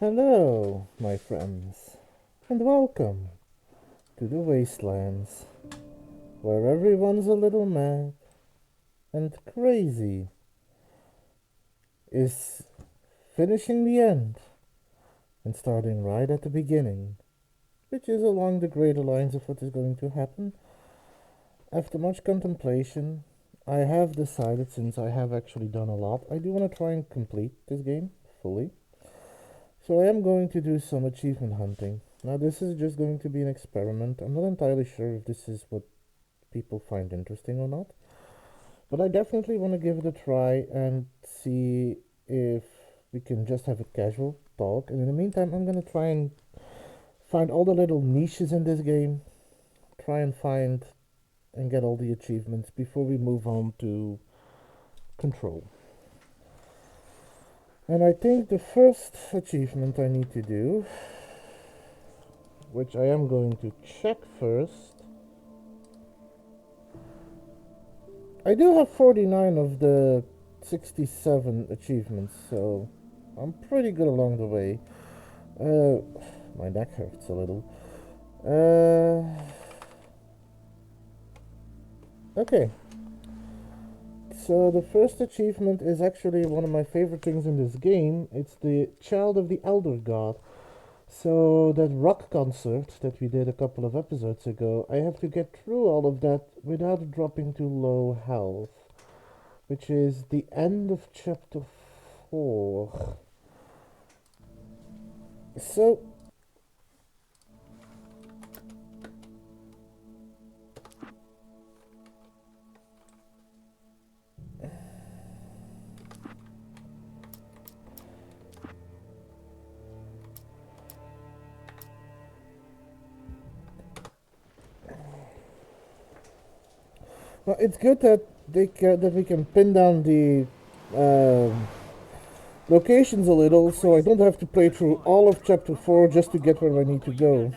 Hello, my friends, and welcome to the Wastelands, where everyone's a little mad and crazy is finishing the end and starting right at the beginning, which is along the greater lines of what is going to happen. After much contemplation, I have decided, since I have actually done a lot, I do want to try and complete this game fully. So I am going to do some achievement hunting. Now this is just going to be an experiment. I'm not entirely sure if this is what people find interesting or not, but I definitely want to give it a try and see if we can just have a casual talk. And in the meantime, I'm going to try and find all the little niches in this game, try and find and get all the achievements before we move on to control. And I think the first achievement I need to do, which I am going to check first. I do have 49 of the 67 achievements, so I'm pretty good along the way. My neck hurts a little. Okay. So the first achievement is actually one of my favorite things in this game. It's the Child of the Elder God. So that rock concert that we did a couple of episodes ago, I have to get through all of that without dropping to low health, which is the end of chapter 4. So well, it's good that that we can pin down the locations a little, so I don't have to play through all of chapter 4 just to get where I need to go.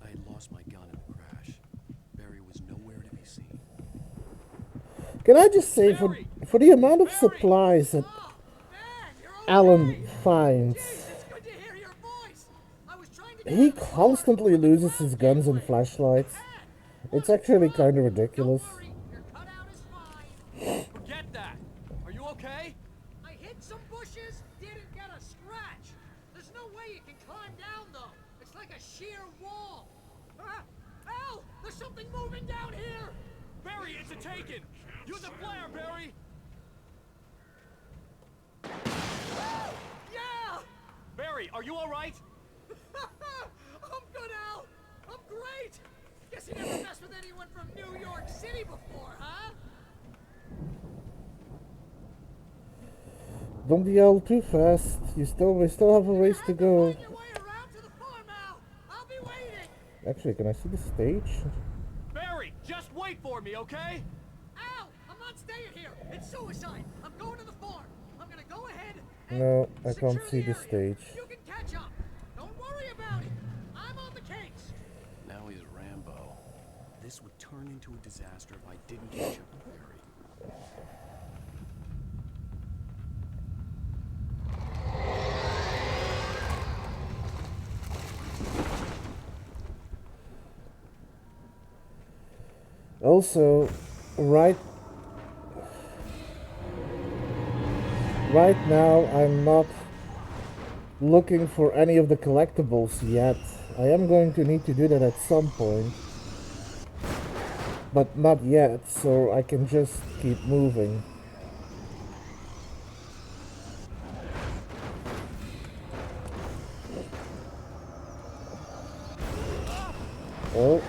I had lost my gun in the crash. Barry was nowhere to be seen. Can I just say, for the amount of supplies that Alan finds, he constantly loses his guns and flashlights. It's actually kind of ridiculous. Forget that! Are you okay? I hit some bushes, didn't get a scratch. There's no way you can climb down, though. It's like a sheer wall. Al! There's something moving down here! Barry, it's a taken! Use a flare, Barry! Yeah! Barry, are you alright? I'm good, Al! I'm great! Guess you never messed with anyone from New York City before, huh? Don't yell too fast. We still have a ways to go. Find your way around to the farm, Al! I'll be waiting! Actually, can I see the stage? Barry, just wait for me, okay? Al! I'm not staying here! It's suicide! I'm going to the farm! I'm gonna go ahead and No, I can't secure see the area. stage. You can catch up! Don't worry about it! I'm on the case! Now he's Rambo. This would turn into a disaster if I didn't catch up with Barry. Also, right now I'm not looking for any of the collectibles yet. I am going to need to do that at some point, but not yet, so I can just keep moving. Oh.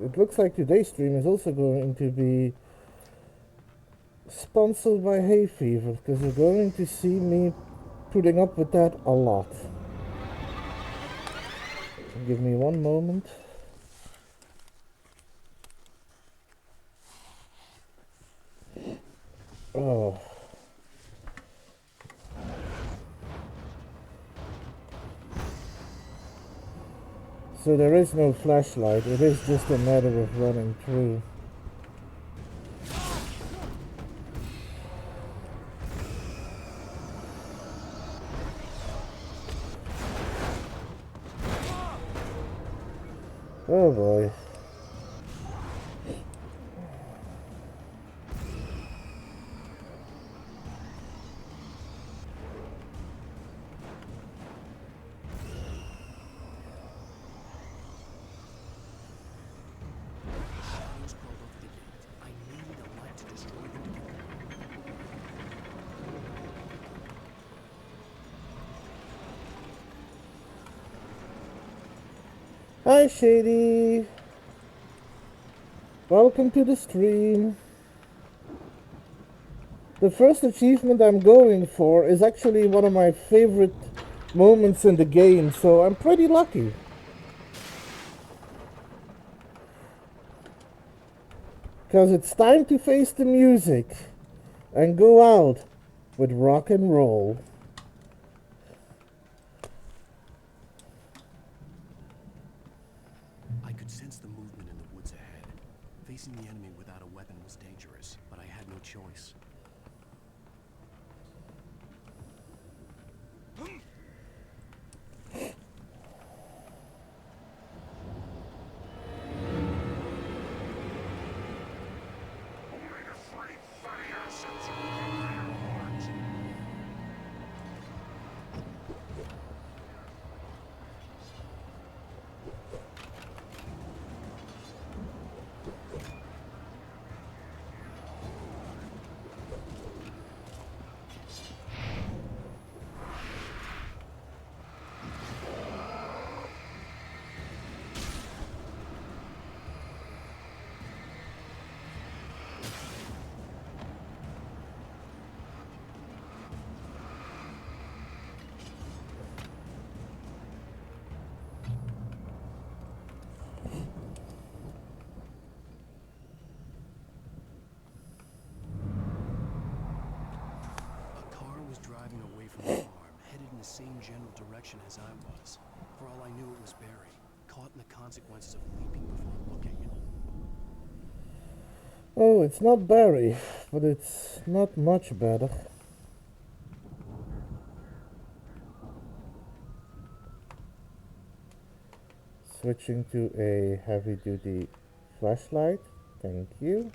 It looks like today's stream is also going to be sponsored by hay fever, because you're going to see me putting up with that a lot. Give me one moment. Oh. So there is no flashlight, it is just a matter of running through. Oh boy. Shadows crawled over the gate. I needed a light to destroy them to get Hi Shady! Welcome to the stream. The first achievement I'm going for is actually one of my favorite moments in the game, so I'm pretty lucky. Because it's time to face the music and go out with rock and roll. I could sense the movement in the woods ahead. Facing the enemy without a weapon was dangerous, but I had no choice. Driving away from the farm, headed in the same general direction as I was. For all I knew, it was Barry, caught in the consequences of leaping before looking. Oh, it's not Barry, but it's not much better. Switching to a heavy-duty flashlight. Thank you.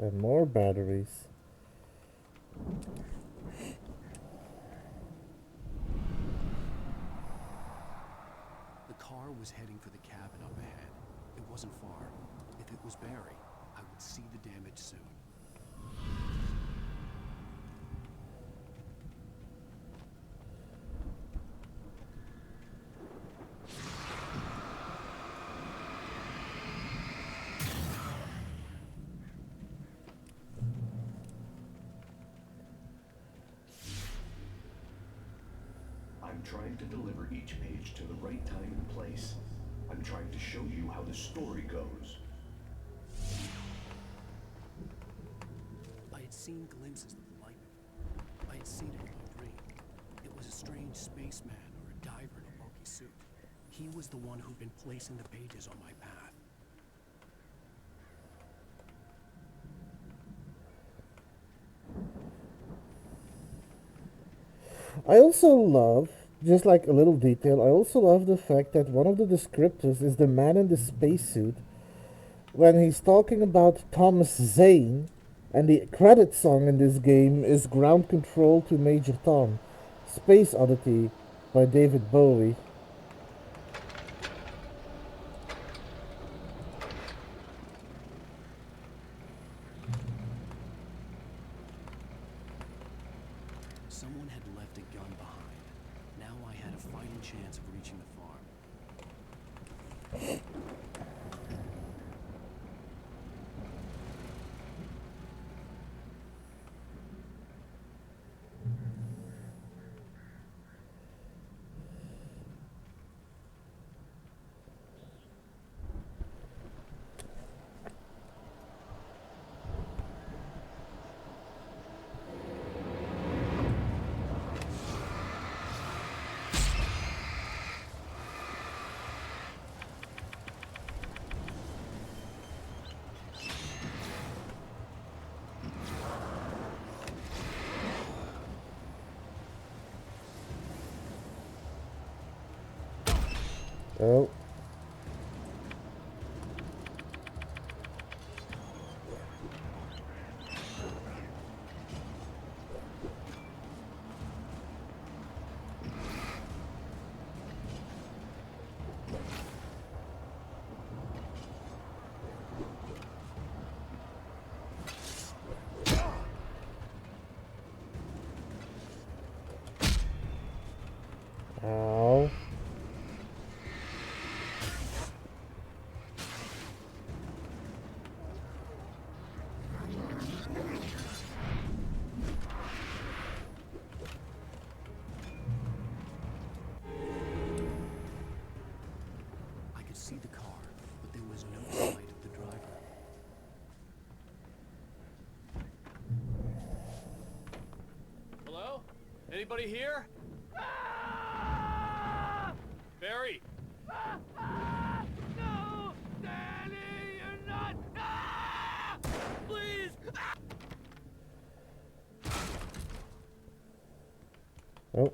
And more batteries. The car was heading for the cabin up ahead. It wasn't far. If it was Barry, I would see the damage soon. I'm trying to deliver each page to the right time and place. I'm trying to show you how the story goes. I had seen glimpses of the light before. I had seen it in my dream. It was a strange spaceman or a diver in a bulky suit. He was the one who'd been placing the pages on my path. I also love, just like a little detail, I also love the fact that one of the descriptors is the man in the spacesuit when he's talking about Thomas Zane, and the credit song in this game is Ground Control to Major Tom, Space Oddity by David Bowie. Someone had left a gun behind. Now I had a fighting chance of reaching the farm. Oh. Ow. I could see the car, but there was no sight of the driver. Hello? Anybody here? Barry! No! Danny, you're not! Please! Oh.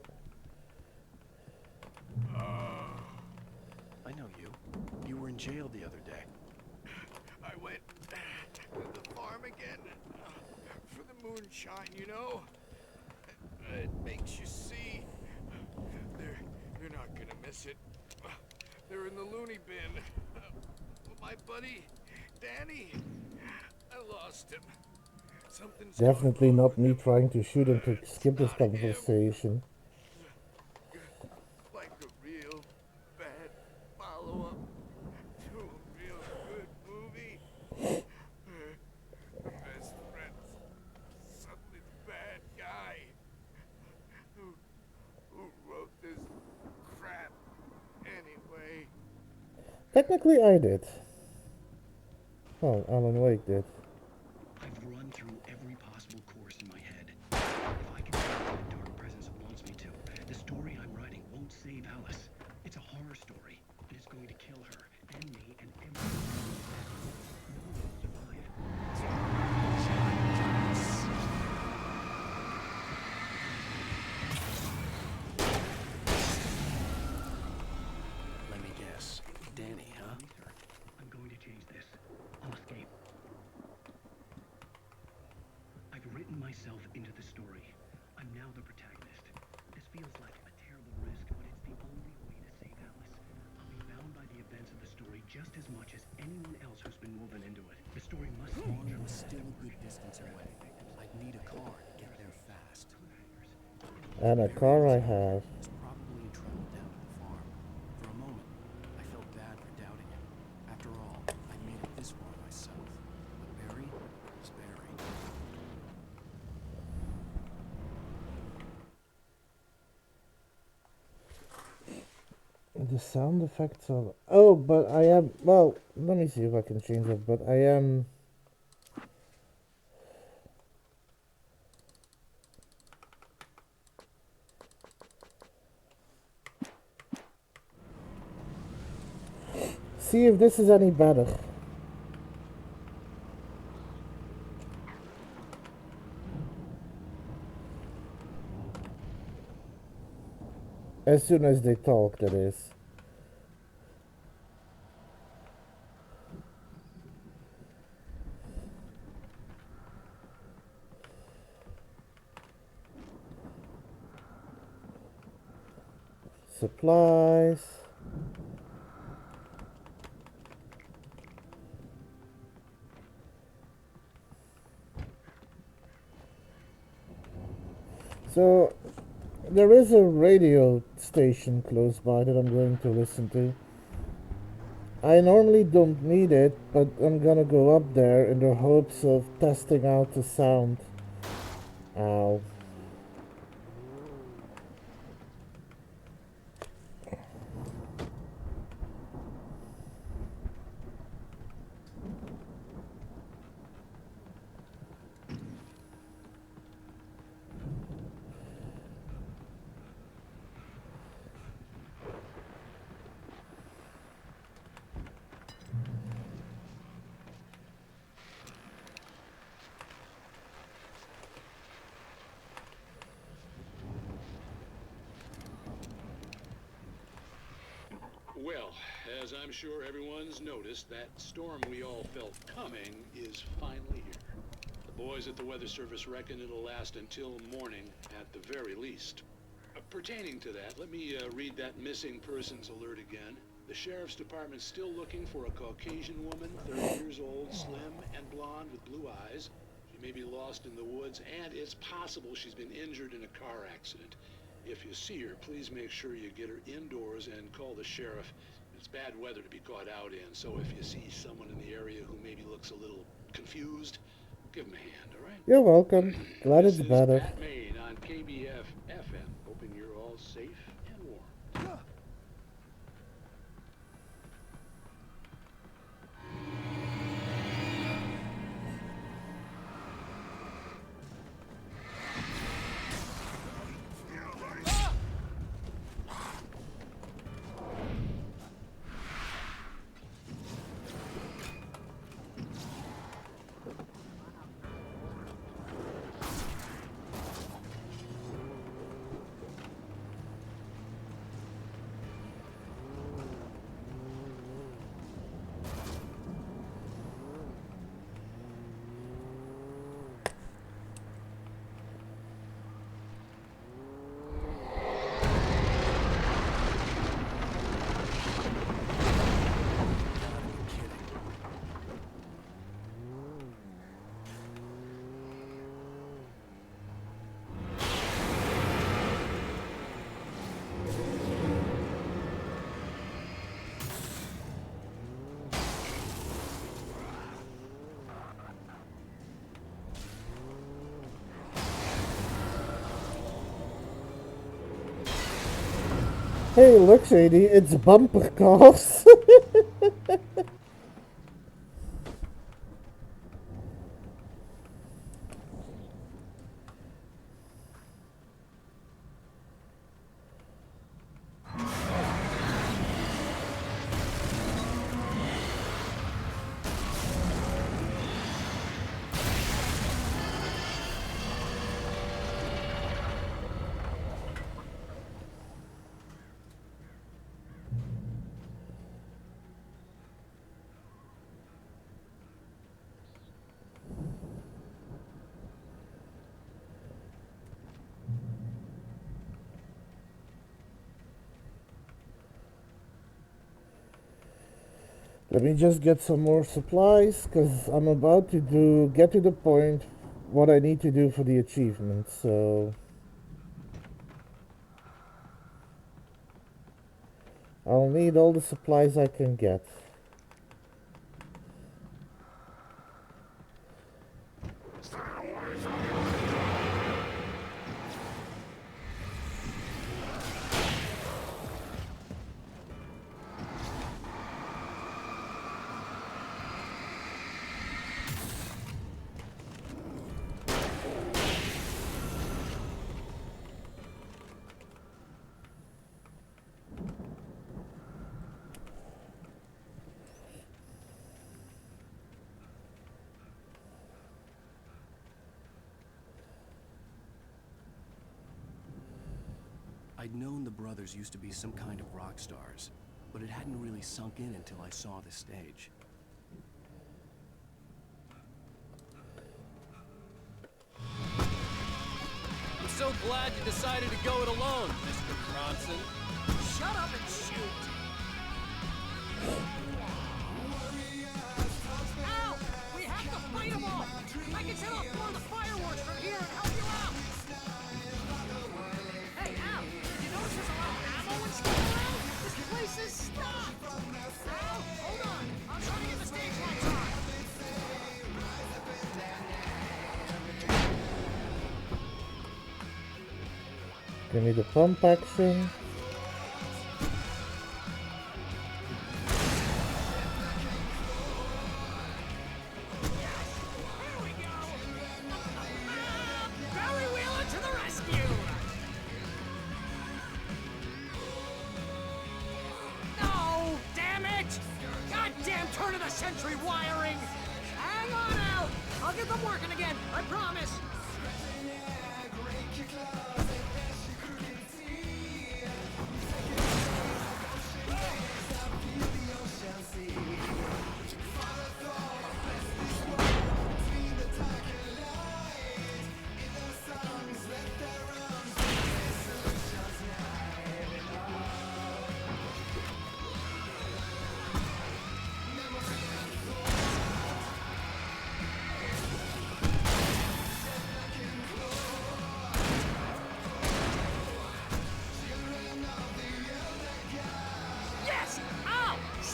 I know you. You were in jail the other day. I went to the farm again for the moonshine, you know? It makes you see. You're not gonna miss it. They're in the loony bin. My buddy, Danny, I lost him. Something's gone Definitely wrong not with me him. trying to shoot him to It's skip this not him. conversation. Like a real bad follow-up to a real good movie. The best friend's suddenly the bad guy who wrote this crap anyway. Technically, I did. Oh, Alan Wake did. I've run through every possible course in my head. If I can do what the Dark Presence wants me to, the story I'm writing won't save Alice. It's a horror story, and it's going to kill her, and me, and everyone. No one will survive. Let me guess. Danny, huh? I'm going to change this. I'll escape. I've written myself into the story. I'm now the protagonist. This feels like a terrible risk, but it's the only way to save Alice. I'll be bound by the events of the story just as much as anyone else who's been woven into it. The story must launch was still a good distance away. I'd need a car to get there fast. And a car I have. Was probably traveled down to the farm. For a moment, I felt bad for doubting him. After all, I made it this far myself. But Barry is Barry. The sound effects are... Oh, but I am... Well, let me see if I can change it, but I am... See if this is any better. As soon as they talk, that is. Supplies. So, there is a radio station close by that I'm going to listen to. I normally don't need it, but I'm gonna go up there in the hopes of testing out the sound. Ow. Well, as I'm sure everyone's noticed, that storm we all felt coming is finally here. The boys at the Weather Service reckon it'll last until morning at the very least. Pertaining to that, let me read that missing persons alert again. The Sheriff's Department's still looking for a Caucasian woman, 30 years old, slim and blonde with blue eyes. She may be lost in the woods, and it's possible she's been injured in a car accident. If you see her, please make sure you get her indoors and call the sheriff. It's bad weather to be caught out in, so if you see someone in the area who maybe looks a little confused, give him a hand, all right? You're welcome. Glad This it's is better. Pat Maine on KBF FM, hoping you're all safe and warm. Hey, look, Shady, it's bumper cars. Let me just get some more supplies, because I'm about to get to the point what I need to do for the achievement, so I'll need all the supplies I can get. I'd known the brothers used to be some kind of rock stars, but it hadn't really sunk in until I saw the stage. I'm so glad you decided to go it alone, Mr. Bronson. Shut up and shoot! Al! We have to fight them all! I can set off more of the fireworks from here and help you out! Hey, Al! You notice there's a lot of ammo and stuff around? This place is stocked! Al, hold on! I'm trying to get the stage lights on! Give me the pump action. Here we go! Barry Wheeler to the rescue! No! Damn it! Goddamn turn of the century wiring! Hang on, Al! I'll get them working again, I promise!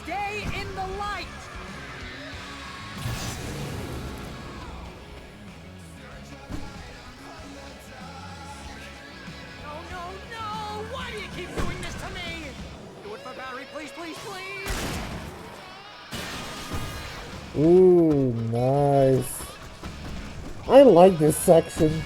Stay in the light! No, no, no! Why do you keep doing this to me? Do it for Barry, please, please, please! Ooh, nice. I like this section.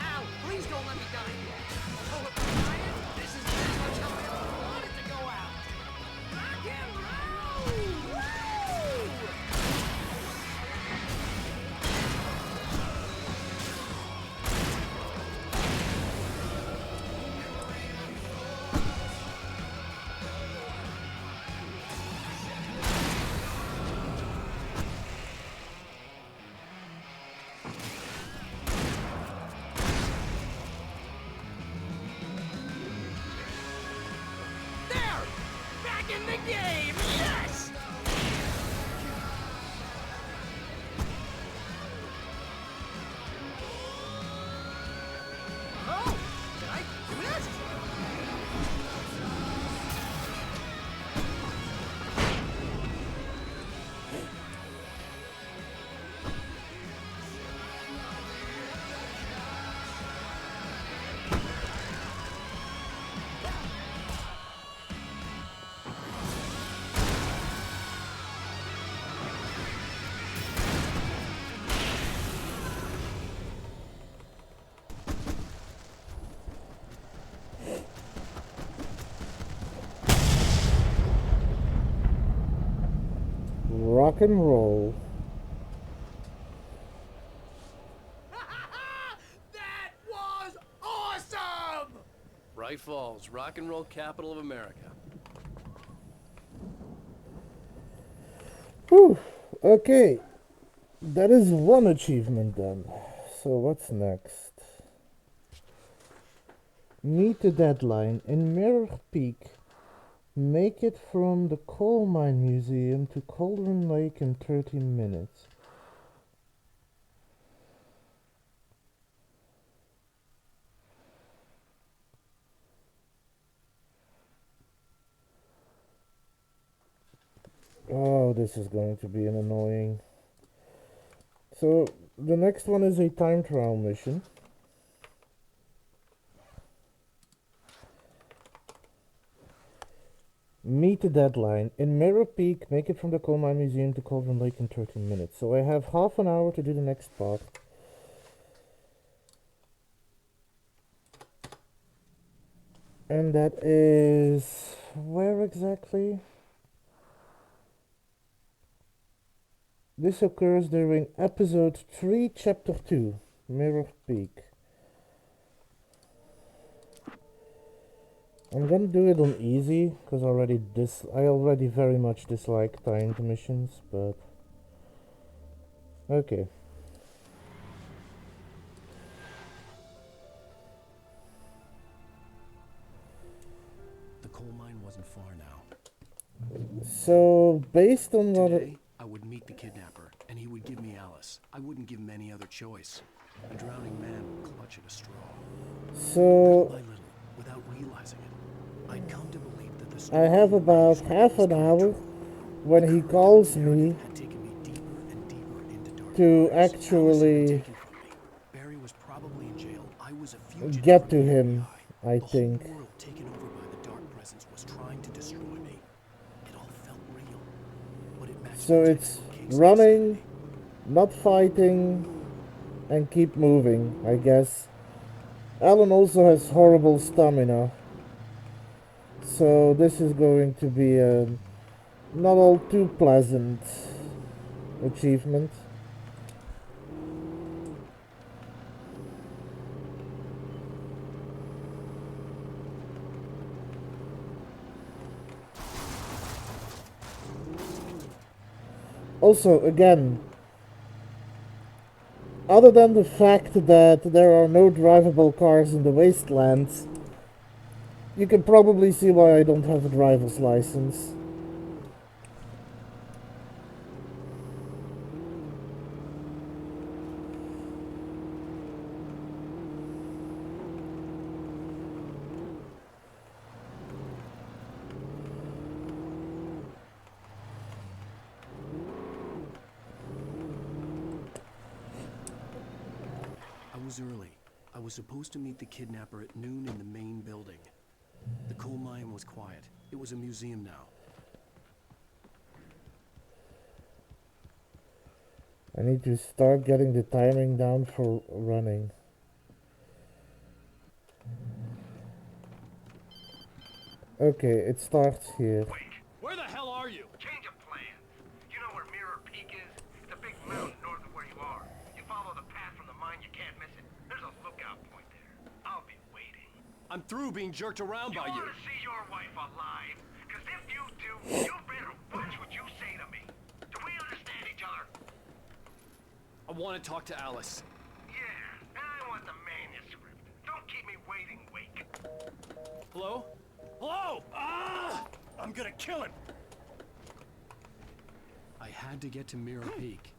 Ow! Please don't let me die yet! Oh, if I'm dying, this is pretty much how I always wanted to go out! Rock and roll! Woo! There! Back in the game! Yes! Oh! Did I do this? Rock and roll. That was awesome! Bright Falls, rock and roll capital of America. Whew. Okay. That is one achievement done. So what's next? Meet the deadline in Mirror Peak. Make it from the Coal Mine Museum to Cauldron Lake in 30 minutes. Oh, this is going to be an annoying. So, the next one is a time trial mission. Meet the deadline. In Mirror Peak, make it from the Coal Mine Museum to Cauldron Lake in 30 minutes. So I have half an hour to do the next part. And that is... where exactly? This occurs during episode 3, chapter 2, Mirror Peak. I'm gonna do it on easy, because I already very much dislike timed missions, but... okay. The coal mine wasn't far now. So, based on what... Today, I would meet the kidnapper, and he would give me Alice. I wouldn't give him any other choice. A drowning man would clutch at a straw. Little So, by little, without realizing it, I'd come to believe that the I story have of about Mary's half was an coming hour true. when he calls me Had taken me deeper and deeper into dark to waters. Alice had been actually taken from me. Barry was probably in jail. I was a fugitive get from to the him, FBI. I The think. whole world taken over by the dark presence was trying to destroy me. It all felt real, but it matched So the it's technical case of running, insanity. not fighting, and keep moving, I guess. Alan also has horrible stamina. So this is going to be a not all too pleasant achievement. Also, again, other than the fact that there are no drivable cars in the wastelands, You can probably see why I don't have a driver's license. I was early. I was supposed to meet the kidnapper at noon in the main building. The coal mine was quiet. It was a museum now. I need to start getting the timing down for running. Okay, it starts here. Where the hell are you? Change of plans. You know where Mirror Peak is? It's a big mountain north of where you are. You follow the path from the mine, you can't miss it. There's a lookout point there. I'll be waiting. I'm through being jerked around by You you. want to see your wife alive? Because if you do, you better watch what you say to me. Do we understand each other? I want to talk to Alice. Yeah, and I want the manuscript. Don't keep me waiting, Wake. Hello? Hello! Ah! I'm gonna kill him! I had to get to Mirror Peak.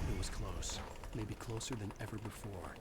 It was close. Maybe closer than ever before.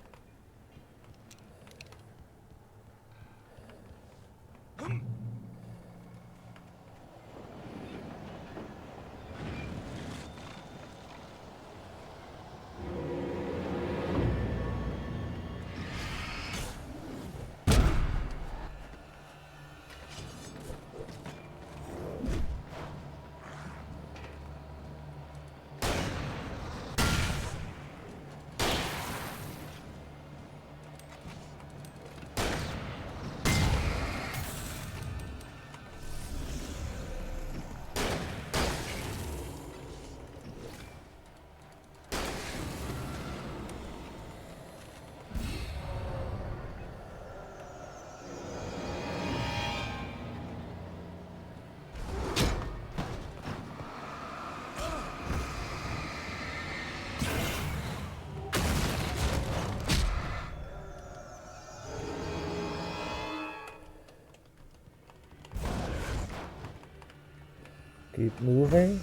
Keep moving.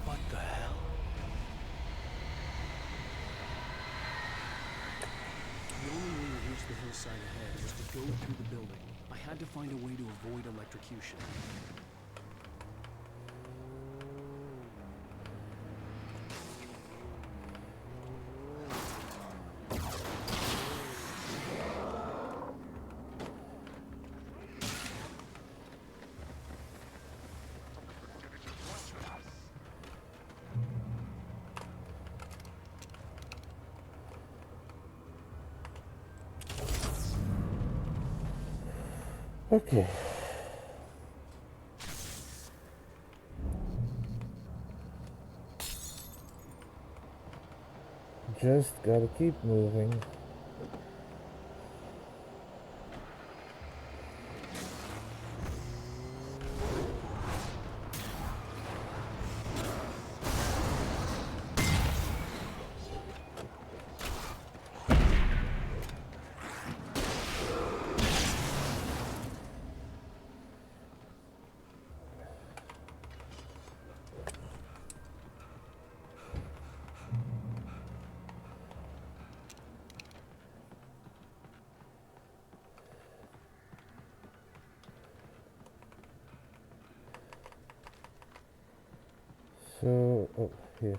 What the hell? The only way to reach the hillside ahead was to go through the building. I had to find a way to avoid electrocution. Okay. Just gotta keep moving. So, oh, here.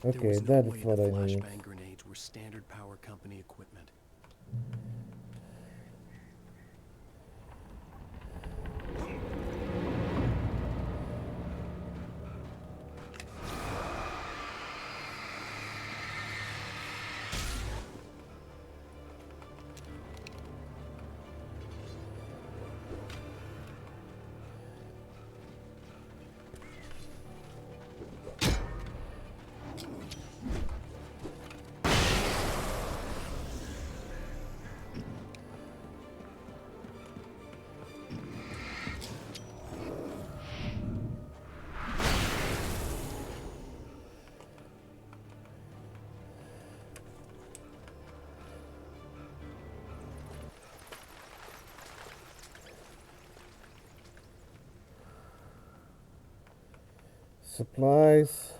There Okay, was no that way is the what I need. flashbang grenades were standard power company equipment. Supplies.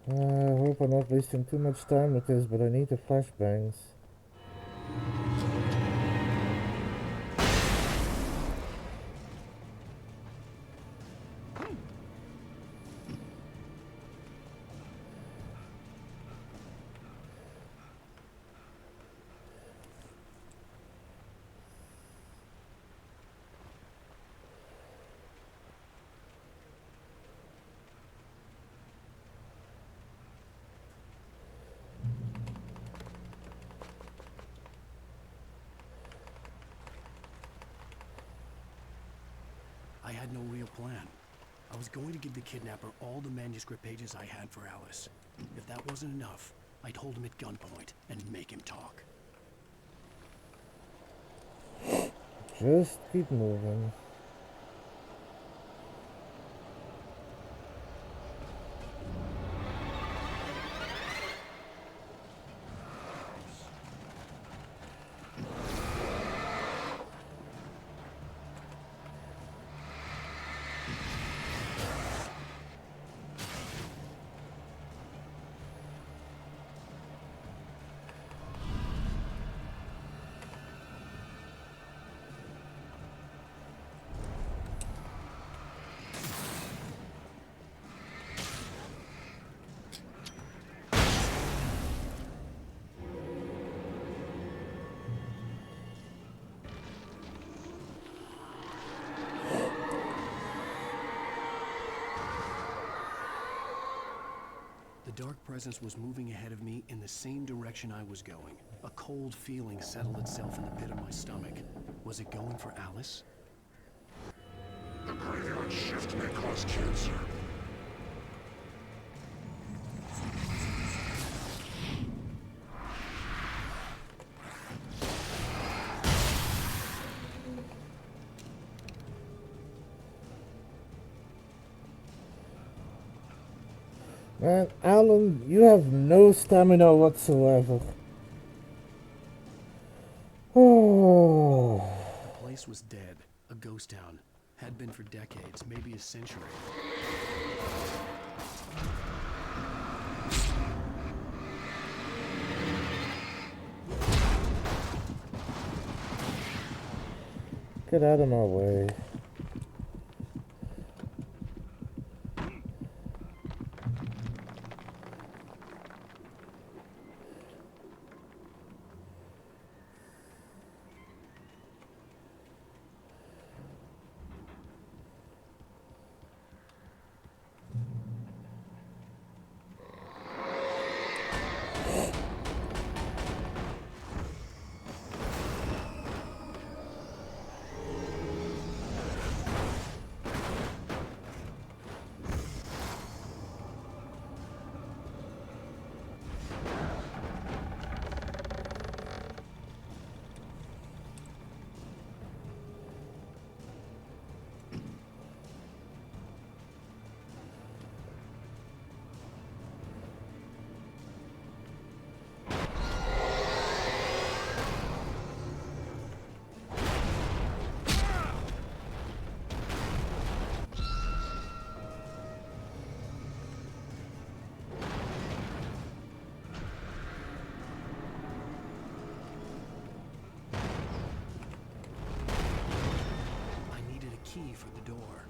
I hope I'm not wasting too much time with this, but I need the flashbangs. I had no real plan. I was going to give the kidnapper all the manuscript pages I had for Alice. If that wasn't enough, I'd hold him at gunpoint and make him talk. Just keep moving. The dark presence was moving ahead of me in the same direction I was going. A cold feeling settled itself in the pit of my stomach. Was it going for Alice? The graveyard shift may cause cancer. Man, Alan, you have no stamina whatsoever. Oh. The place was dead. A ghost town. Had been for decades, maybe a century. Get out of my way. Key for the door.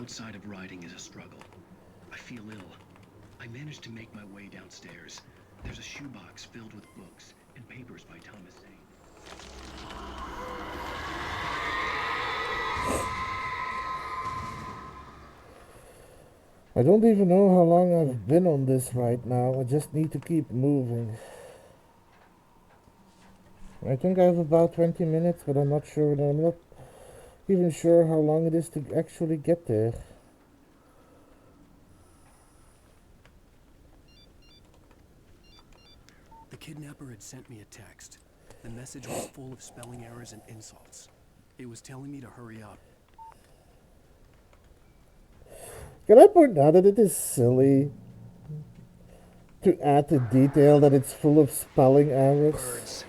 outside of riding is a struggle. I feel ill. I managed to make my way downstairs. There's a shoebox filled with books and papers by Thomas Zane. I don't even know how long I've been on this right now. I just need to keep moving. I think I have about 20 minutes, but I'm not sure. I'm not even sure how long it is to actually get there. The kidnapper had sent me a text. The message was full of spelling errors and insults. It was telling me to hurry up. Can I point out that it is silly to add the detail that it's full of spelling errors? Birds.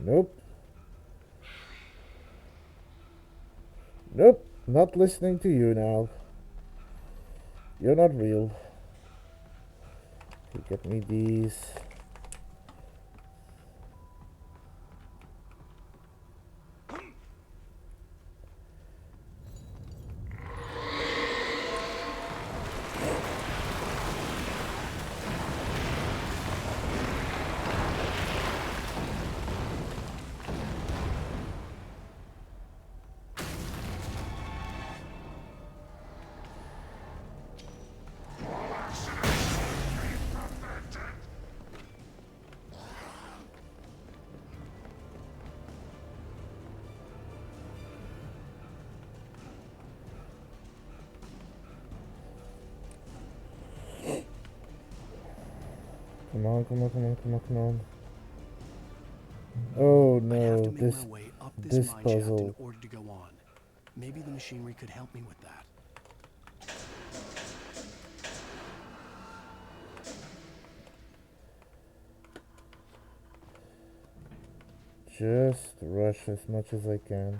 Nope. Nope. Not listening to you now. You're not real. You get me these. Come on, come on, come on, come on, come on. Oh I have no, to make my way up this mine shaft in order to go on. Maybe the machinery could help me with that. Just rush as much as I can.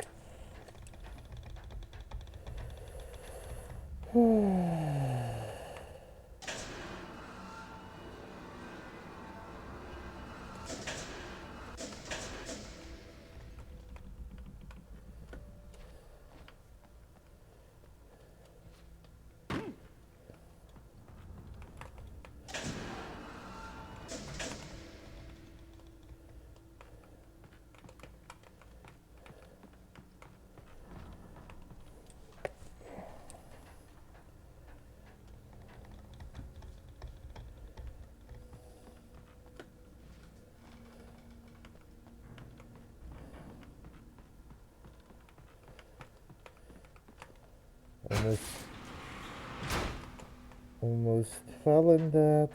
Almost fell in that.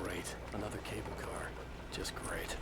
Great. Another cable car. Just great.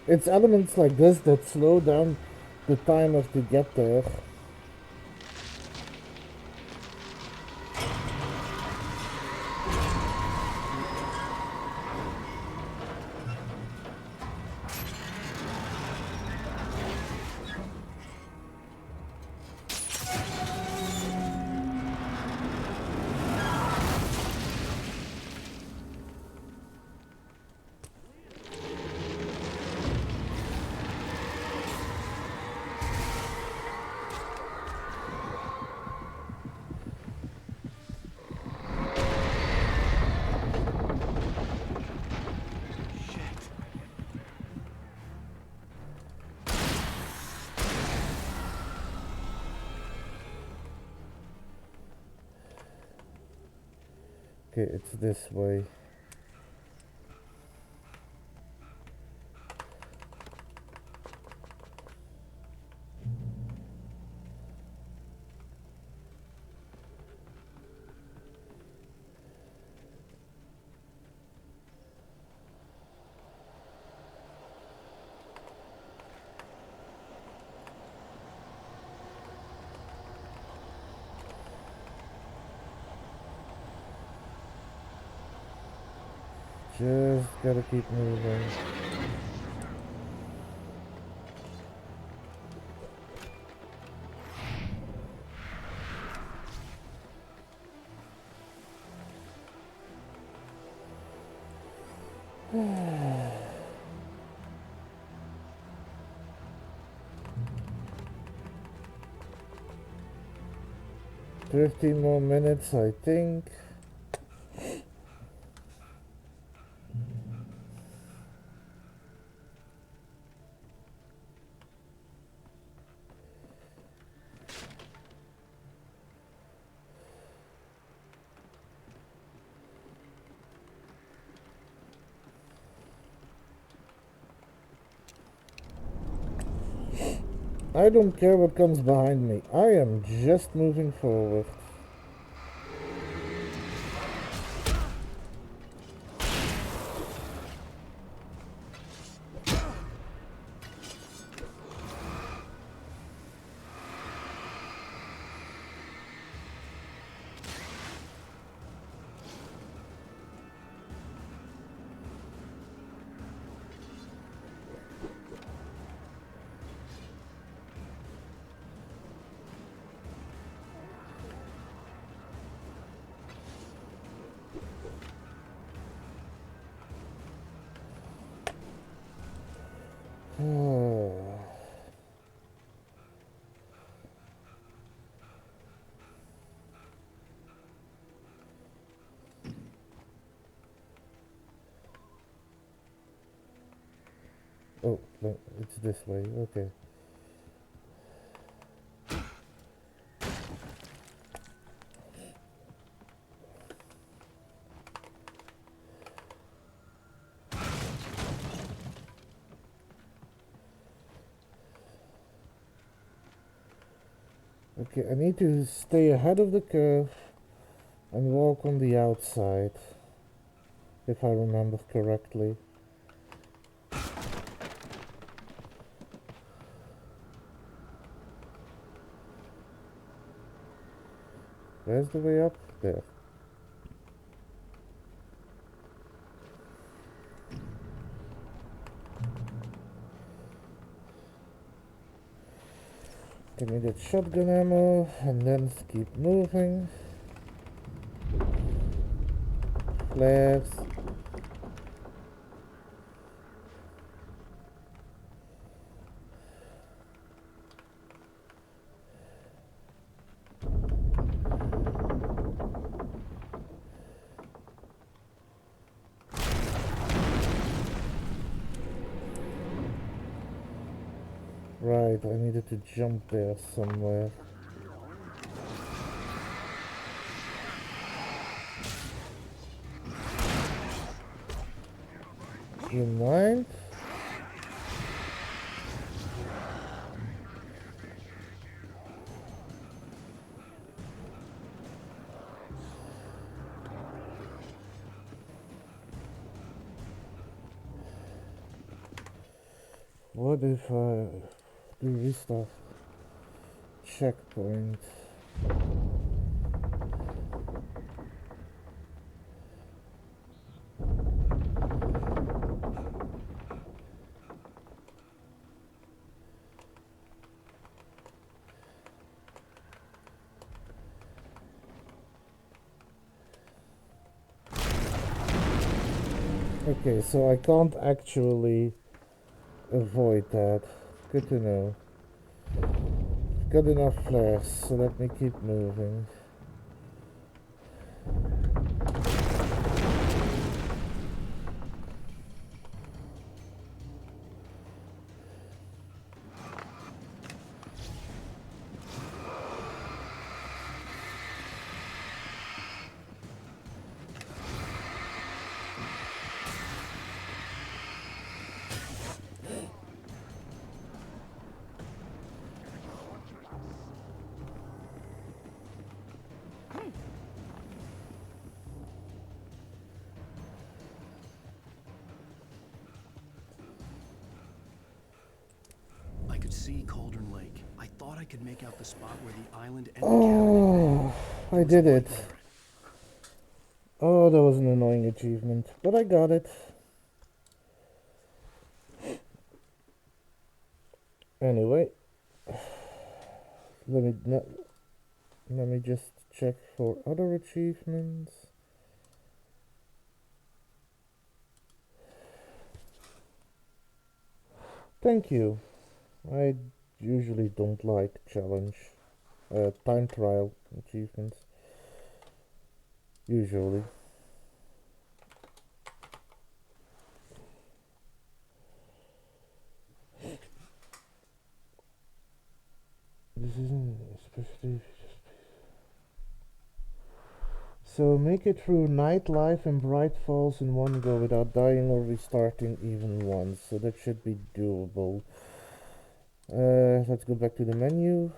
It's elements like this that slow down the timer to get there. Okay, it's this way. Just gotta keep moving. "15 more minutes, I think." I don't care what comes behind me. I am just moving forward. Oh, no, it's this way. Okay. Okay, I need to stay ahead of the curve and walk on the outside, if I remember correctly. Where's the way up? There. Give me that shotgun ammo and then keep moving. Flares. Right, I needed to jump there somewhere. You mind? What if I do restart checkpoint? Okay, so I can't actually avoid that. Good to know. Got enough flares, so let me keep moving. I could see Cauldron Lake. I thought I could make out the spot where the island and the cabin. I did it. Oh, that was an annoying achievement, but I got it. Anyway, let me just check for other achievements. Thank you. I usually don't like challenge, time trial achievements. Usually. This isn't especially. So make it through nightlife and Bright Falls in one go without dying or restarting even once. So that should be doable. Let's go back to the menu.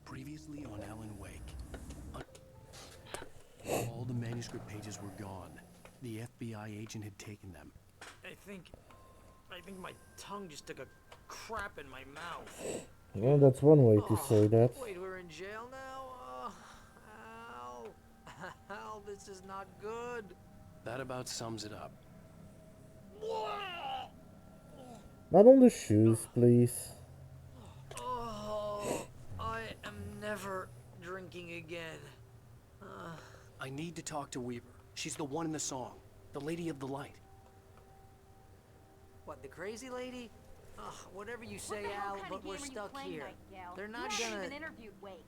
Previously on Alan Wake. All the manuscript pages were gone. The FBI agent had taken them. I think my tongue just took a crap in my mouth. Well, that's one way to say that. Wait, we're in jail now? Al. Al, this is not good. That about sums it up. Not on the shoes, please. Oh, I am never drinking again. I need to talk to Weaver. She's the one in the song. The Lady of the Light. What, the crazy lady? Ugh, whatever you say, Al, but we're stuck here. They're not gonna... even interviewed Wake.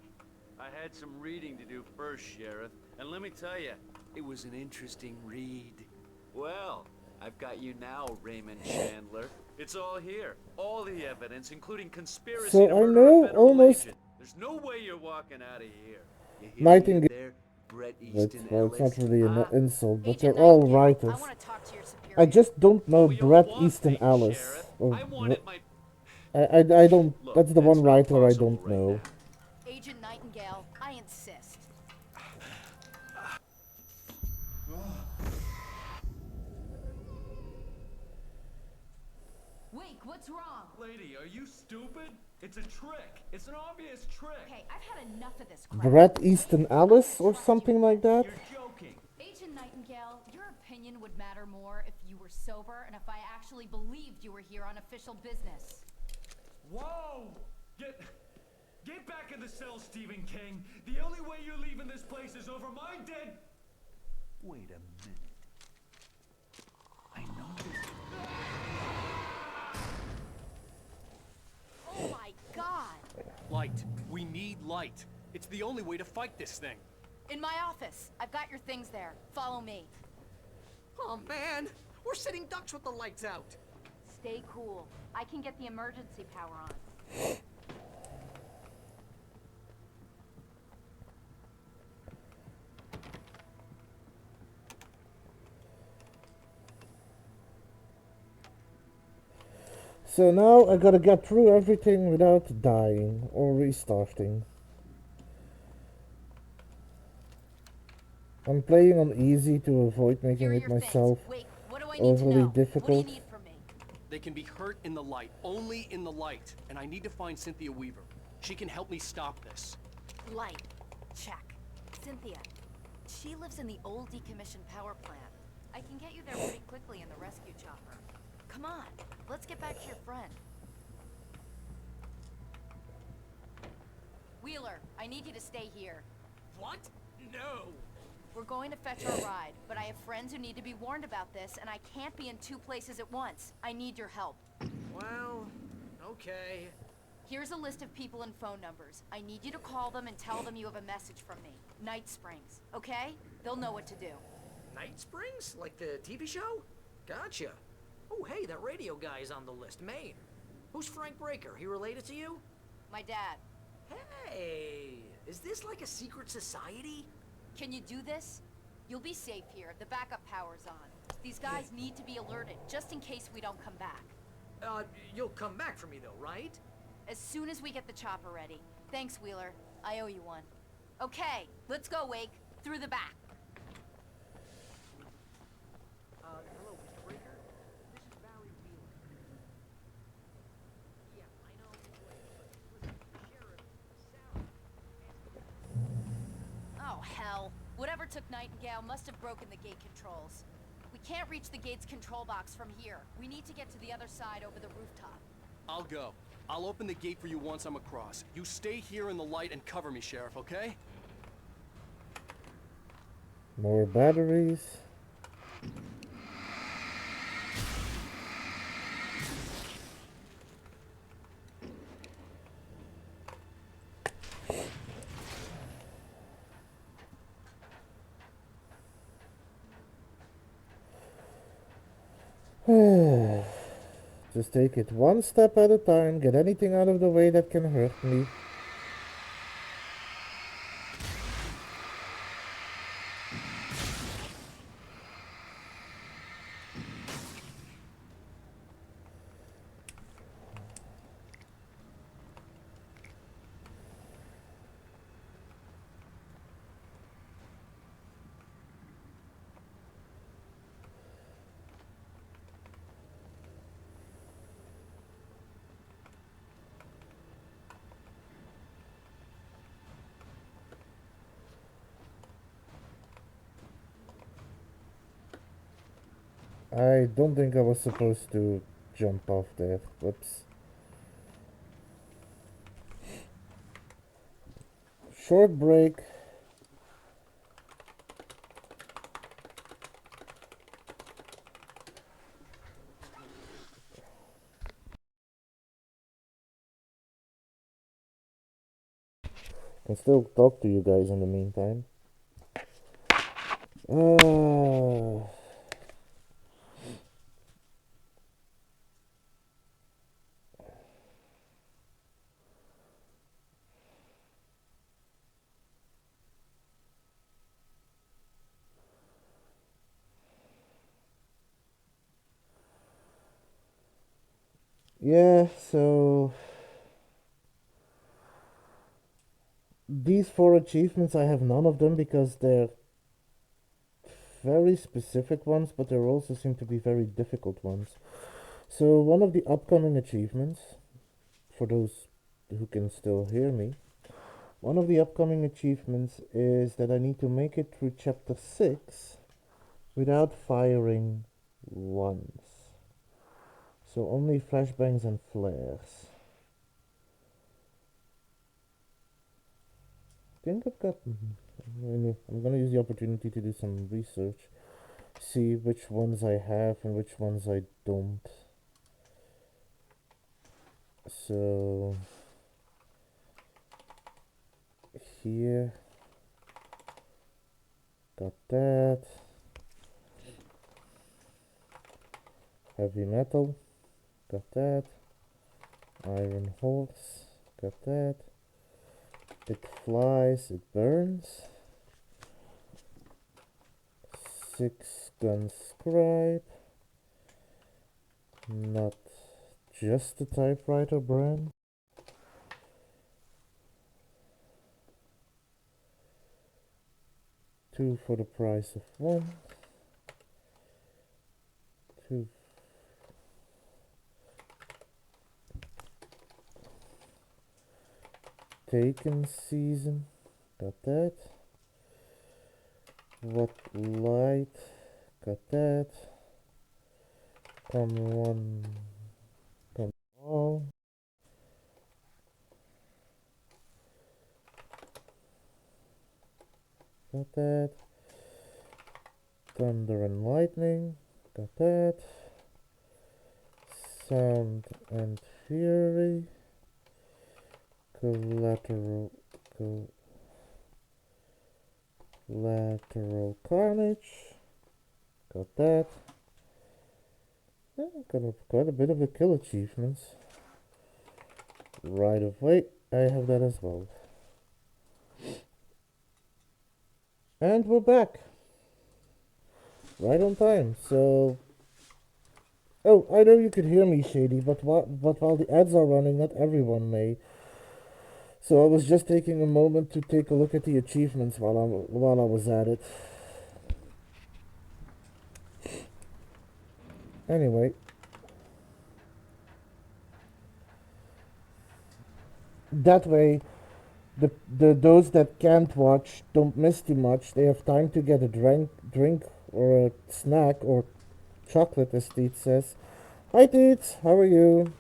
I had some reading to do first, Sheriff, and let me tell you, it was an interesting read. Well, I've got you now, Raymond Chandler. It's all here. All the evidence, including conspiracy So to I murder know a federal almost agent. There's no way you're walking out of here. You hear Nightingale. me there, Brett Easton Well, it's not Ellis? really an Huh? insult, but Agent they're all Nightingale, writers. I want to talk to your superior. I just don't know Oh, you Brett want Easton things, Ellis. Sheriff? Or I wanted my... I don't. Look, that's the one not writer I possible don't right know. now. Agent Nightingale, I insist. Wake, what's wrong? Lady, are you stupid? It's a trick. It's an obvious trick. Okay, I've had enough of this crap. Bret Easton Ellis or something like that? You're joking. Agent Nightingale, your opinion would matter more if you were sober and if I actually believed you were here on official business. Whoa! Get back in the cell, Stephen King. The only way you're leaving this place is over my dead... Wait a minute. I know this... Oh my god! Light. We need light. It's the only way to fight this thing. In my office. I've got your things there. Follow me. Oh man, we're sitting ducks with the lights out. Stay cool. I can get the emergency power on. So now I gotta get through everything without dying or restarting. I'm playing on easy to avoid making it myself Wait, what do I need overly to know? difficult. What do you need from me? They can be hurt in the light, only in the light. And I need to find Cynthia Weaver. She can help me stop this. Light. Check. Cynthia. She lives in the old decommissioned power plant. I can get you there pretty quickly in the rescue chopper. Come on, let's get back to your friend. Wheeler, I need you to stay here. What? No. We're going to fetch our ride, but I have friends who need to be warned about this, and I can't be in two places at once. I need your help. Well, okay. Here's a list of people and phone numbers. I need you to call them and tell them you have a message from me. Night Springs, okay? They'll know what to do. Night Springs? Like the TV show? Gotcha. Oh, hey, that radio guy is on the list. Maine. Who's Frank Breaker? He related to you? My dad. Hey, is this like a secret society? Can you do this? You'll be safe here. The backup power's on. These guys need to be alerted, just in case we don't come back. You'll come back for me though, right? As soon as we get the chopper ready. Thanks, Wheeler. I owe you one. Okay, let's go, Wake. Through the back. Hello, Mr. Breaker. This is Barry Wheeler. Yeah, I know. Listen, Sheriff, Sally... Oh, hell. Whatever took Nightingale must have broken the gate controls. We can't reach the gate's control box from here. We need to get to the other side over the rooftop. I'll go. I'll open the gate for you once I'm across. You stay here in the light and cover me, Sheriff, okay? More batteries. Just take it one step at a time, get anything out of the way that can hurt me. I don't think I was supposed to jump off there. Whoops. Short break. I can still talk to you guys in the meantime. Yeah, so these 4 achievements, I have none of them because they're very specific ones, but there also seem to be very difficult ones. So one of the upcoming achievements for those who can still hear me, one of the upcoming achievements is that I need to make it through chapter 6 without firing once. So only flashbangs and flares. I think I've got... I'm gonna use the opportunity to do some research. See which ones I have and which ones I don't. So... here... got that. Heavy metal. Got that. Iron horse. Got that. It flies, it burns. 6-gun scribe. Not just the typewriter brand. Two for the price of one. Two. Taken season. Got that. What light? Got that. Come one. Come all. Got that. Thunder and lightning. Got that. Sound and fury. Collateral carnage. Got that. Yeah, got quite a bit of the kill achievements. Right of way, I have that as well. And we're back. Right on time, so... Oh, I know you could hear me, Shady, but while the ads are running, not everyone may. So I was just taking a moment to take a look at the achievements while I was at it. Anyway. That way, those that can't watch don't miss too much. They have time to get a drink or a snack or chocolate, as Teet says. Hi Teet, how are you?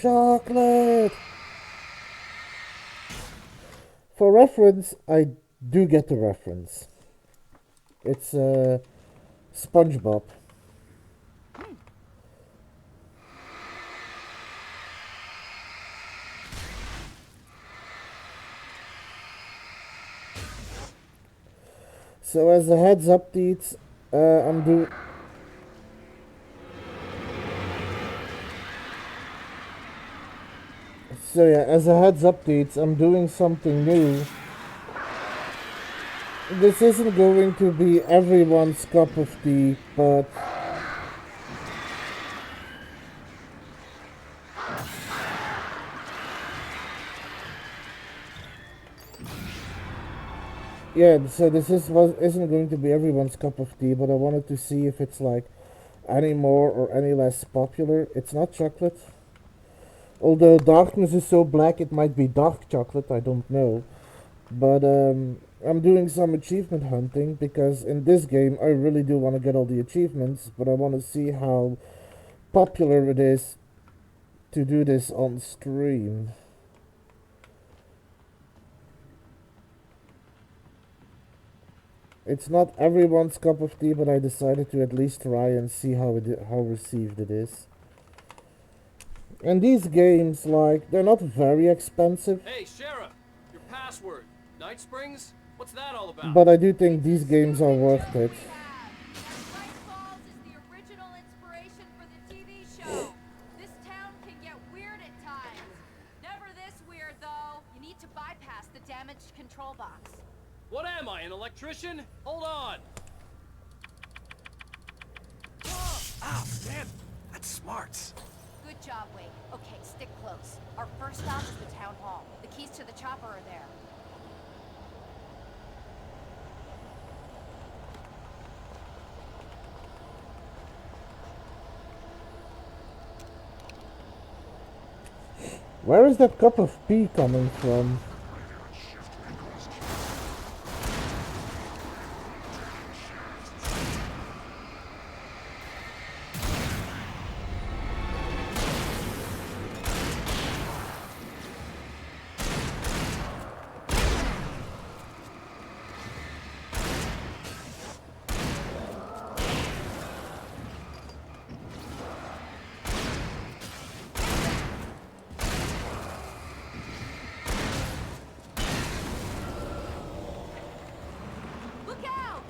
Chocolate! For reference, I do get the reference. It's SpongeBob. So as a heads up, Teets, I'm doing... So yeah, as a heads up, Teets, I'm doing something new. This isn't going to be everyone's cup of tea, but... Yeah, so this isn't going to be everyone's cup of tea, but I wanted to see if it's like any more or any less popular. It's not chocolate. Although darkness is so black, it might be dark chocolate, I don't know. But I'm doing some achievement hunting because in this game I really do want to get all the achievements, but I want to see how popular it is to do this on stream. It's not everyone's cup of tea, but I decided to at least try and see how received it is. And these games, like, they're not very expensive. Hey, Sheriff, your password. Night Springs? What's that all about? But I do think these games are worth it. What am I, an electrician? Hold on! Ow, man, that's smarts. Good job, Wake. Okay, stick close. Our first stop is the town hall. The keys to the chopper are there. Where is that cup of tea coming from? Look out!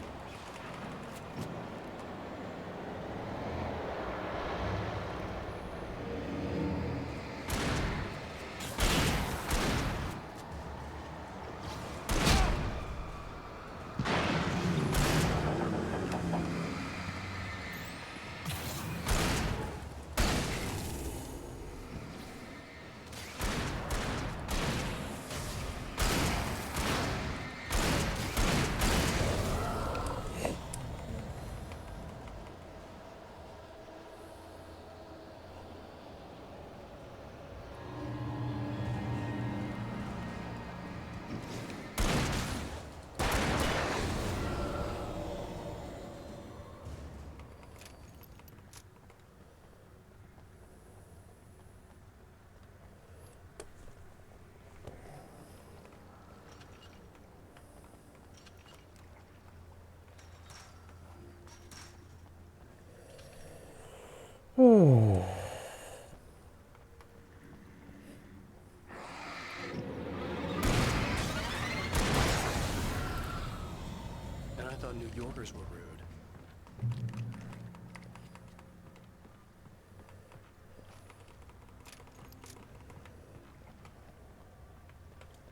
And I thought New Yorkers were rude.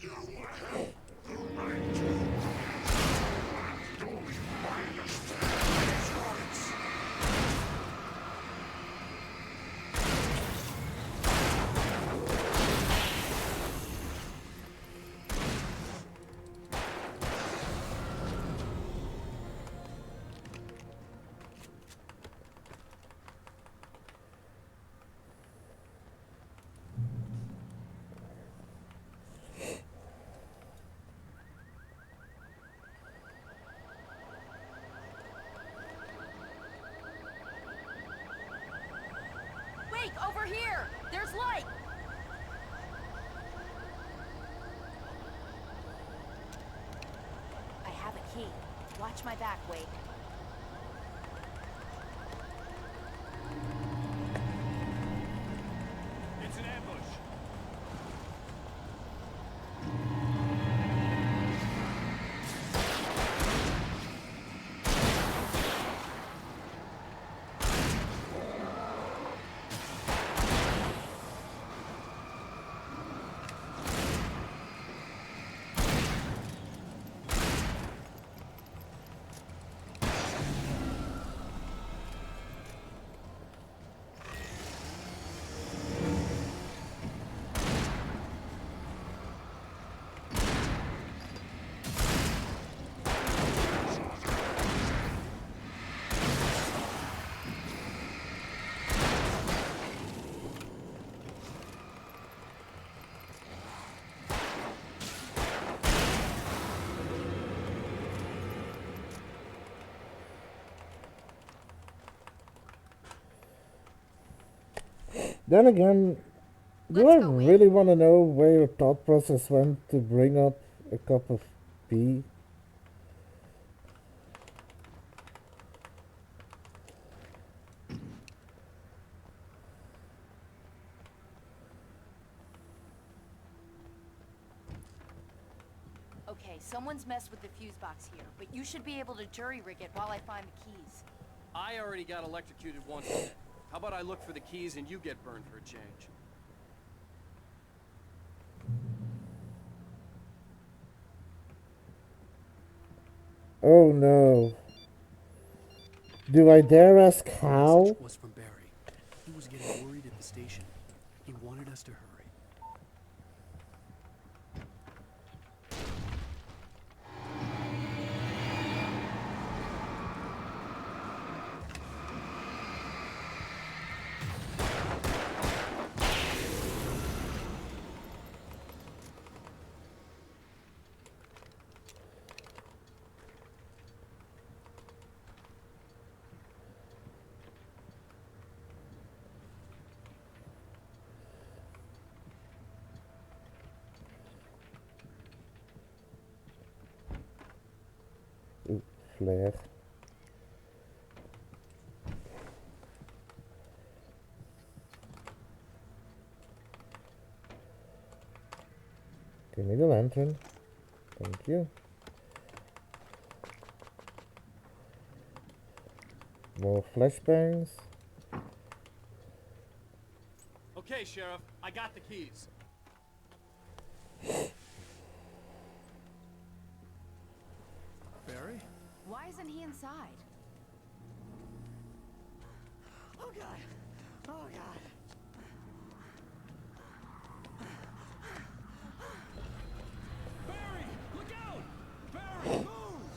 You have the right to. Only I understand these rights. Wait, over here! There's light! I have a key. Watch my back, Wade. It's an ambush. Then again, do Let's I go, Wade. really want to know where your thought process went to bring up a cup of tea? Okay, someone's messed with the fuse box here, but you should be able to jury-rig it while I find the keys. I already got electrocuted once today. How about I look for the keys and you get burned for a change? Oh no. Do I dare ask how? Message was from Barry. He was getting worried at the station. He wanted us to hurry. flare. Give me the lantern. Thank you. More flashbangs. Okay, Sheriff, I got the keys. Barry? Why isn't he inside? Oh God! Oh God! Barry! Look out! Barry, move!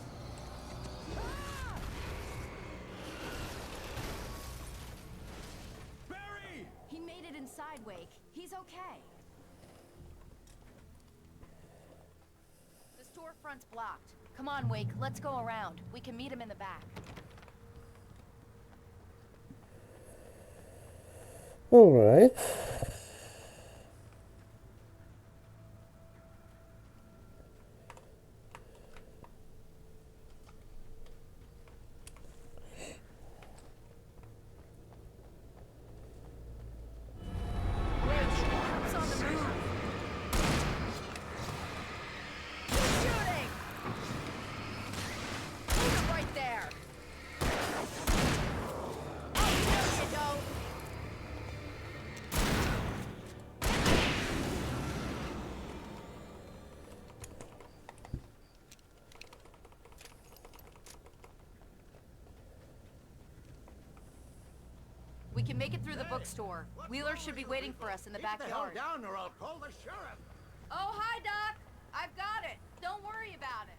Barry! He made it inside, Wake. He's okay. The storefront's blocked. Come on, Wake. Let's go around. We can meet him in the back. All right. Wake, on the move. He's shooting! Leave him right there. Oh, there you go. We can make it through the bookstore. Wheeler should be waiting for us in the backyard. Down or I'll call the sheriff. Oh, hi, Doc. I've got it. Don't worry about it.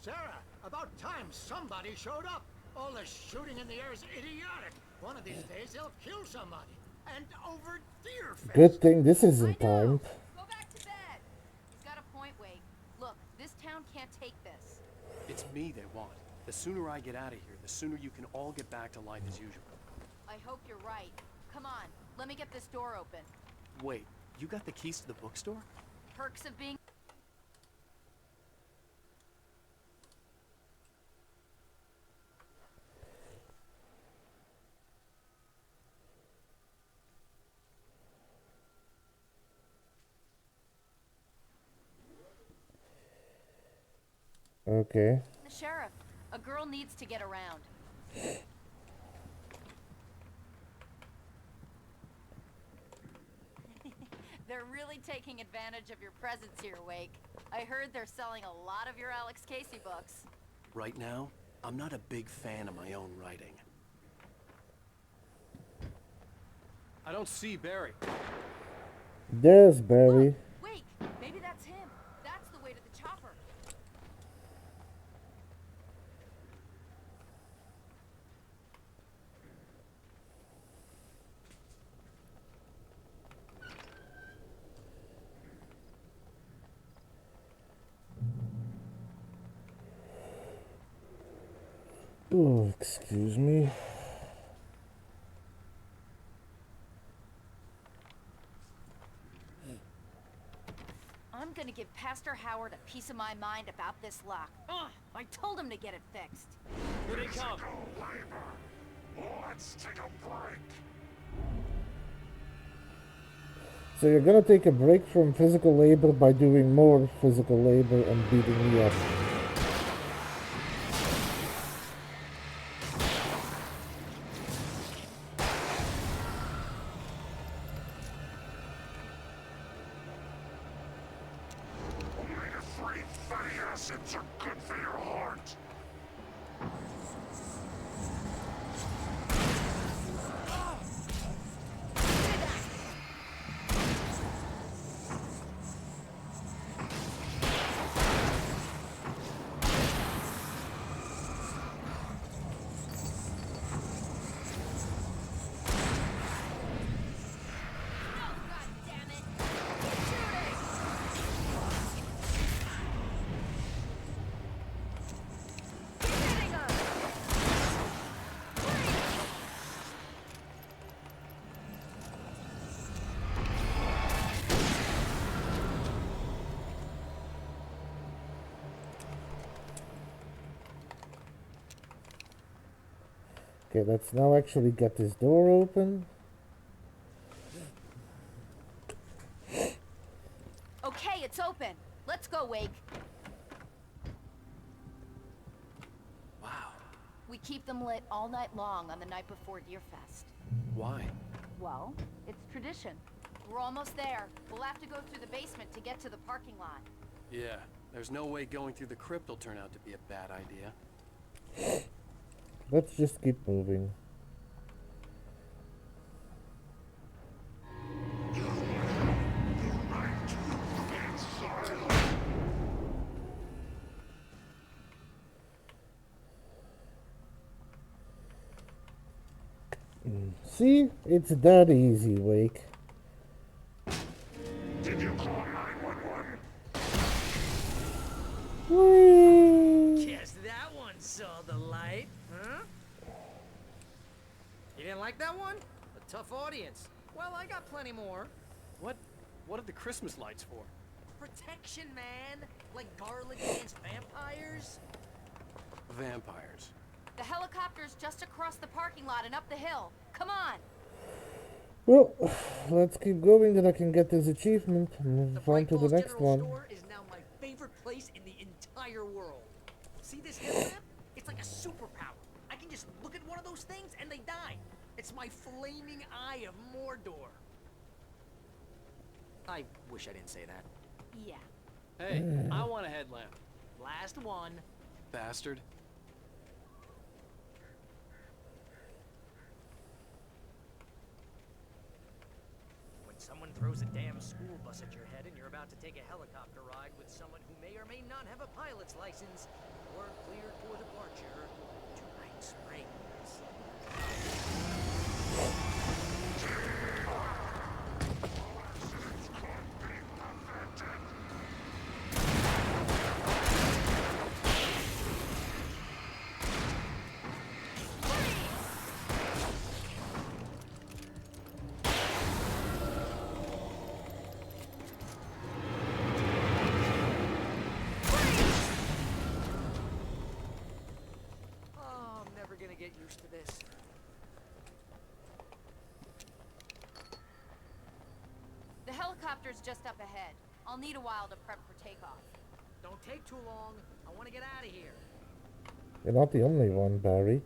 Sarah, about time somebody showed up. All the shooting in the air is idiotic. One of these days they'll kill somebody. And over deer face. Good thing this isn't timed. Go back to bed. He's got a point, Wade. Look, this town can't take this. It's me they want. The sooner I get out of here, the sooner you can all get back to life as usual. I hope you're right. Come on, let me get this door open. Wait, you got the keys to the bookstore? Perks of being... Okay. The sheriff. A girl needs to get around. They're really taking advantage of your presence here, Wake. I heard they're selling a lot of your Alex Casey books. Right now, I'm not a big fan of my own writing. I don't see Barry. There's Barry. Wake, maybe that's him. That's the way to the chopper. Oh, excuse me. I'm gonna give Pastor Howard a piece of my mind about this lock. Ugh, I told him to get it fixed. Here they come. Let's take a break. So you're gonna take a break from physical labor by doing more physical labor and beating me up. Omega-3 fatty acids are good for your heart. Okay, let's now actually get this door open. Okay, it's open. Let's go, Wake. Wow. We keep them lit all night long on the night before Deerfest. Why? Well, it's tradition. We're almost there. We'll have to go through the basement to get to the parking lot. Yeah, there's no way going through the crypt will turn out to be a bad idea. Let's just keep moving. See? It's that easy, Wake. Did you call 911? Whee! Guess that one saw the light, huh? You didn't like that one? A tough audience. Well, I got plenty more. What are the Christmas lights for? Protection, man. Like garlic against vampires. Vampires. The helicopter's just across the parking lot and up the hill. Come on! Well, let's keep going that I can get this achievement and move on to the Falls next General one. Store is now my favorite place in the entire world. See this headlamp? It's like a superpower. I can just look at one of those things and they die. It's my flaming eye of Mordor. I wish I didn't say that. Yeah. Hey, I want a headlamp. Last one. Bastard. When someone throws a damn school bus at your head and you're about to take a helicopter ride with someone who may or may not have a pilot's license, or cleared for departure to Night Springs. Oh, I'm never gonna get used to this. The helicopter's just up ahead. I'll need a while to prep for takeoff. Don't take too long. I want to get out of here. You're not the only one, Barry.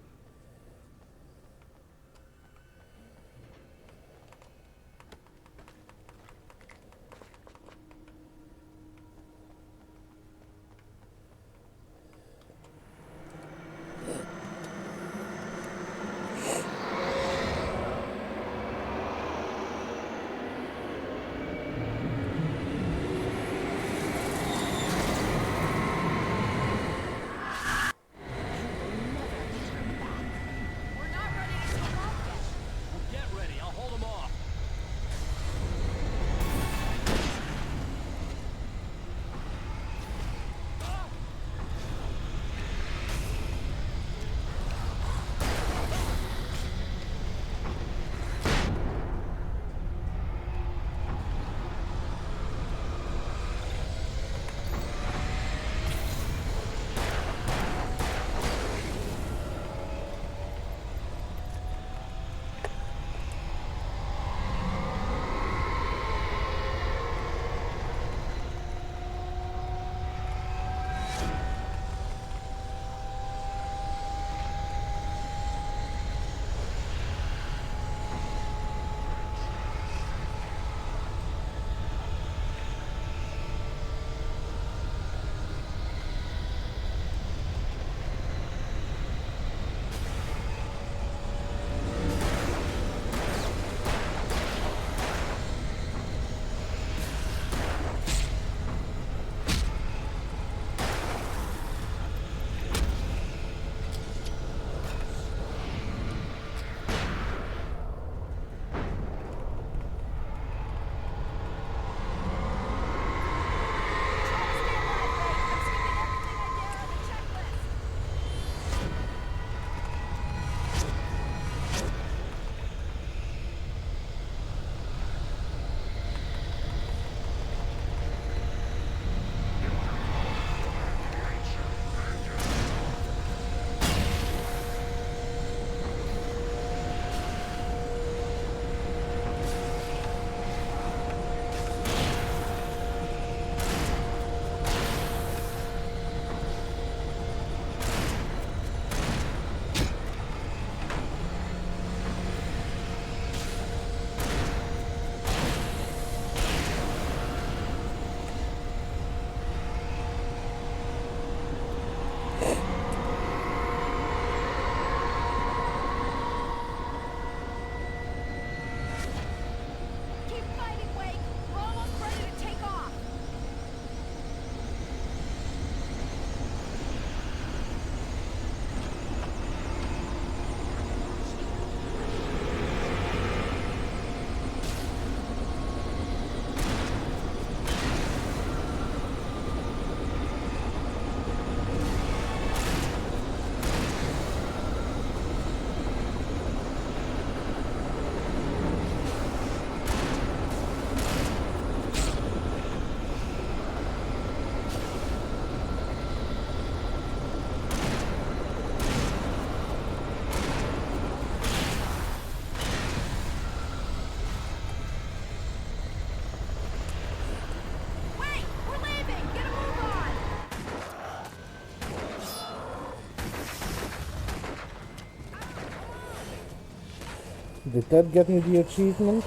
Did that get me the achievement?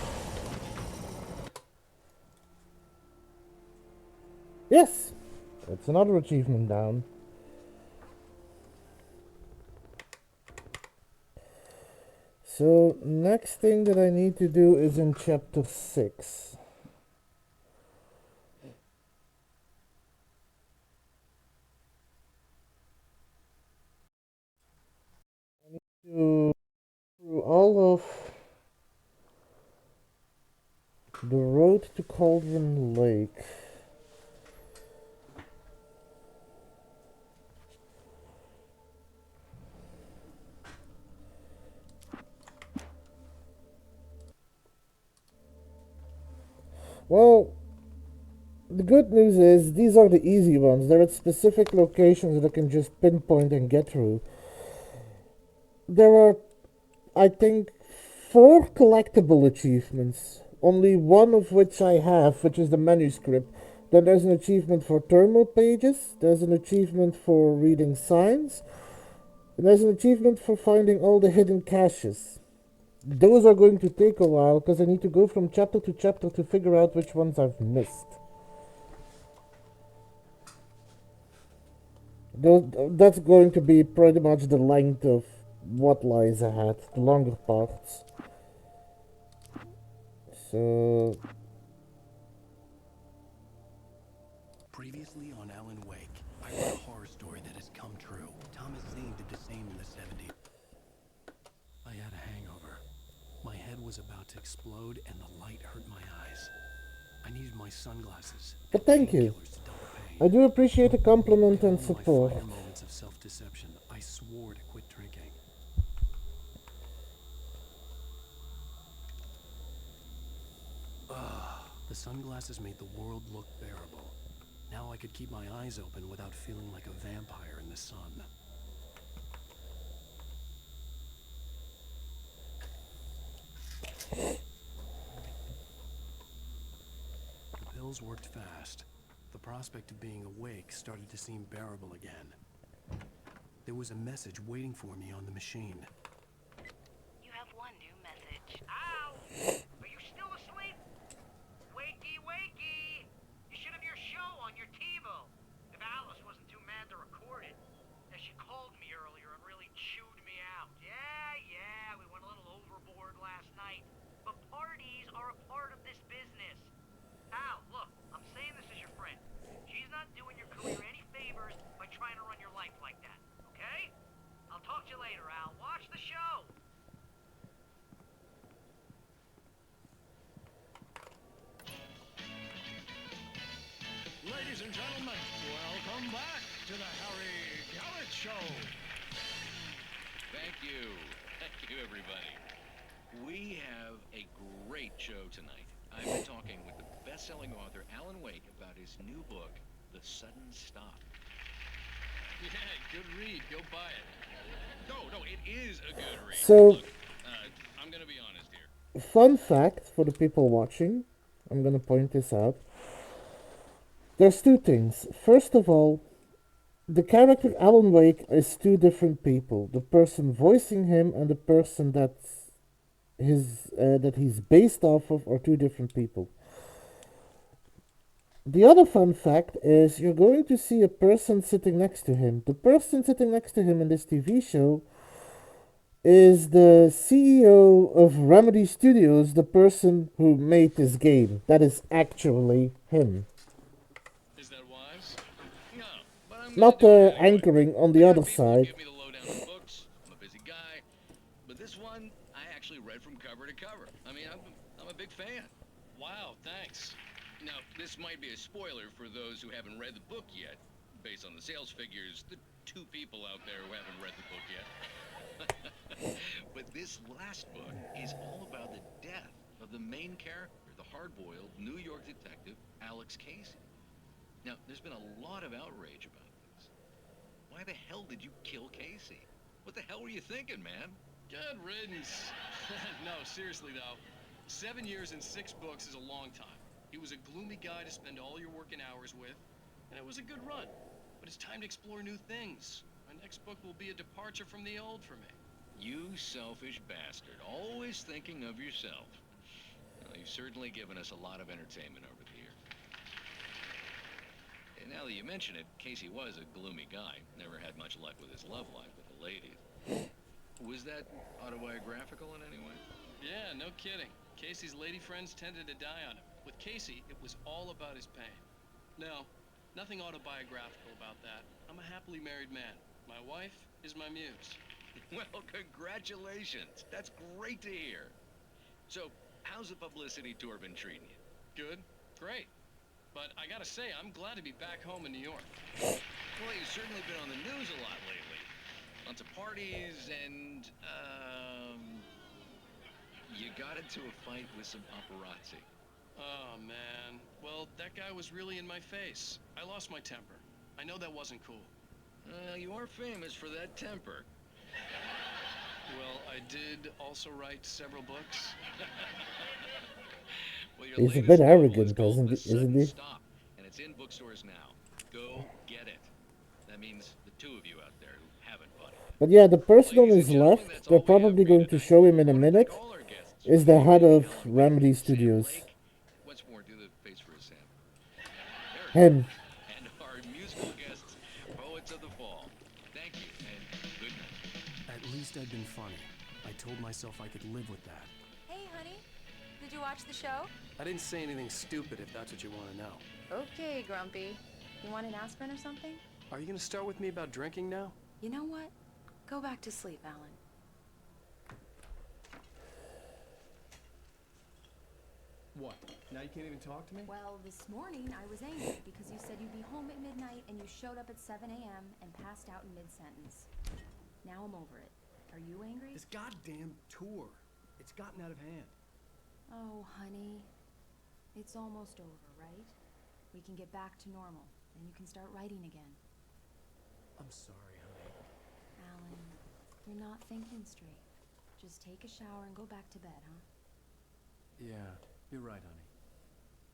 Yes! That's another achievement down. So, next thing that I need to do is in chapter 6. I need to through all of the road to Cauldron Lake. Well, the good news is these are the easy ones. They're at specific locations that I can just pinpoint and get through. There are, I think, 4 collectible achievements, only one of which I have, which is the manuscript. Then there's an achievement for thermal pages, there's an achievement for reading signs, and there's an achievement for finding all the hidden caches. Those are going to take a while because I need to go from chapter to chapter to figure out which ones I've missed. That's going to be pretty much the length of what lies ahead, the longer parts. So... Previously on Alan Wake, I read a horror story that has come true. Thomas Zane did the same in the 70s. I had a hangover. My head was about to explode and the light hurt my eyes. I needed my sunglasses. But thank you. I do appreciate the compliment and support. In all my finer moments of self-deception, I swore to quit drinking. The sunglasses made the world look bearable. Now I could keep my eyes open without feeling like a vampire in the sun. The pills worked fast. The prospect of being awake started to seem bearable again. There was a message waiting for me on the machine. You have one new message. Ow! Are you still asleep? Wakey, wakey! You should have your show on your TiVo. If Alice wasn't too mad to record it. She called me earlier and really chewed me out. Yeah, we went a little overboard last night. But parties are a part of this business. Al, look, I'm saying this as your friend. She's not doing your career any favors by trying to run your life like that, okay? I'll talk to you later, Al. Watch the show! Ladies and gentlemen, welcome back to the Harry Garrett Show. Thank you. Thank you, everybody. We have a great show tonight. I've been talking with the best-selling author Alan Wake about his new book, The Sudden Stop. Yeah, good read. Go buy it. No, it is a good read. So, look, I'm gonna be honest here. Fun fact for the people watching, I'm gonna point this out. There's 2 things. First of all, the character Alan Wake is 2 different people. The person voicing him and the person that he's based off of are 2 different people. The other fun fact is you're going to see a person sitting next to him. The person sitting next to him in this TV show is the CEO of Remedy Studios, the person who made this game. That is actually him. Is that wise? No, but I'm Not anyway. anchoring on the other side. Give me the lowdown on books. I'm a busy guy, but this one I actually read from cover to cover. I mean, I'm a big fan. Wow, thanks. Now, this might be a spoiler for those who haven't read the book yet. Based on the sales figures, the 2 people out there who haven't read the book yet. But this last book is all about the death of the main character, the hard-boiled New York detective, Alex Casey. Now, there's been a lot of outrage about this. Why the hell did you kill Casey? What the hell were you thinking, man? Good riddance. No, seriously though. 7 years and 6 books is a long time. He was a gloomy guy to spend all your working hours with, and it was a good run. But it's time to explore new things. My next book will be a departure from the old for me. You selfish bastard, always thinking of yourself. Well, you've certainly given us a lot of entertainment over the years. And now that you mention it, Casey was a gloomy guy. Never had much luck with his love life with the ladies. Was that autobiographical in any way? Yeah, no kidding. Casey's lady friends tended to die on him. With Casey, it was all about his pain. No, nothing autobiographical about that. I'm a happily married man. My wife is my muse. Well, congratulations. That's great to hear. So, how's the publicity tour been treating you? Good, great. But I gotta say, I'm glad to be back home in New York. Well, you've certainly been on the news a lot lately. Lots of parties and, you got into a fight with some paparazzi. Oh, man. Well, that guy was really in my face. I lost my temper. I know that wasn't cool. You are famous for that temper. Well, I did also write several books. Well, your He's a latest bit novel arrogant, is called isn't The he? Sudden Isn't he? Stop, and it's in bookstores now. Go get it. That means the two of you out there who haven't bought it. But yeah, the person on his left, they're probably going to show him in a minute, is the head of Remedy Studios. Once more, do the face for a Sam. Him. And our musical guests, Poets of the Fall. Thank you, and good night. At least I'd been funny. I told myself I could live with that. Hey, honey. Did you watch the show? I didn't say anything stupid if that's what you want to know. Okay, Grumpy. You want an aspirin or something? Are you gonna start with me about drinking now? You know what? Go back to sleep, Alan. What? Now you can't even talk to me? Well, this morning I was angry because you said you'd be home at midnight and you showed up at 7 a.m. and passed out in mid-sentence. Now I'm over it. Are you angry? This goddamn tour. It's gotten out of hand. Oh, honey. It's almost over, right? We can get back to normal, and you can start writing again. I'm sorry, honey. Alan, you're not thinking straight. Just take a shower and go back to bed, huh? Yeah, you're right, honey.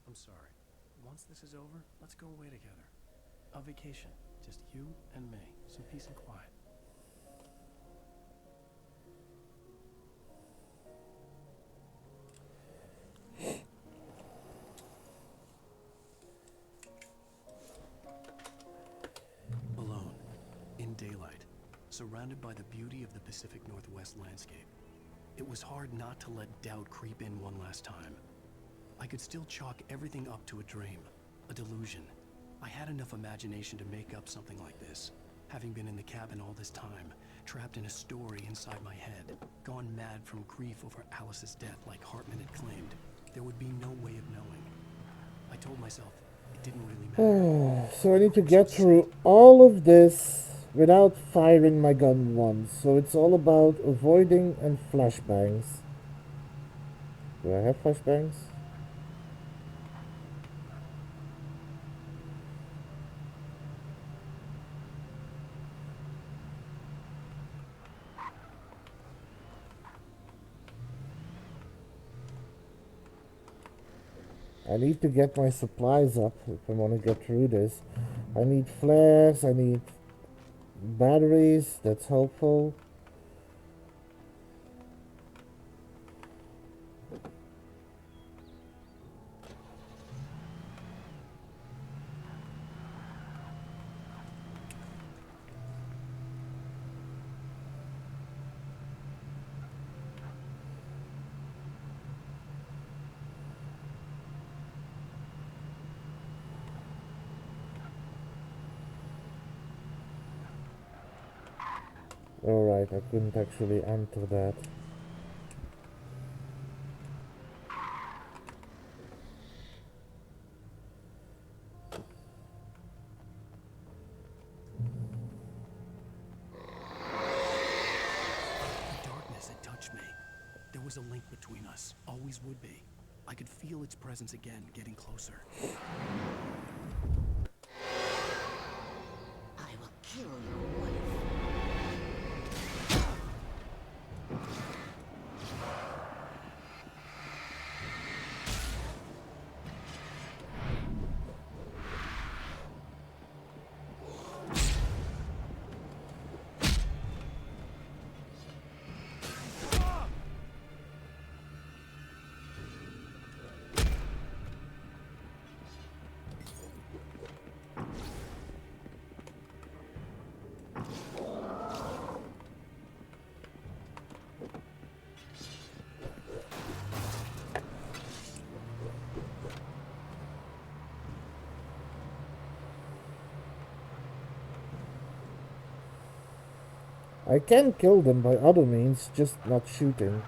I'm sorry. Once this is over, let's go away together. A vacation. Just you and me. Some peace and quiet. Alone, in daylight, surrounded by the beauty of the Pacific Northwest landscape, it was hard not to let doubt creep in one last time. I could still chalk everything up to a dream, a delusion. I had enough imagination to make up something like this, having been in the cabin all this time, trapped in a story inside my head, gone mad from grief over Alice's death like Hartman had claimed. There would be no way of knowing. I told myself it didn't really matter. So I need to get through all of this without firing my gun once. So it's all about avoiding and flashbangs. Do I have flashbangs? I need to get my supplies up if I want to get through this. I need flares, I need batteries, that's helpful. Alright, I couldn't actually enter that. The darkness had touched me. There was a link between us, always would be. I could feel its presence again, getting closer. I will kill your wife. I can kill them by other means, just not shooting.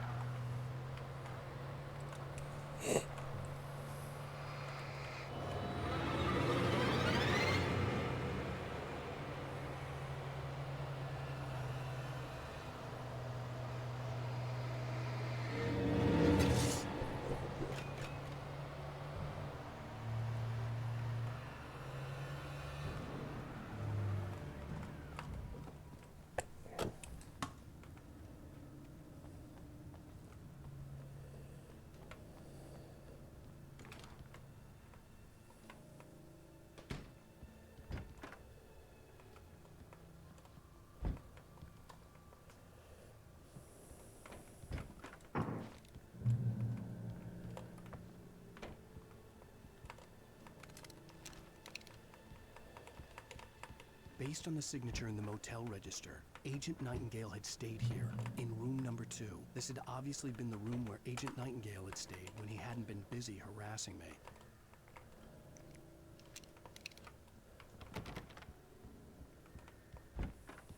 Based on the signature in the motel register, Agent Nightingale had stayed here, in room number 2. This had obviously been the room where Agent Nightingale had stayed when he hadn't been busy harassing me.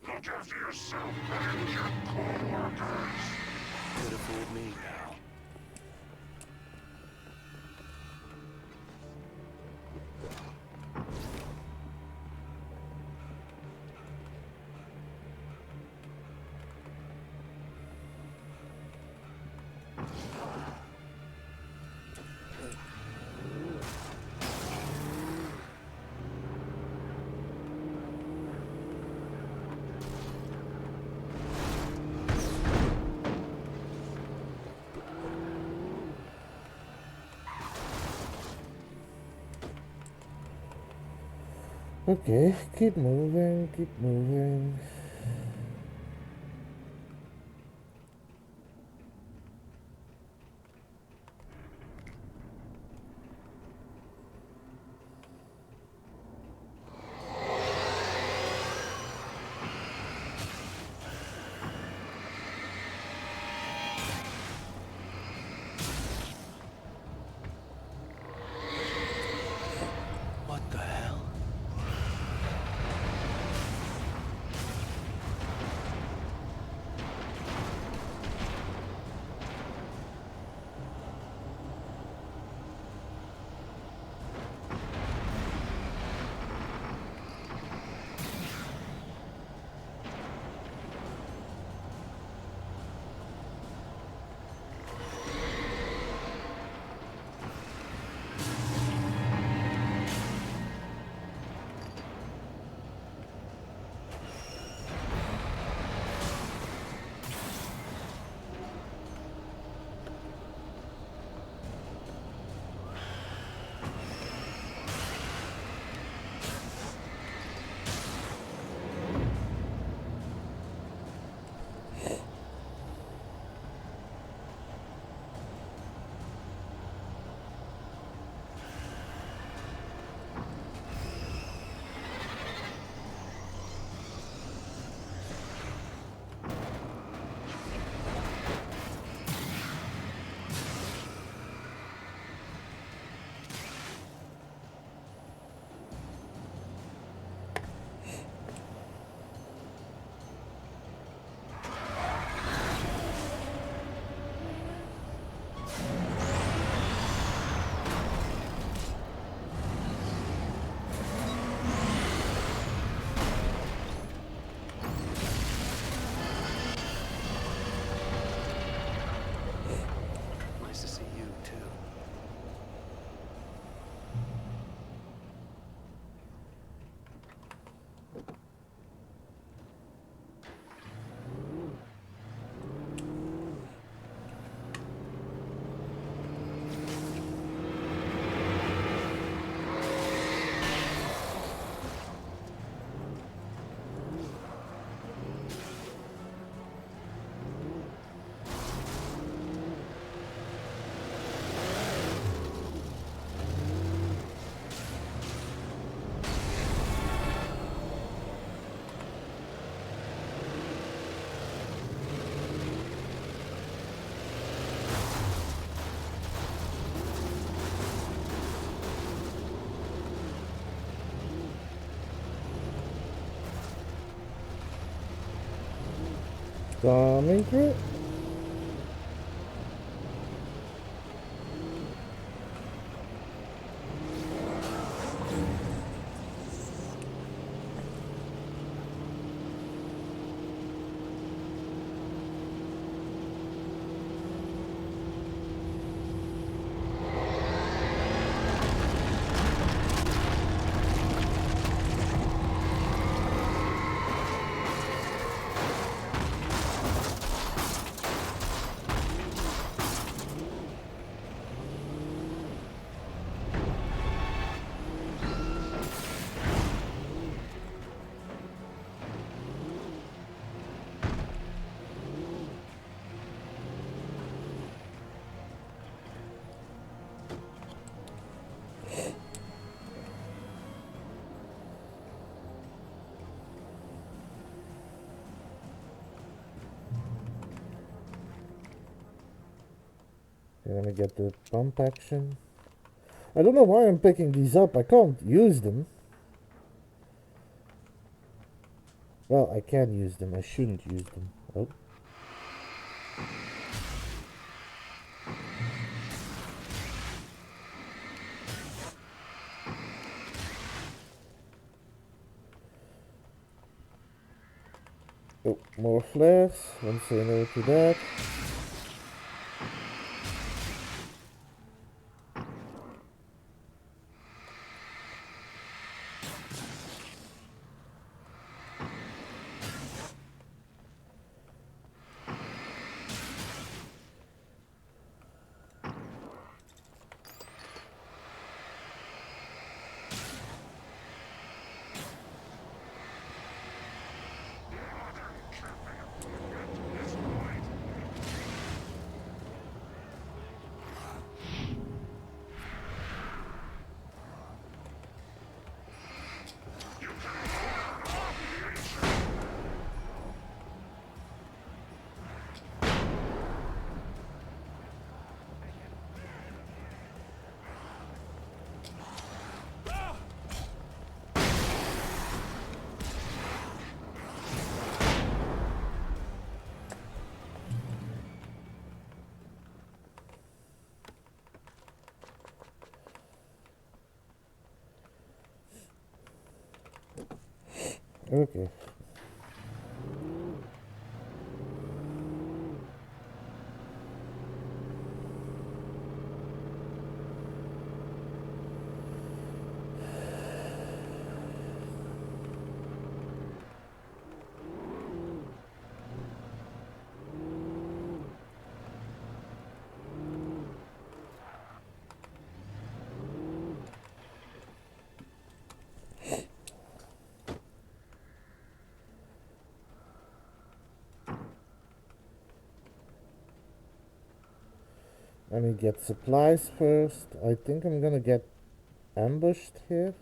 Look after yourself and your co-workers. Could have fooled me, pal. Okay, keep moving, keep moving. What the hell? Coming through. You're gonna get the pump action. I don't know why I'm picking these up. I can't use them. Well, I can use them. I shouldn't use them. Oh. Oh, more flares. Won't say no to that. Okay. Let me get supplies first. I think I'm gonna get ambushed here.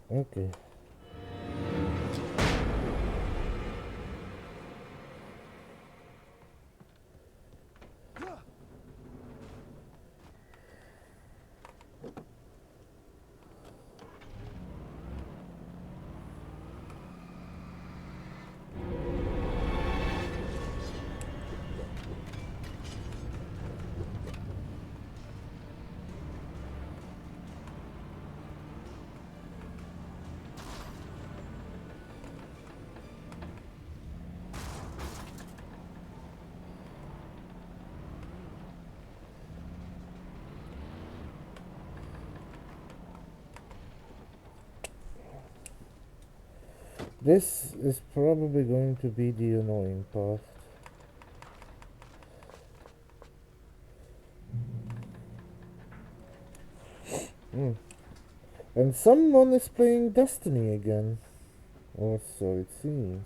Okay. This is probably going to be the annoying part. And someone is playing Destiny again. Or so it seems.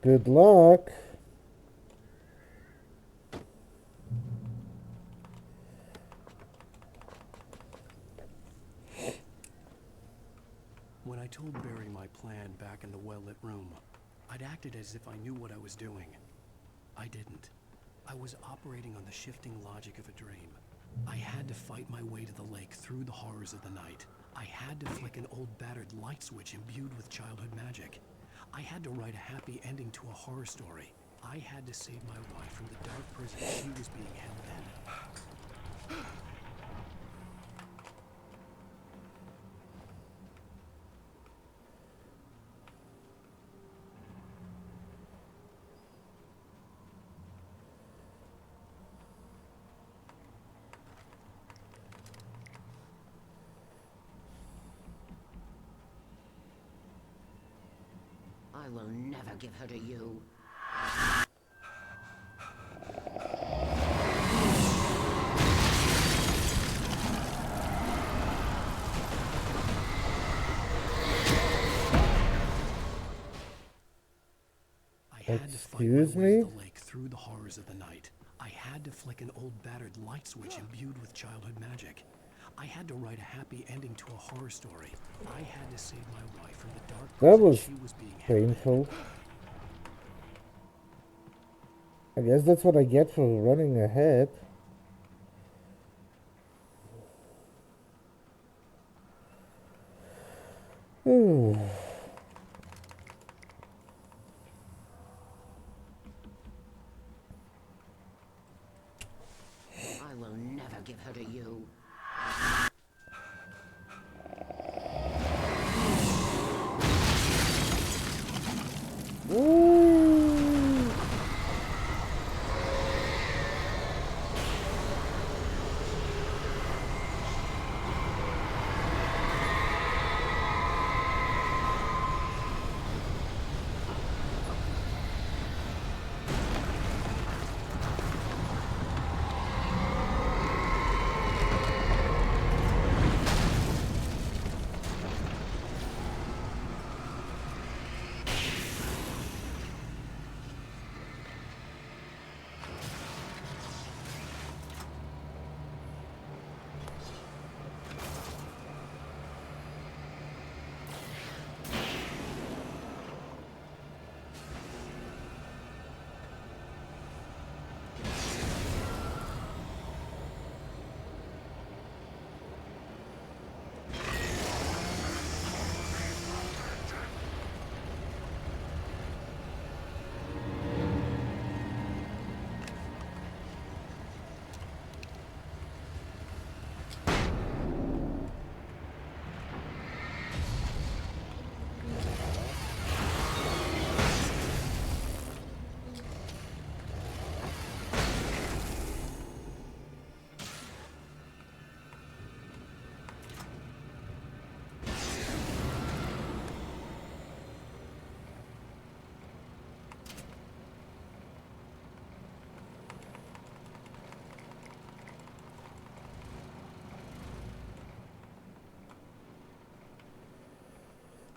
Good luck. When I told Barry my plan back in the well-lit room, I'd acted as if I knew what I was doing. I didn't. I was operating on the shifting logic of a dream. I had to fight my way to the lake through the horrors of the night. I had to flick an old battered light switch imbued with childhood magic. I had to write a happy ending to a horror story. I had to save my wife from the dark prison she was being held in. I will never give her to you. Excuse me? The lake through the horrors of the night. I had to flick an old battered light switch imbued with childhood magic. I had to write a happy ending to a horror story. I had to save my wife from the dark That prison was she was being held in. painful. I guess that's what I get for running ahead. I will never give her to you.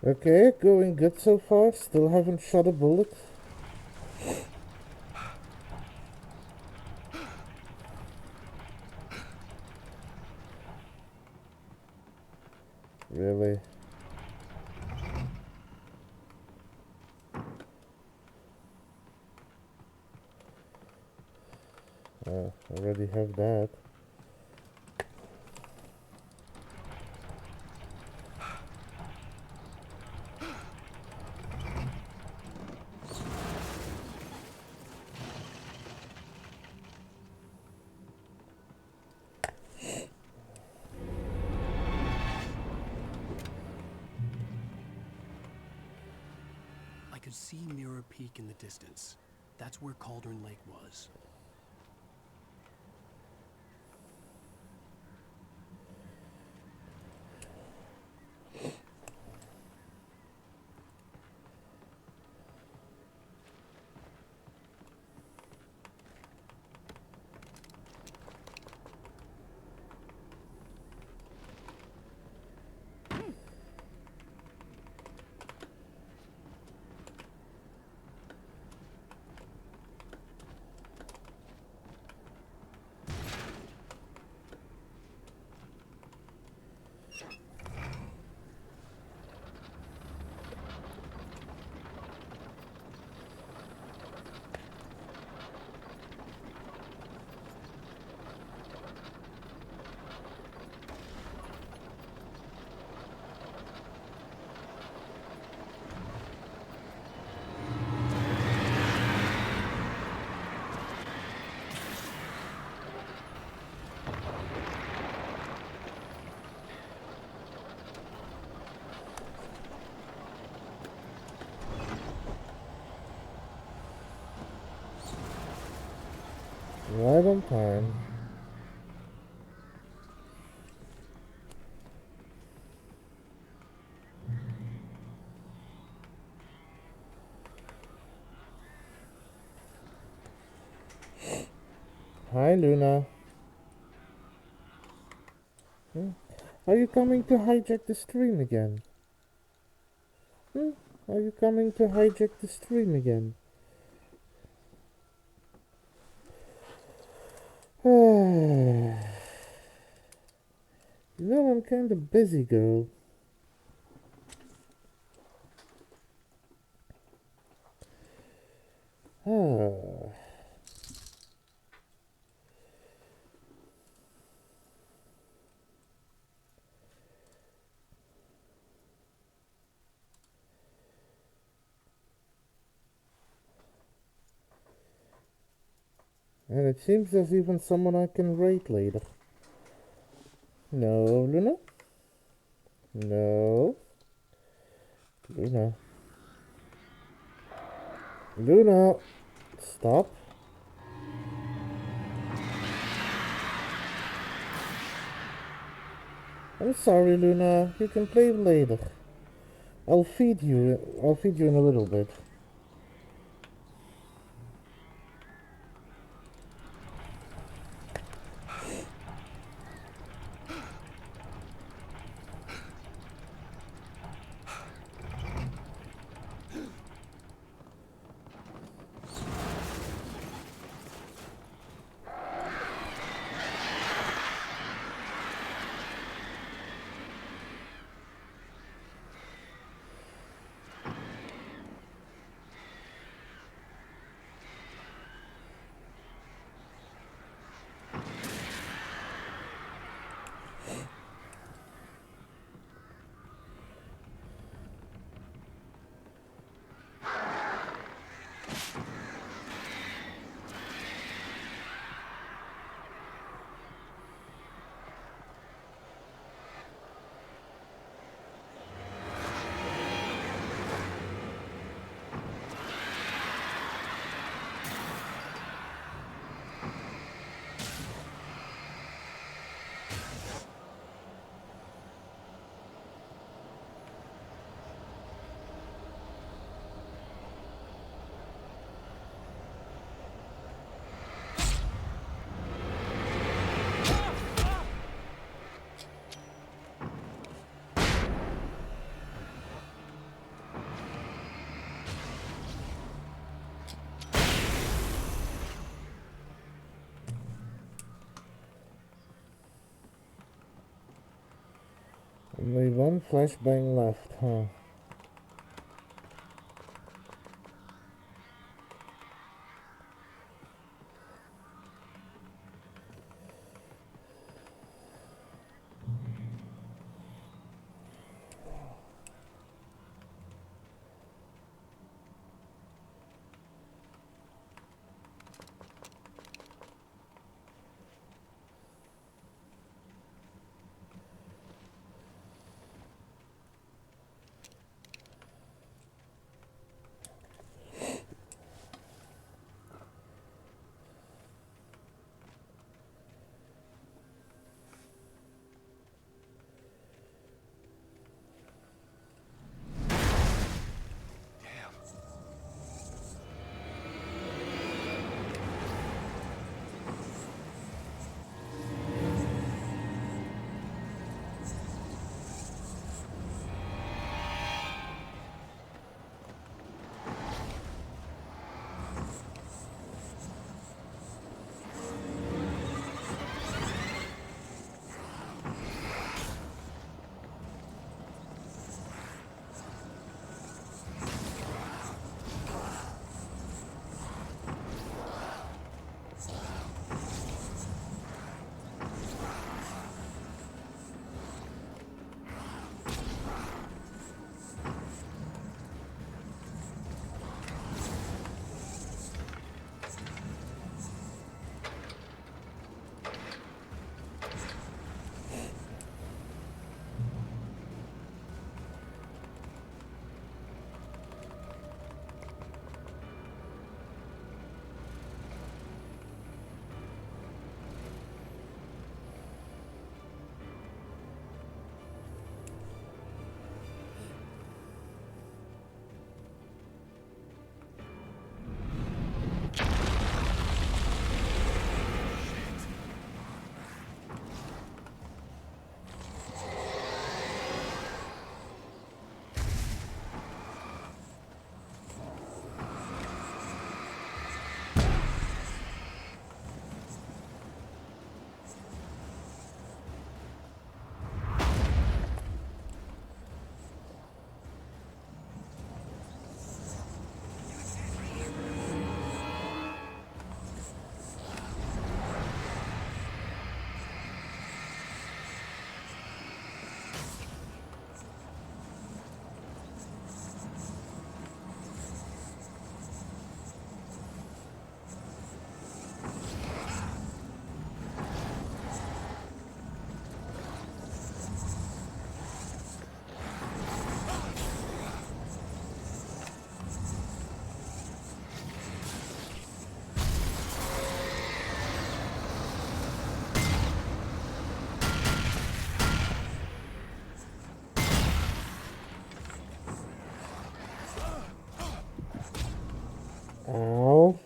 Okay, going good so far. Still haven't shot a bullet. Really? Already have that. I could see Mirror Peak in the distance. That's where Cauldron Lake was. Right on time. Hi, Luna. Are you coming to hijack the stream again? Are you coming to hijack the stream again? You know, I'm kind of busy, girl. And it seems there's even someone I can rate later. No, Luna? No. Luna. Luna! Stop. I'm sorry, Luna. You can play later. I'll feed you in a little bit. Only one flashbang left, huh? Ow.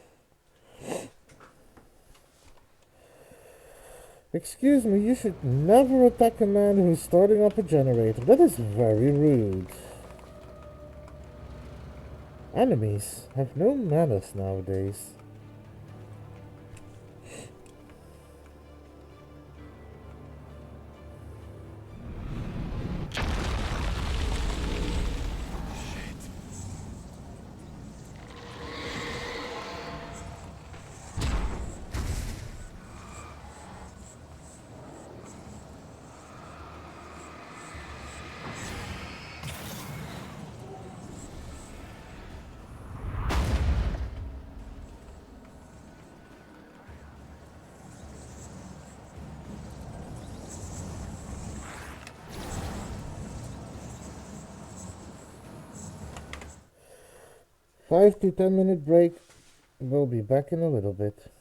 Excuse me, you should never attack a man who's starting up a generator. That is very rude. Enemies have no manners nowadays. Five to 10 minute break. We'll be back in a little bit.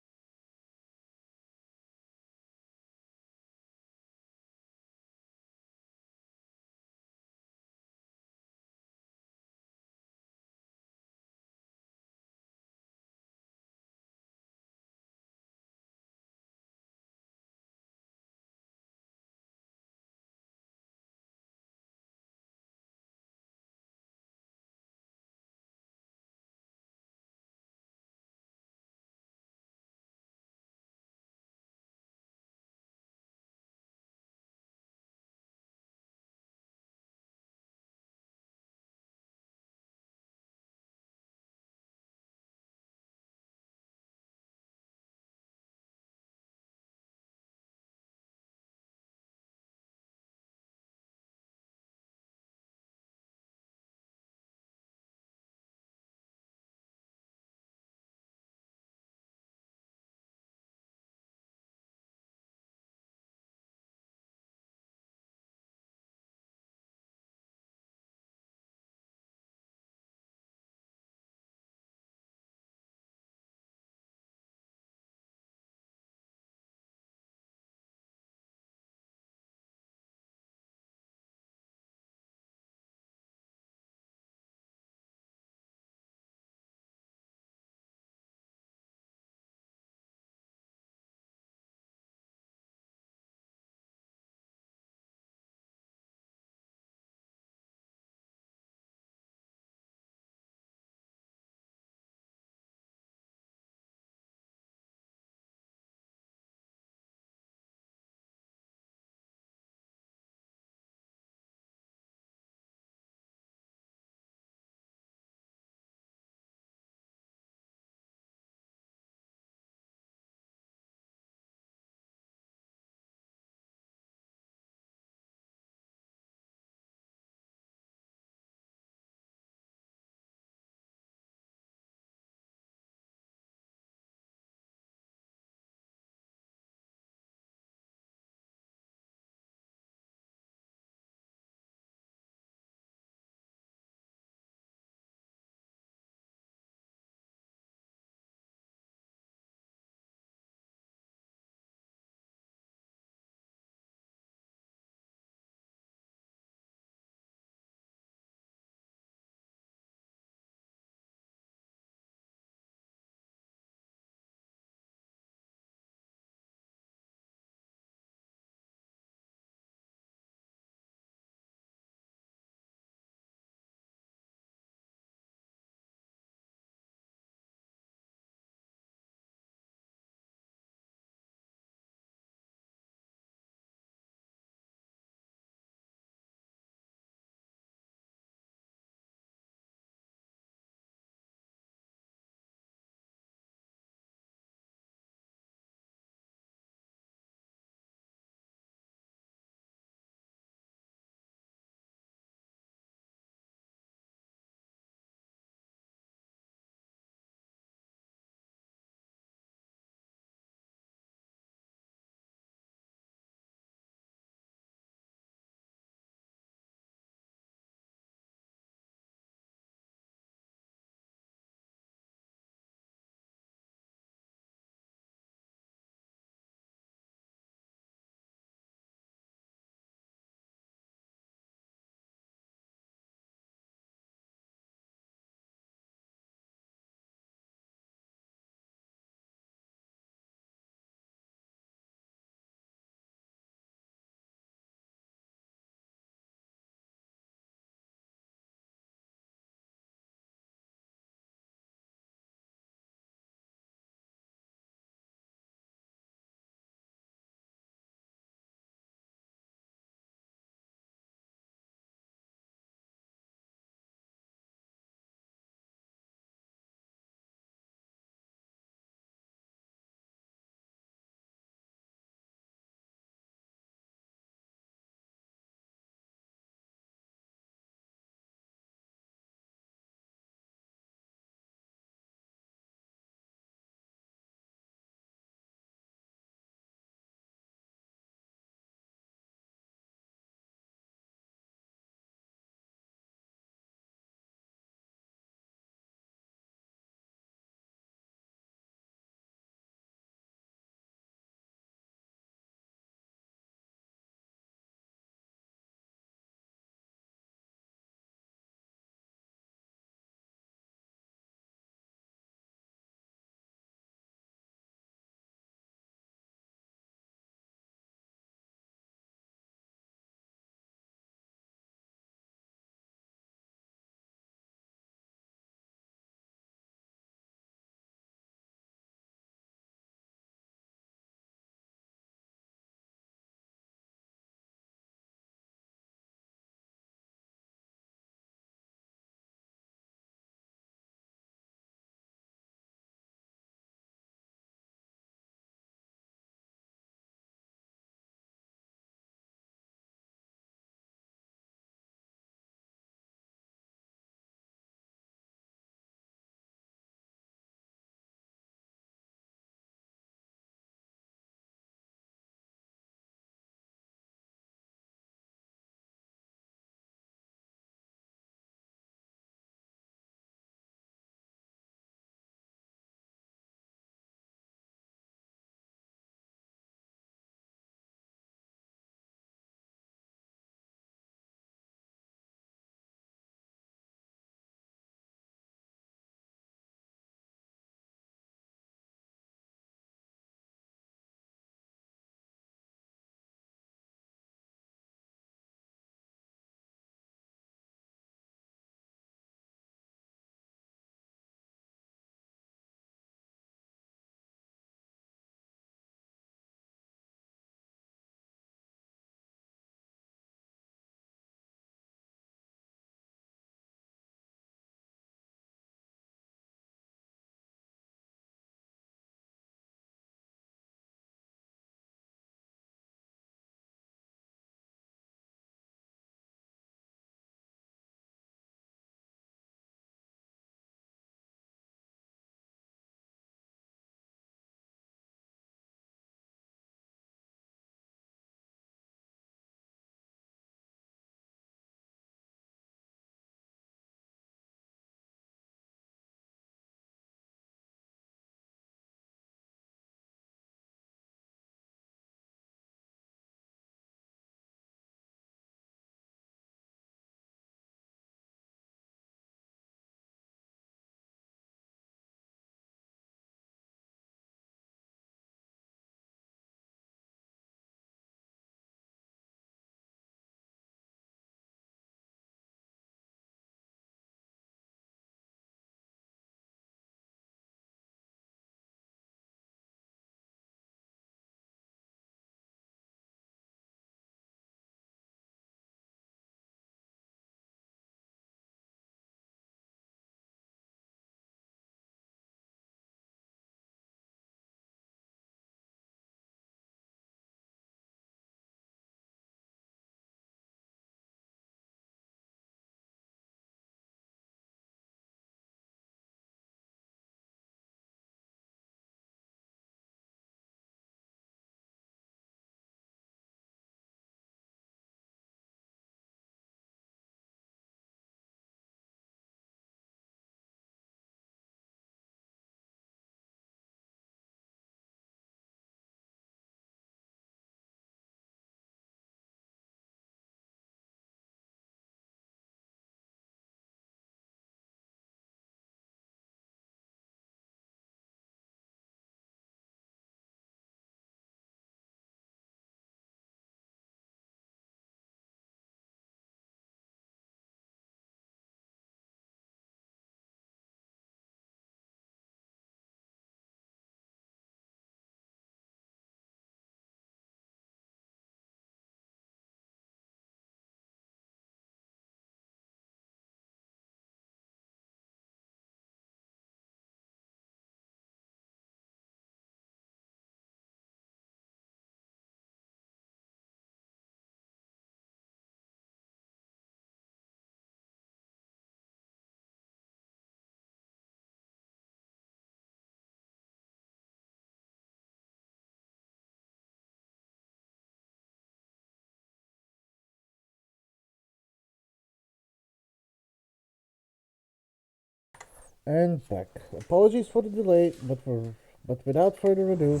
And back. Apologies for the delay, but without further ado,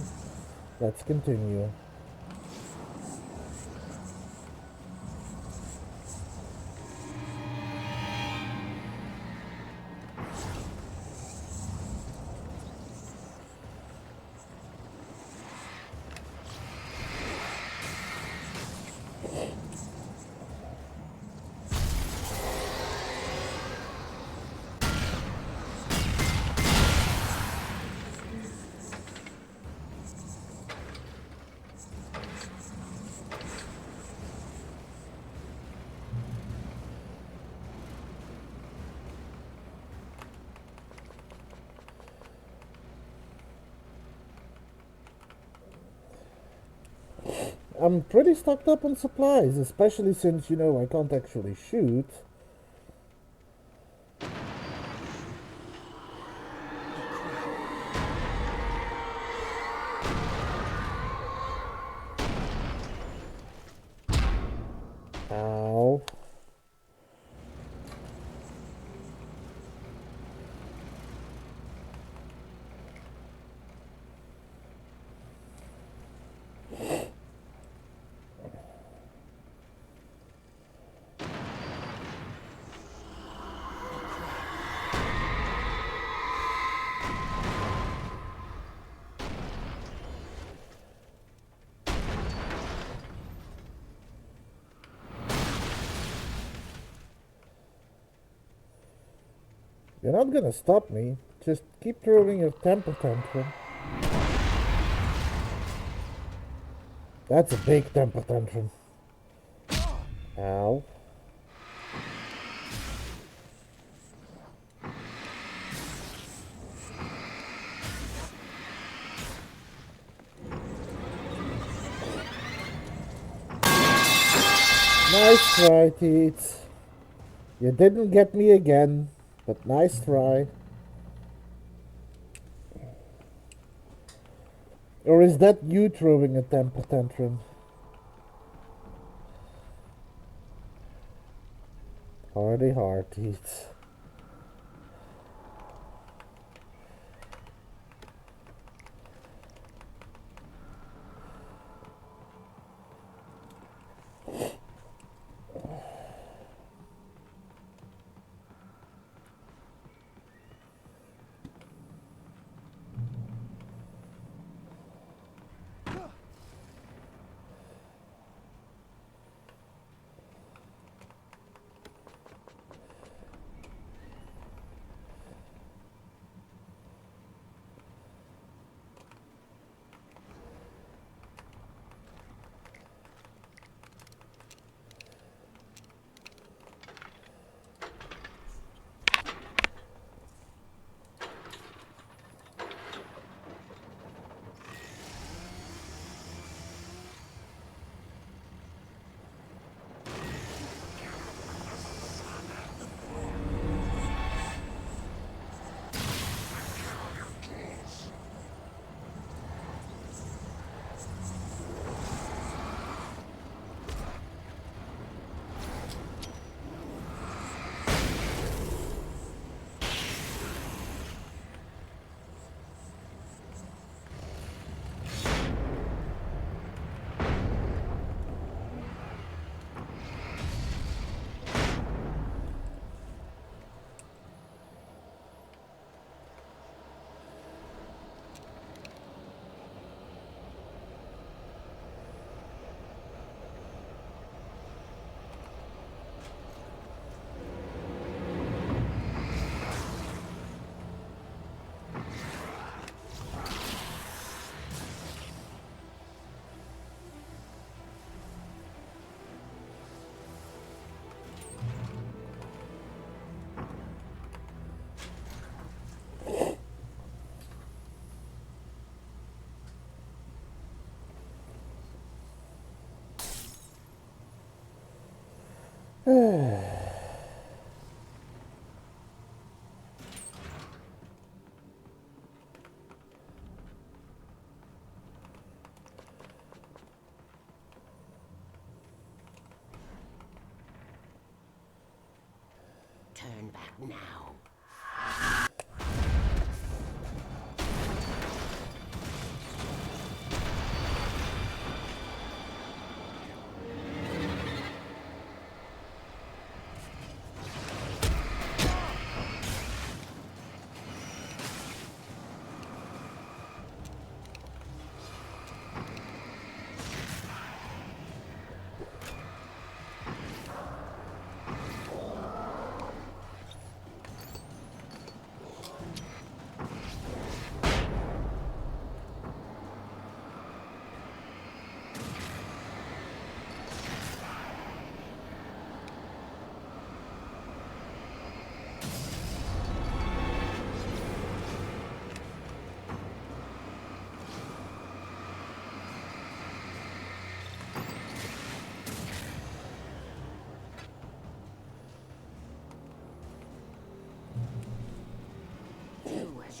let's continue. I'm pretty stocked up on supplies, especially since, I can't actually shoot. Ow. You're not gonna stop me. Just keep throwing your temper tantrum. That's a big temper tantrum. Ow. Nice try, Teets. You didn't get me again, but nice try. Or is that you throwing a temper tantrum? Hardy hard, Teets. Turn back now.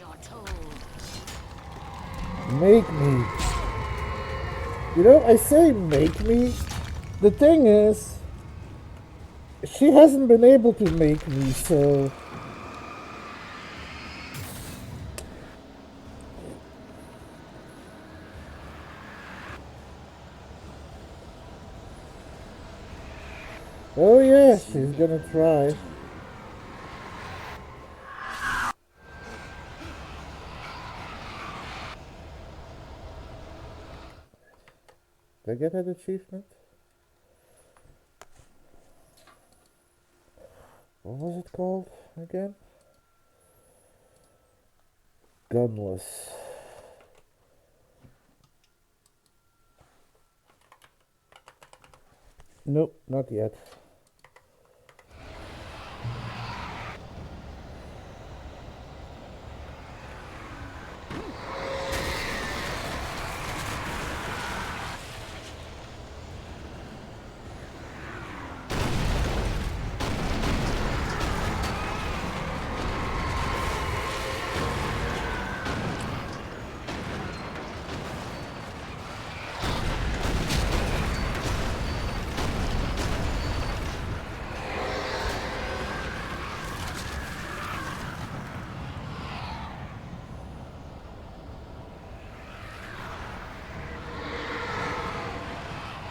you're told. Make me. You know, I say make me. The thing is, she hasn't been able to make me, so... Oh yeah, she's gonna try. Did I get that achievement? What was it called again? Gunless. Nope, not yet.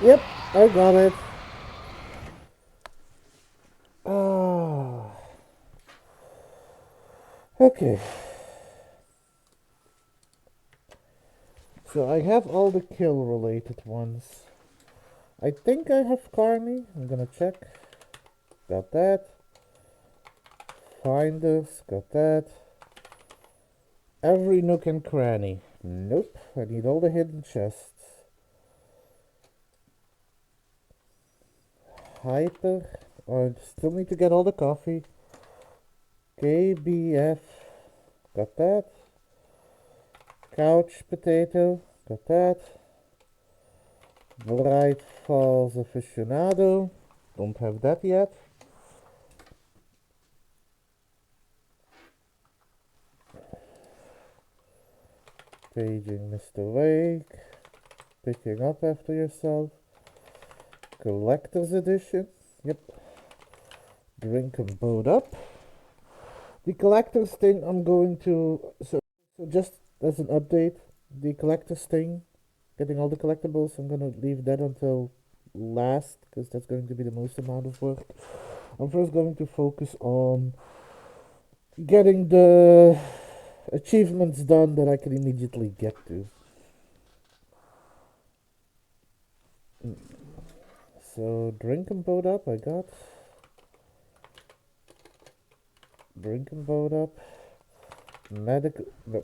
Yep, I got it. Ah. Okay. So I have all the kill related ones. I think I have Carney. I'm gonna check. Got that. Finders. Got that. Every nook and cranny. Nope. I need all the hidden chests. Hyper. I still need to get all the coffee. KBF. Got that. Couch potato. Got that. Bright Falls aficionado. Don't have that yet. Paging Mr. Wake. Picking up after yourself. Collector's edition. Yep. Drink and boat up. The collector's thing I'm going to... So just as an update, the collector's thing, getting all the collectibles, I'm going to leave that until last, because that's going to be the most amount of work. I'm first going to focus on getting the achievements done that I can immediately get to. So, drink and boat up, I got. Drink and boat up. Medical... No.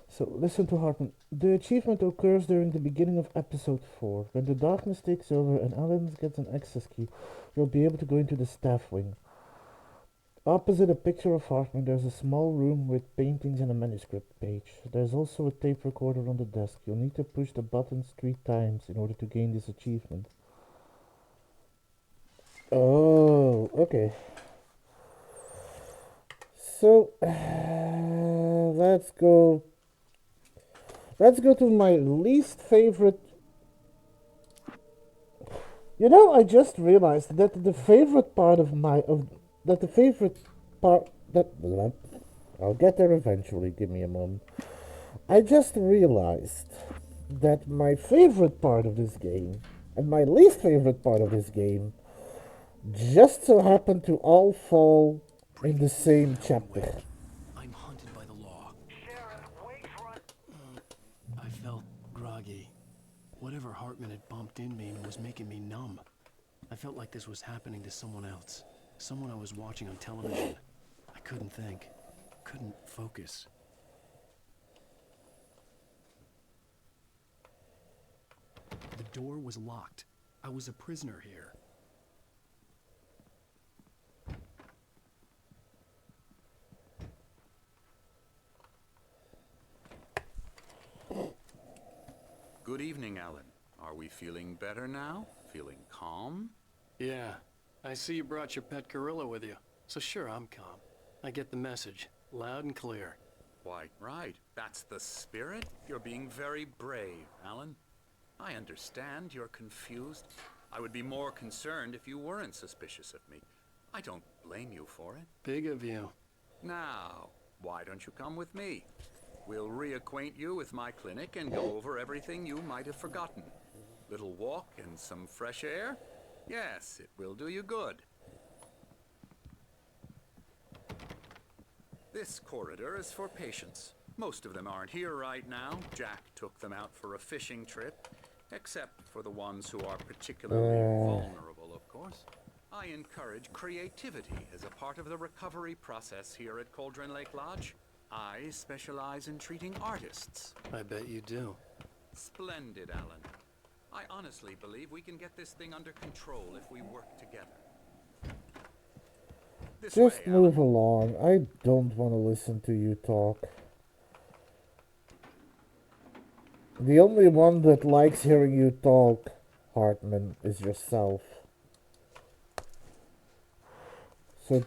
So, listen to Hartman. The achievement occurs during the beginning of episode 4. When the darkness takes over and Alan gets an access key, you'll be able to go into the staff wing. Opposite a picture of Hartman, there's a small room with paintings and a manuscript page. There's also a tape recorder on the desk. You'll need to push the buttons 3 times in order to gain this achievement. Oh, okay. So, let's go to my least favorite. You know, I just realized that the favorite part of I'll get there eventually, give me a moment. I just realized that my favorite part of this game and my least favorite part of this game just so happen to all fall in the same chapter. I'm hunted by the law. I felt groggy. Whatever Hartman had bumped in me was making me numb. I felt like this was happening to someone else. Someone I was watching on television. I couldn't think. Couldn't focus. The door was locked. I was a prisoner here. Good evening, Alan. Are we feeling better now? Feeling calm? Yeah. I see you brought your pet gorilla with you. So sure, I'm calm. I get the message. Loud and clear. Quite right. That's the spirit. You're being very brave, Alan. I understand you're confused. I would be more concerned if you weren't suspicious of me. I don't blame you for it. Big of you. Now, why don't you come with me? We'll reacquaint you with my clinic and go over everything you might have forgotten. Little walk and some fresh air? Yes, it will do you good. This corridor is for patients. Most of them aren't here right now. Jack took them out for a fishing trip, except for the ones who are particularly vulnerable, of course. I encourage creativity as a part of the recovery process here at Cauldron Lake Lodge. I specialize in treating artists. I bet you do. Splendid, Alan. I honestly believe we can get this thing under control if we work together. This Just way, move along. I don't want to listen to you talk. The only one that likes hearing you talk, Hartman, is yourself. So,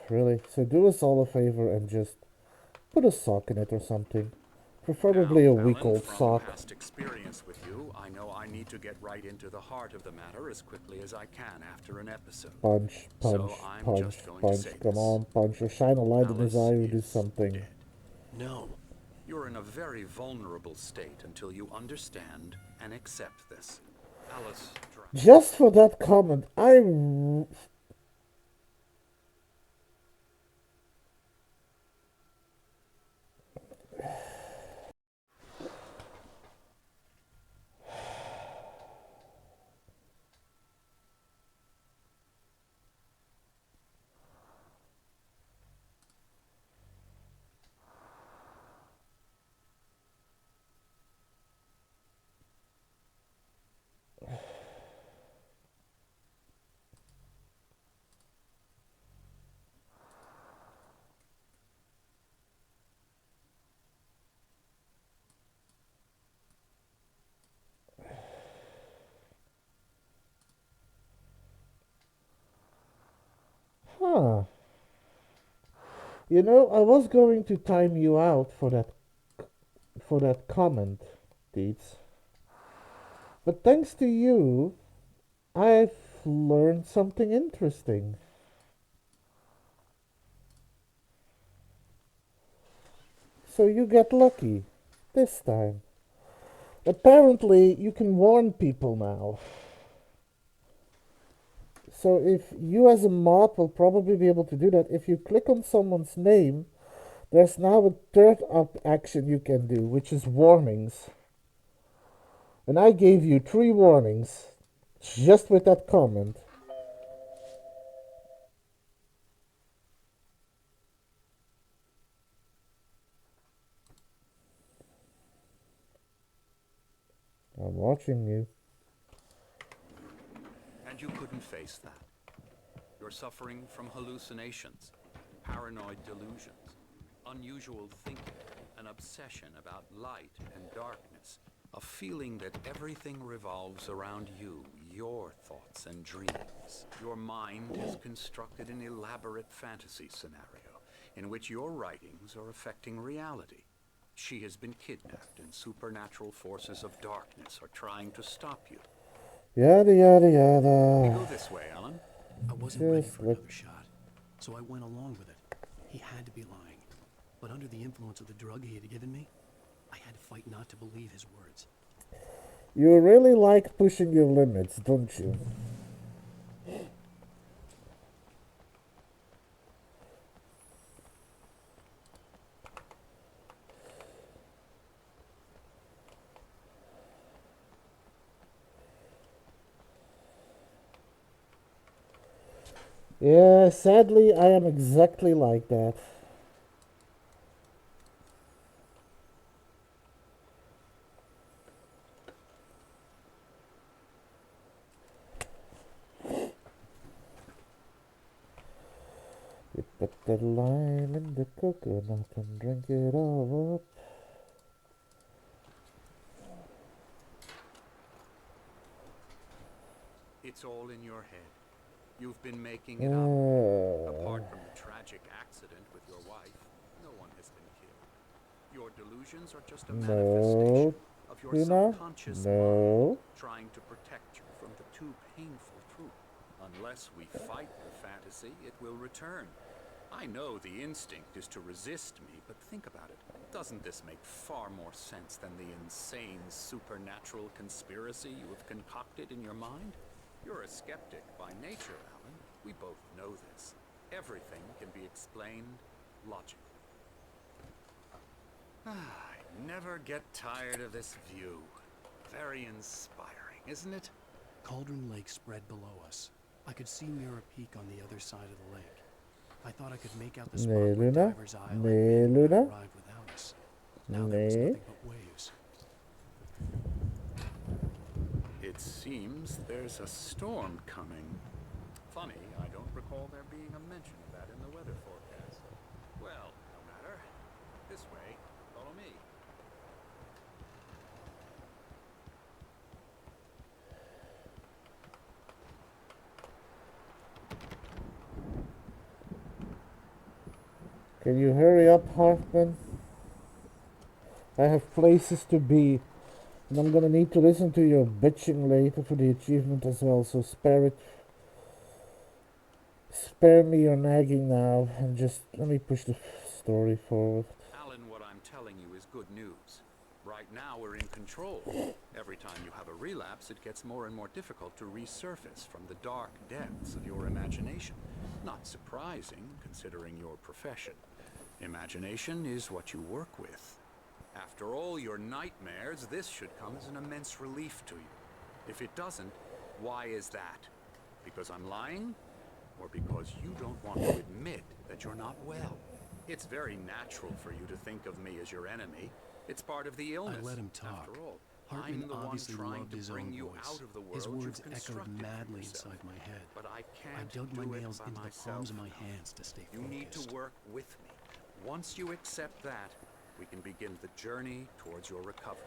really, so do us all a favor and just put a sock in it or something. Preferably now, a week-old from sock. past experience with you, I know I need to get right into the heart of the matter as quickly as I can after an episode. Punch, punch, So I'm punch, just going punch. to say Come this. on, punch, or shine a light in his Alice eye or do is something. dead. No. You're in a very vulnerable state until you understand and accept this. Alice, Just for that comment, Huh. You know, I was going to time you out for that comment, Deeds. But thanks to you, I've learned something interesting. So you get lucky. This time. Apparently, you can warn people now. So if you as a mod will probably be able to do that, if you click on someone's name, there's now a third up action you can do, which is warnings. And I gave you 3 warnings just with that comment. I'm watching you. and you couldn't face that. You're suffering from hallucinations, paranoid delusions, unusual thinking, an obsession about light and darkness, a feeling that everything revolves around you, your thoughts and dreams. Your mind has constructed an elaborate fantasy scenario in which your writings are affecting reality. She has been kidnapped and supernatural forces of darkness are trying to stop you. Yada yada yada. We go this way, Alan. I wasn't ready for another shot, so I went along with it. He had to be lying. But under the influence of the drug he had given me, I had to fight not to believe his words. You really like pushing your limits, don't you? Yeah, sadly, I am exactly like that. You put the lime in the coconut and drink it all up. It's all in your head. You've been making it up. Apart from the tragic accident with your wife, no one has been your delusions are just a No. manifestation of your Luna? subconscious No. mind trying to protect you from the too painful truth. Unless we fight the fantasy, it will return. I know the instinct is to resist me, but think about it. Doesn't this make far more sense than the insane supernatural conspiracy you have concocted in your mind? You're a skeptic by nature, Alan. We both know this. Everything can be explained logically. I never get tired of this view. Very inspiring, isn't it? Cauldron Lake spread below us. I could see Mirror Peak on the other side of the lake. I thought I could make out the spot where Luna? Diver's Isle Luna? arrived without us. Now there was nothing but waves. It seems there's a storm coming. Funny, I don't recall there being a mention of that in the weather forecast. Well, no matter. This way. Follow me. Can you hurry up, Hartman? I have places to be, and I'm gonna need to listen to your bitching later for the achievement as well, so spare me your nagging now, and just let me push the story forward. Alan, what I'm telling you is good news. Right now we're in control. Every time you have a relapse, it gets more and more difficult to resurface from the dark depths of your imagination. Not surprising, considering your profession. Imagination is what you work with. After all your nightmares, this should come as an immense relief to you. If it doesn't, why is that? Because I'm lying? Or because you don't want to admit that you're not well? It's very natural for you to think of me as your enemy. It's part of the illness. I let him talk. After all, Hartman I'm the one obviously trying loved to his bring own you voice. out of the world His words you've echoed constructed madly for yourself. inside my head. But I can't I dug my do it nails by into the myself. palms of my hands to stay focused. You need to work with me. Once you accept that, we can begin the journey towards your recovery.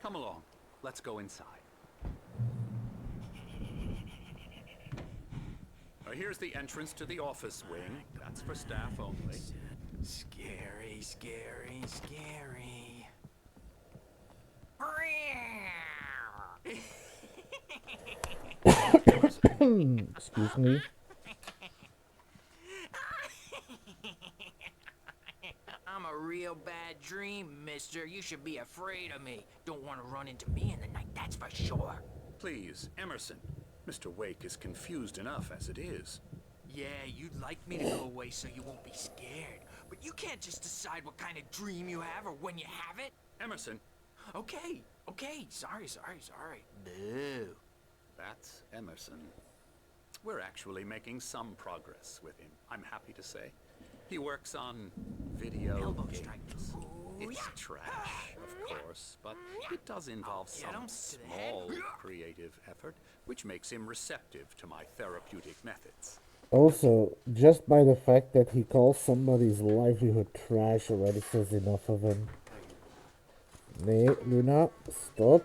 Come along. Let's go inside. Here's the entrance to the office wing. That's for staff only. Scary, scary, scary. Excuse me. I'm a real bad dream, mister. You should be afraid of me. Don't want to run into me in the night, that's for sure. Please, Emerson. Mr. Wake is confused enough as it is. Yeah, you'd like me to go away so you won't be scared. But you can't just decide what kind of dream you have or when you have it. Emerson. Okay. Sorry. Boo. That's Emerson. We're actually making some progress with him, I'm happy to say. He works on video Elbow games. strike. It's trash, of course, but it does involve some small creative effort, which makes him receptive to my therapeutic methods. Also, just by the fact that he calls somebody's livelihood trash already says enough of him. Nee, Luna, stop.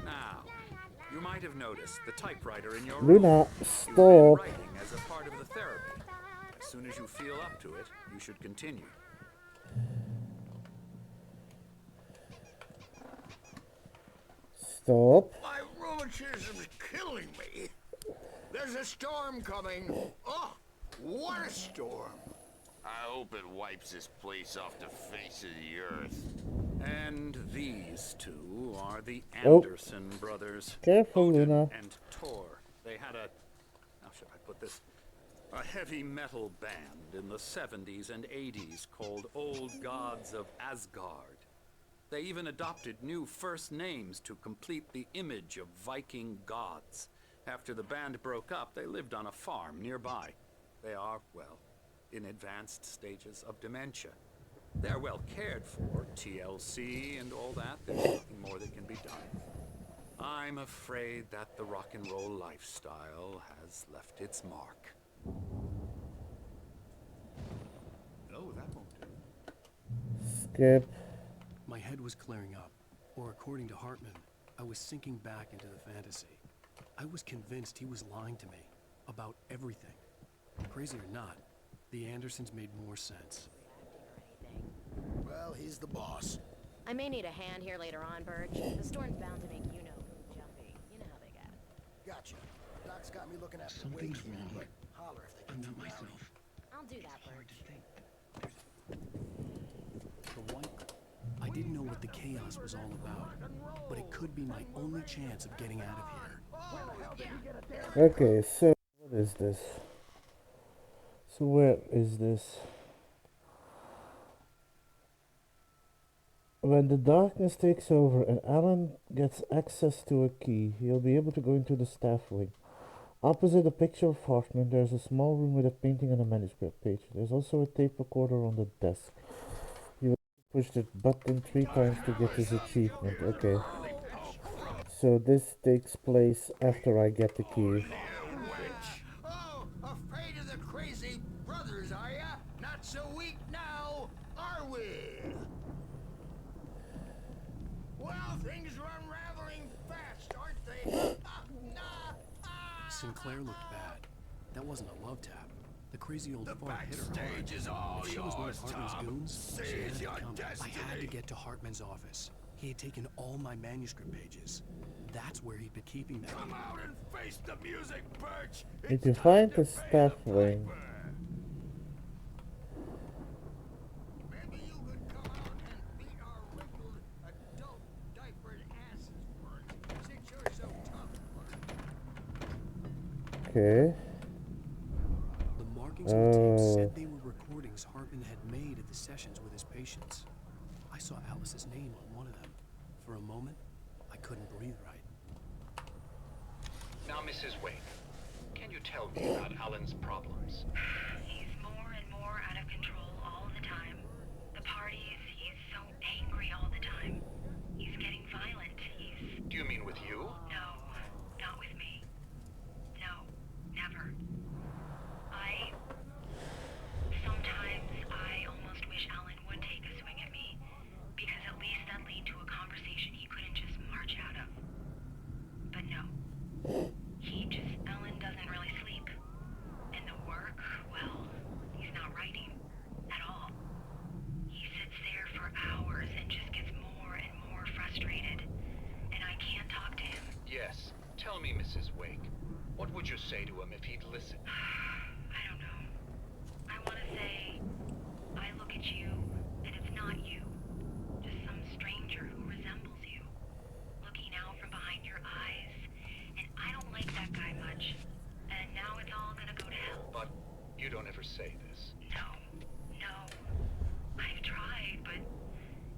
Now, you might have noticed the typewriter in your Luna, room. stop. You read writing as a part of the therapy. As soon as you feel up to it, you should continue. Stop. My rheumatism's killing me. There's a storm coming. Oh, what a storm. I hope it wipes this place off the face of the earth. And these two are the Oh. Anderson brothers. Careful, Odin Luna. and Thor. They had a... How should I put this? A heavy metal band in the 70s and 80s called Old Gods of Asgard. They even adopted new first names to complete the image of Viking gods. After the band broke up, they lived on a farm nearby. They are, well, in advanced stages of dementia. They're well cared for, TLC and all that. There's nothing more that can be done. I'm afraid that the rock and roll lifestyle has left its mark. No, that won't do. Skip. My head was clearing up, or according to Hartman, I was sinking back into the fantasy. I was convinced he was lying to me about everything. Crazy or not, the Andersons made more sense. Well, he's the boss. I may need a hand here later on, Birch. The storm's bound to make jumpy. You know how they get. Gotcha. Doc's got me looking at the Something's wage, wrong. but holler if they I'm can not do it. myself. I'll do that, Birch. The white... I didn't know what the chaos was all about, but it could be my only chance of getting out of here. Okay, so what is this? So where is this? When the darkness takes over and Alan gets access to a key, he'll be able to go into the staff wing. Opposite the picture of Hartman, there's a small room with a painting and a manuscript page. There's also a tape recorder on the desk. You will push the button 3 times to get this achievement. Okay. So this takes place after I get the key. Oh, afraid of the crazy brothers, are ya? Not so weak now, are we? Well, things are unraveling fast, aren't they? Sinclair looked bad. That wasn't a love tap. The crazy old fart hit her hard. backstage is all If she was one of yours, Hartman's Tom. goons, she had Seize to your come. I had to destiny. get to Hartman's office. He had taken all my manuscript pages. That's where he'd been keeping them. Come out and face the music, Birch. Need to find the staff wing. Maybe you could come out and beat our wrinkled, adult diapered asses, Birch. Since you're so tough, Birch. Okay. The markings on the tape said they were recordings Hartman had made at the sessions with his patients. I saw Alice's name on one of them. For a moment, I couldn't breathe right. Now, Mrs. Wake, can you tell me about Alan's problems? He's more and more out of control all the time. The parties, he's so angry all the time. He's getting violent. Do you mean with you? No, not with me. No, never. Sometimes I almost wish Alan would take a swing at me, because at least that lead to a conversation he couldn't just march out of. But no. Alan doesn't really sleep. And the work, well, he's not writing at all. He sits there for hours and just gets more and more frustrated. And I can't talk to him. Yes. Tell me, Mrs. Wake, what would you say to him if he'd listen? I don't know. I want to say, I look at you, and it's not you. Just some stranger who resembles you. Looking out from behind your eyes. And I don't like that guy much. And now it's all gonna go to hell. But you don't ever say this. No. I've tried, but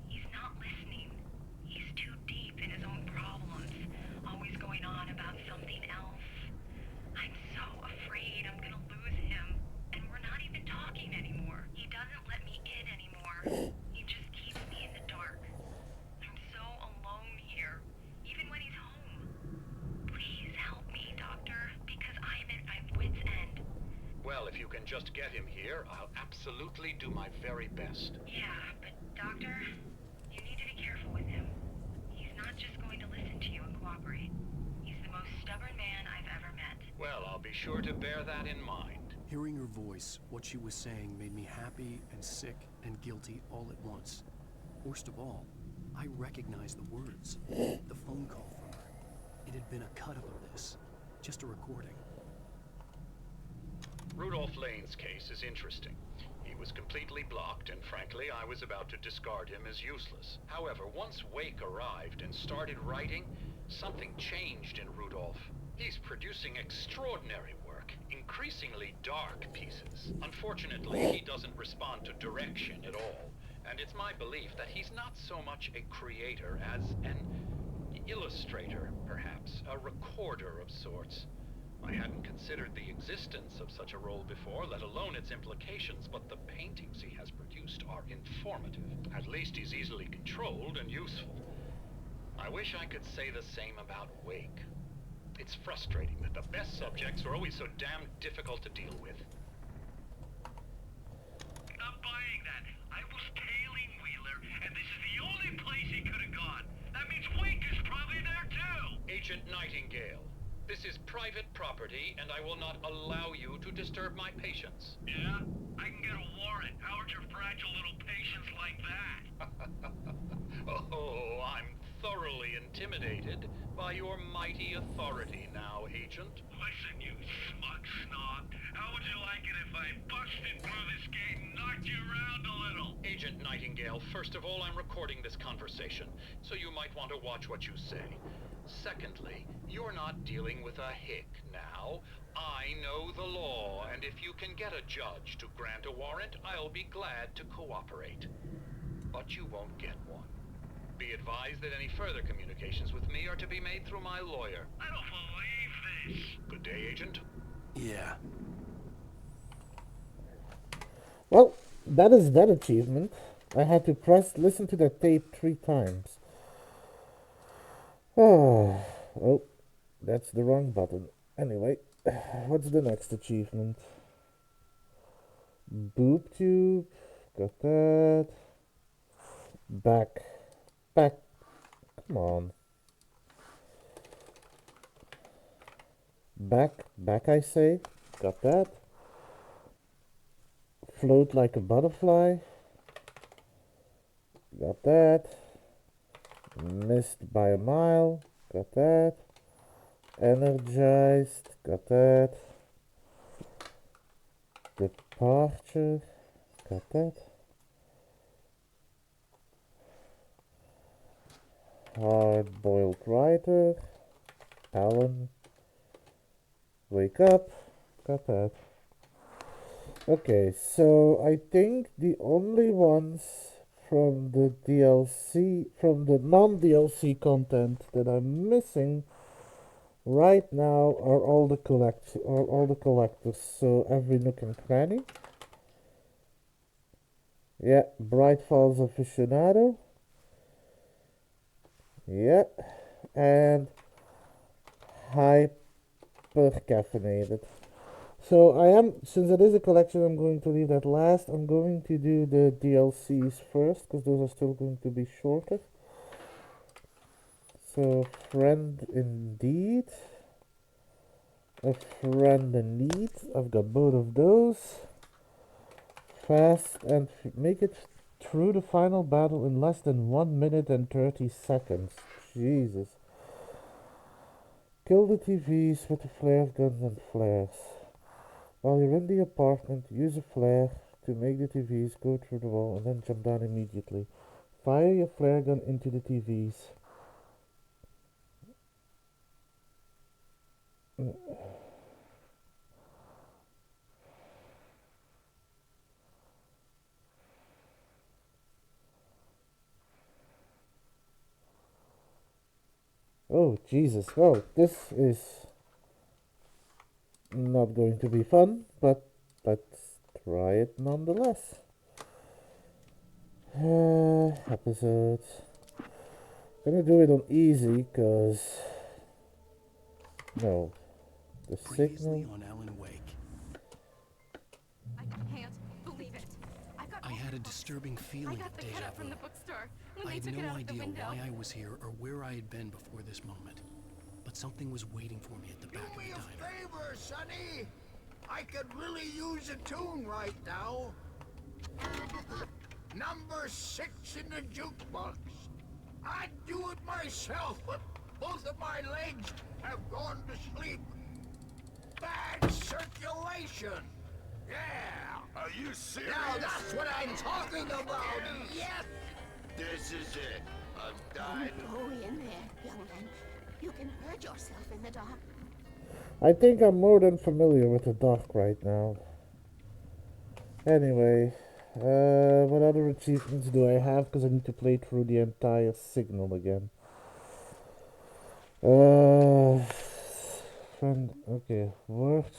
he's not listening. He's too deep in his own problems. Always going on about something else. I'm so afraid I'm gonna lose him. And we're not even talking anymore. He doesn't let me in anymore. He just keeps me in the dark. I'm so alone here, even when he's home. Please help me, Doctor, because I'm at my wit's end. Well, if you can just get him here, I'll absolutely do my very best. Yeah, but Doctor, you need to be careful with him. He's not just going to listen to you and cooperate. He's the most stubborn man I've ever met. Well, I'll be sure to bear that in mind. Hearing her voice, what she was saying made me happy and sick and guilty all at once. Worst of all, I recognized the words. The phone call from her. It had been a cut-up of this. Just a recording. Rudolph Lane's case is interesting. He was completely blocked, and frankly, I was about to discard him as useless. However, once Wake arrived and started writing, something changed in Rudolph. He's producing extraordinary work, increasingly dark pieces. Unfortunately, he doesn't respond to direction at all, and it's my belief that he's not so much a creator as an illustrator, perhaps, a recorder of sorts. I hadn't considered the existence of such a role before, let alone its implications, but the paintings he has produced are informative. At least he's easily controlled and useful. I wish I could say the same about Wake. It's frustrating that the best subjects are always so damn difficult to deal with. Not buying that. I was tailing Wheeler, and this is the only place he could have gone. That means Wake is probably there too. Agent Nightingale. This is private property, and I will not allow you to disturb my patients. Yeah? I can get a warrant. How would your fragile little patients like that? Oh, I'm thoroughly intimidated by your mighty authority now, Agent. Listen, you smug snob. How would you like it if I busted through this gate and knocked you around a little? Agent Nightingale, first of all, I'm recording this conversation, so you might want to watch what you say. Secondly, you're not dealing with a hick now. I know the law, and if you can get a judge to grant a warrant, I'll be glad to cooperate. But you won't get one. Be advised that any further communications with me are to be made through my lawyer. I don't believe this. Good day, Agent. Yeah. Well, that is that achievement. I had to listen to that tape 3 times. Oh, that's the wrong button. Anyway, what's the next achievement? Boob tube, got that. Back, come on. Back I say, got that. Float like a butterfly, got that. Missed by a mile, got that. Energized, got that. Departure, got that. Hard-boiled writer, Alan. Wake up, got that. Okay, so I think the only ones from the DLC, from the non-DLC content that I'm missing right now are all the collectors. So every nook and cranny. Yeah, Bright Falls Aficionado. Yeah, and Hyper Caffeinated. So I am, since it is a collection, I'm going to leave that last. I'm going to do the DLCs first, because those are still going to be shorter. So, Friend Indeed. A Friend in Need. I've got both of those. Fast and make it through the final battle in less than 1 minute and 30 seconds. Jesus. Kill the TVs with the flare guns and flares. While you're in the apartment, use a flare to make the TVs go through the wall and then jump down immediately. Fire your flare gun into the TVs. Oh, Jesus. Well, this is not going to be fun, but let's try it nonetheless. Episodes. I'm gonna do it on easy, cause no, the Previously signal. on Alan Wake. I can't believe it. I had a disturbing feeling of deja vu. From the bookstore when I they had took it no out of the idea window. why I was here or where I had been before this moment. But something was waiting for me at the back of the diner. Favor, Sonny. I could really use a tune right now. Number 6 in the jukebox. I'd do it myself, but both of my legs have gone to sleep. Bad circulation. Yeah. Are you serious? Now that's what I'm talking about. Yes. This is it. I'm dying. Don't go in there, young man. You can hurt yourself in the dark. I think I'm more than familiar with the dark right now. Anyway, what other achievements do I have? Because I need to play through the entire signal again. Friend, okay, word.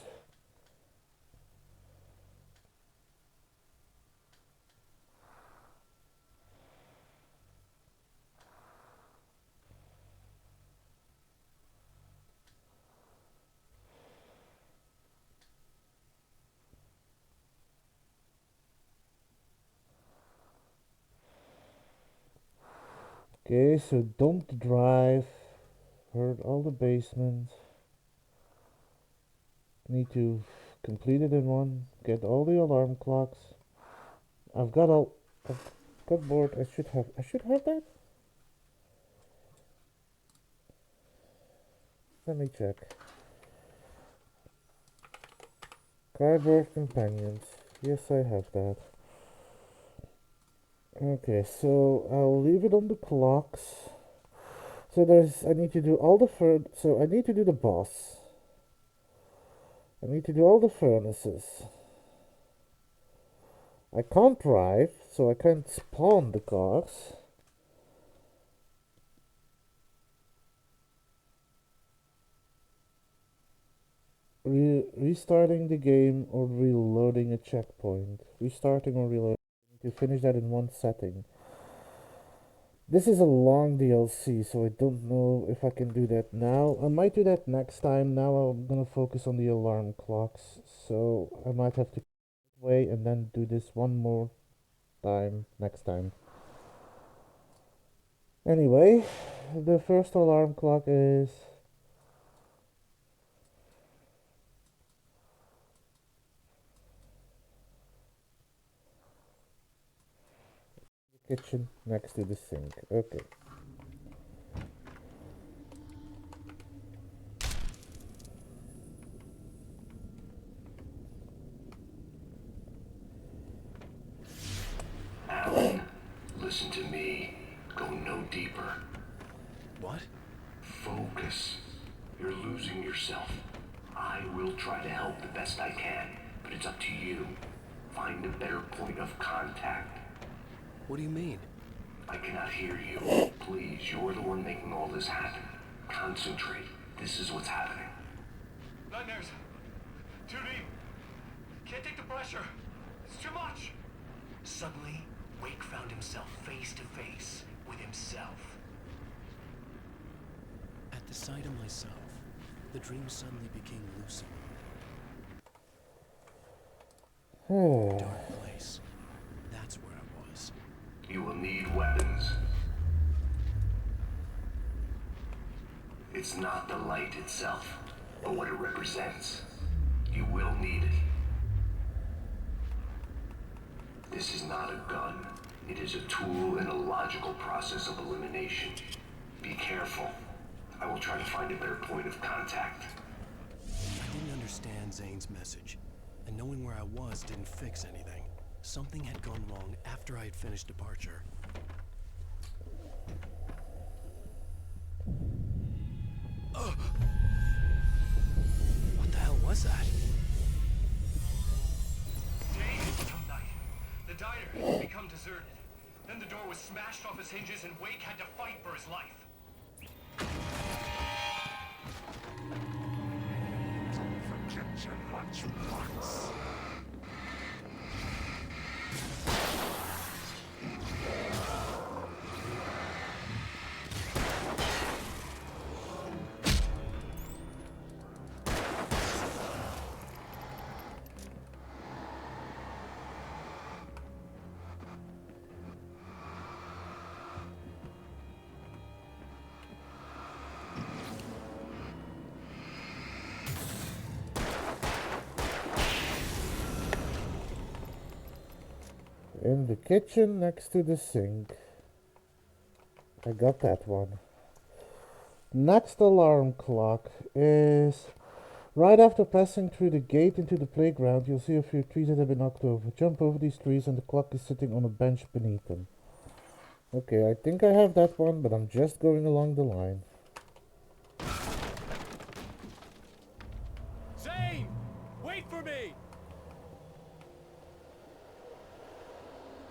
Okay, so don't drive. heard all the basements. Need to complete it in one. Get all the alarm clocks. I've got all. I've got bored. I should have. I should have that. Let me check. Cardboard companions. Yes, I have that. Okay, so I'll leave it on the clocks. So I need to do all the so I need to do the boss. I need to do all the furnaces. I can't drive, so I can't spawn the cars. Restarting the game or reloading a checkpoint. Restarting or reloading. To finish that in one setting. This is a long DLC, so I don't know if I can do that now. I might do that next time. Now I'm gonna focus on the alarm clocks, so I might have to wait and then do this one more time next time. Anyway, the first alarm clock is the kitchen next to the sink. Okay. Alan, listen to me. Go no deeper. What? Focus. You're losing yourself. I will try to help the best I can, but it's up to you. Find a better point of contact. What do you mean? I cannot hear you. Please, you're the one making all this happen. Concentrate. This is what's happening. Nightmares. Too deep. Can't take the pressure. It's too much. Suddenly, Wake found himself face to face with himself. At the sight of myself, the dream suddenly became lucid. Dark place. That's where I was. You will need weapons. It's not the light itself, but what it represents. You will need it. This is not a gun. It is a tool in a logical process of elimination. Be careful. I will try to find a better point of contact. I didn't understand Zane's message, and knowing where I was didn't fix anything. Something had gone wrong after I had finished departure. What the hell was that? Day had become night. The diner had become deserted. Then the door was smashed off its hinges and Wake had to fight for his life. Forget your lunchbox. In the kitchen next to the sink. I got that one. Next alarm clock is right after passing through the gate into the playground. You'll see a few trees that have been knocked over. Jump over these trees and the clock is sitting on a bench beneath them. Okay, I think I have that one, but I'm just going along the line. Zane! Wait for me!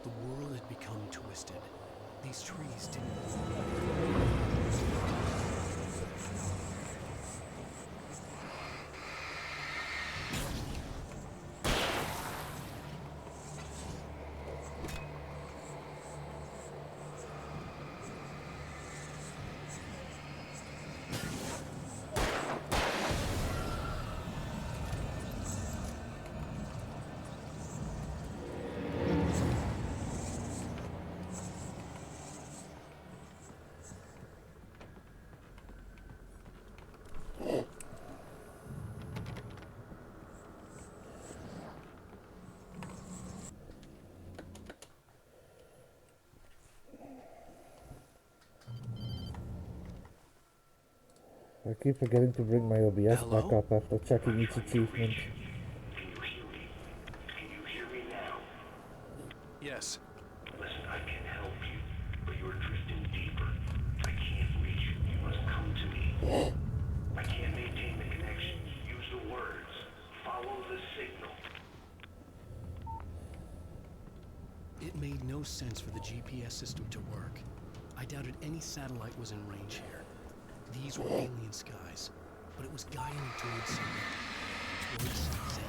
The world had become twisted. These trees didn't... I keep forgetting to bring my OBS back Hello? up after checking each achievement. Can you hear me now? Yes. Listen, I can help you, but you're drifting deeper. I can't reach you. You must come to me. I can't maintain the connection. Use the words. Follow the signal. It made no sense for the GPS system to work. I doubted any satellite was in range here. These were alien skies, but it was guiding me towards something. Towards Zane?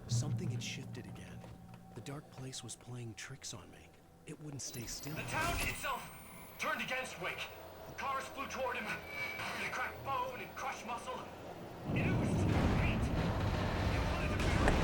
Something had shifted again. The dark place was playing tricks on me. It wouldn't stay still. The town itself turned against Wake. Cars flew toward him. They cracked bone and crushed muscle. And it was great. They wanted to bury him.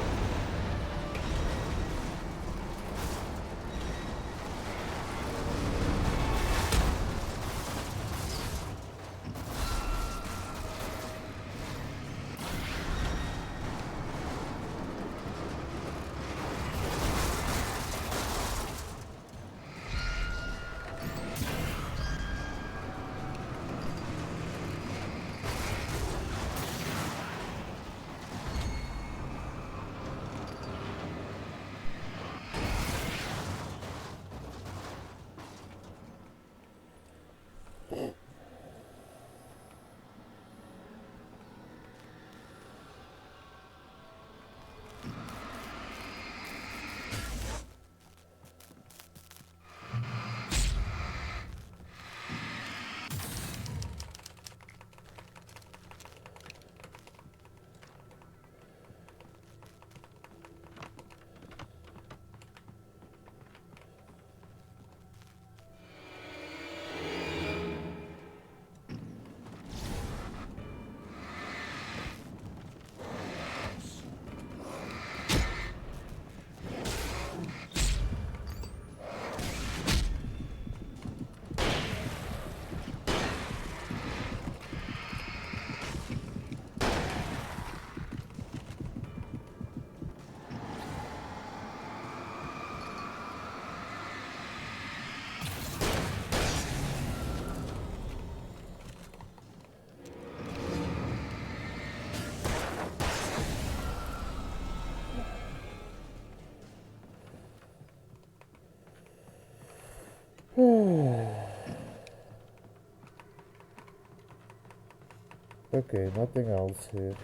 Okay, nothing else here.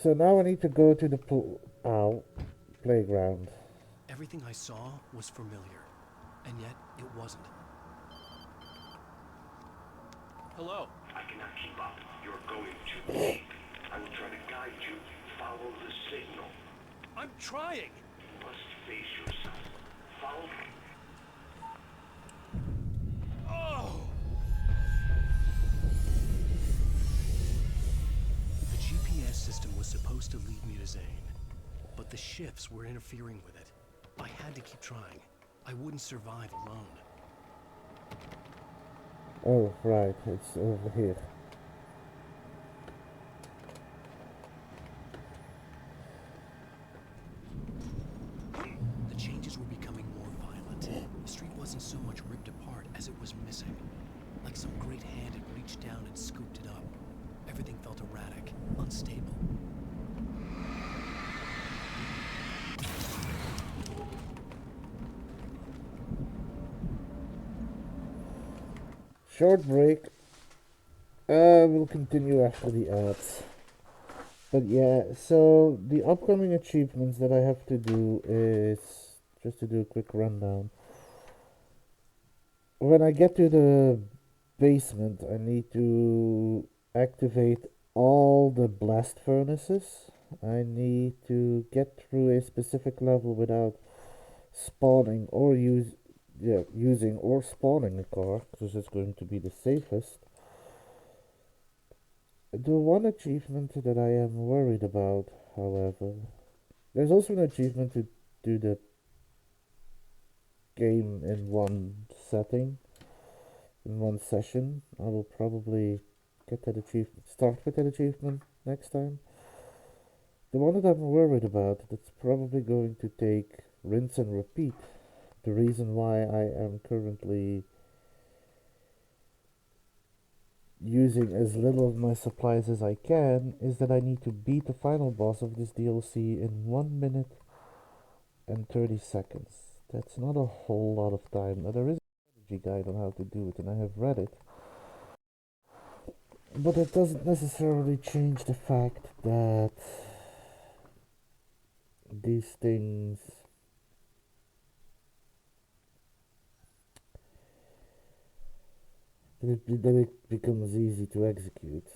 So now I need to go to the playground. Everything I saw was familiar, and yet it wasn't. Hello? I cannot keep up. You're going too deep. I will try to guide you. Follow the signal. I'm trying! You must face yourself. Follow me. Oh! The GPS system was supposed to lead me to Zane, but the shifts were interfering with it. I had to keep trying. I wouldn't survive alone. Oh, right, it's over here. The changes were becoming more violent. The street wasn't so much ripped apart as it was missing. Like some great hand had reached down and scooped it up. Everything felt erratic, unstable. Short break. We'll continue after the ads. But yeah, so the upcoming achievements that I have to do is just to do a quick rundown. When I get to the basement, I need to activate all the blast furnaces. I need to get through a specific level without spawning or using or spawning a car, because it's going to be the safest. The one achievement that I am worried about, however, There's also an achievement to do the game in one setting, in one session. I will probably get that achievement, start with that achievement next time. The one that I'm worried about, that's probably going to take rinse and repeat. The reason why I am currently using as little of my supplies as I can is that I need to beat the final boss of this DLC in 1 minute and 30 seconds. That's not a whole lot of time. Now, there is a strategy guide on how to do it, and I have read it. But it doesn't necessarily change the fact that these things that it becomes easy to execute.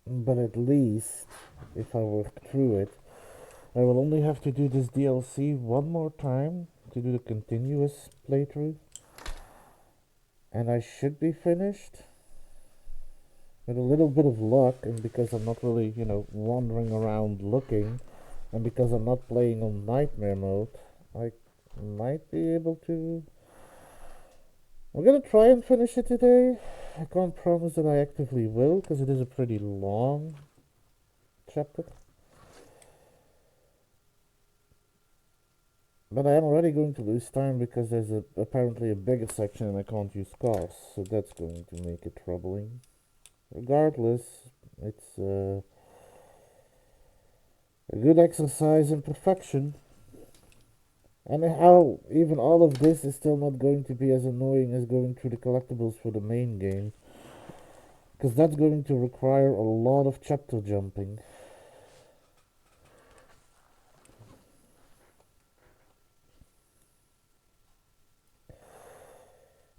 But at least, if I work through it, I will only have to do this DLC one more time to do the continuous playthrough, and I should be finished. With a little bit of luck, and because I'm not really, wandering around looking, and because I'm not playing on nightmare mode, I might be able to. I'm gonna try and finish it today. I can't promise that I actively will, because it is a pretty long chapter. But I am already going to lose time because there's apparently a bigger section and I can't use cars, so that's going to make it troubling. Regardless, it's a good exercise in perfection. And how even all of this is still not going to be as annoying as going through the collectibles for the main game, because that's going to require a lot of chapter jumping.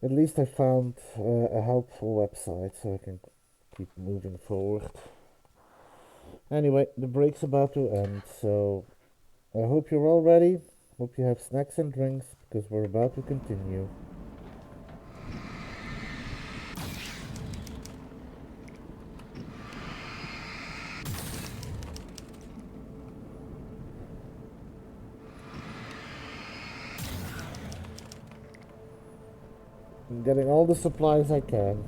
At least I found a helpful website so I can keep moving forward. Anyway, the break's about to end, so I hope you're all ready. Hope you have snacks and drinks, because we're about to continue. I'm getting all the supplies I can.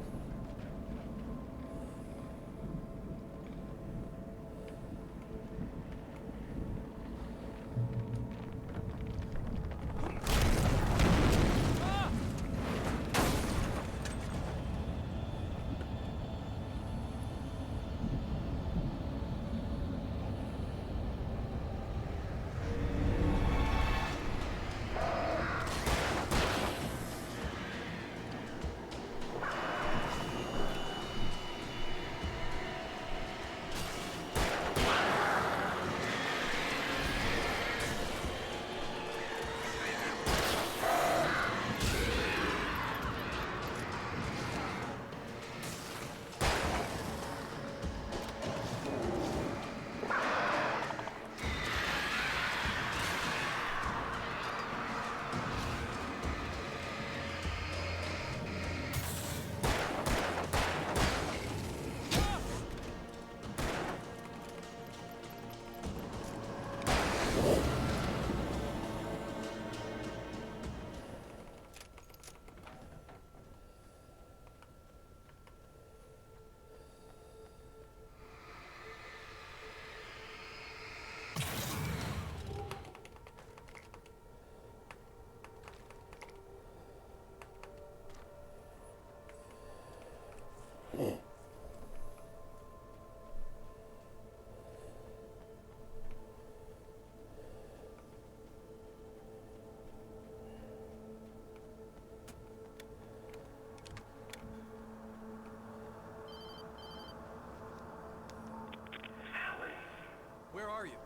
Where are you?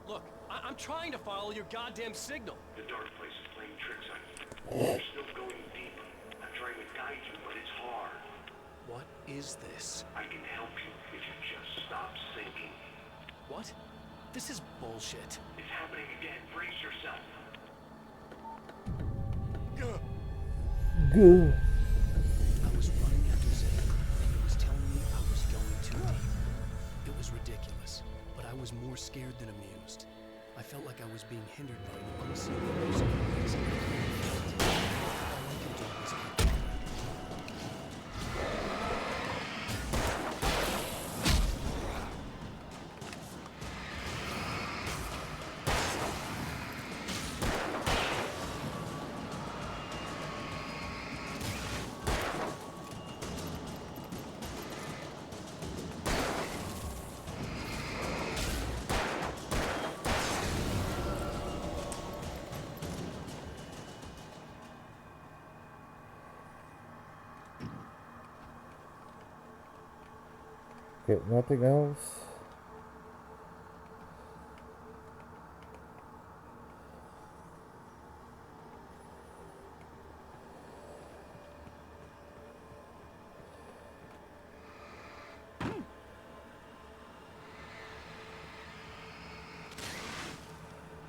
Look, I'm trying to follow your goddamn signal. The dark place is playing tricks on you. You're still going deeper. I'm trying to guide you, but it's hard. What is this? I can help you if you just stop sinking. What? This is bullshit. It's happening again. Brace yourself. Good. I was running after Zane, and he was telling me I was going too deep. It I was more scared than amused. I felt like I was being hindered by an unseen force. All I could do was keep going. Okay, nothing else.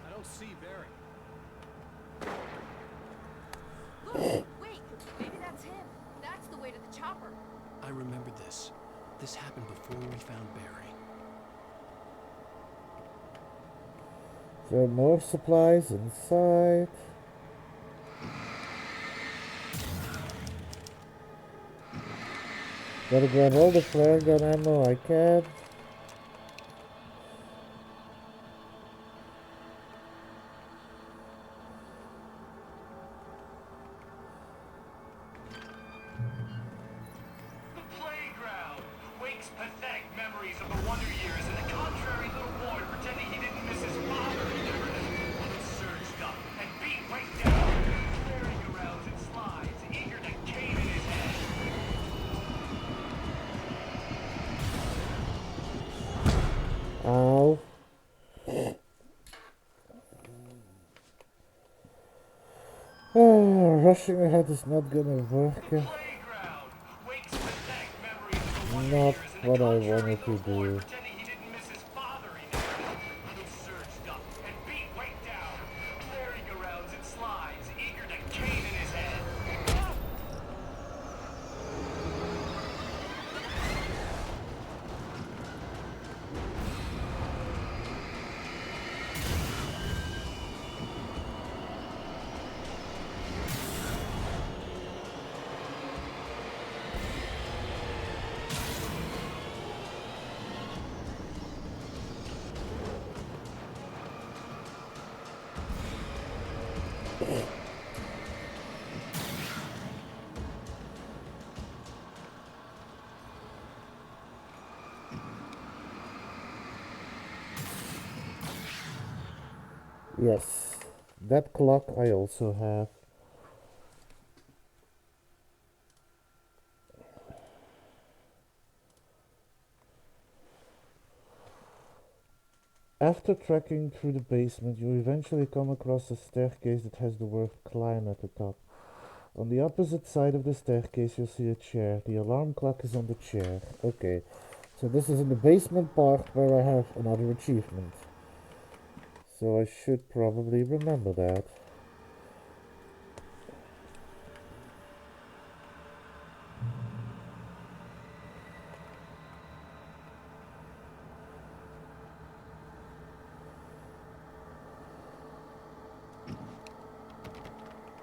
I don't see Barry. Look! Wait! Maybe that's him. That's the way to the chopper. I remembered this. This happened before we found Barry. There are more supplies inside. Gotta grab all the flare gun ammo I can. The playground! Wake's pathetic memories of the Wonder Years and the contrary little boy pretending he didn't miss his father and everything. Surged up and beat Wake down, merry-go-rounds and slides, eager to cave in his head. Ow. Oh, rushing ahead is not gonna work. Not what I wanted to do. Surged up and beat Wake down, merry-go-rounds and slides, eager to cave in his head. Yes, that clock I also have. After trekking through the basement, you eventually come across a staircase that has the word climb at the top. On the opposite side of the staircase you'll see a chair. The alarm clock is on the chair. Okay, so this is in the basement part where I have another achievement. So I should probably remember that.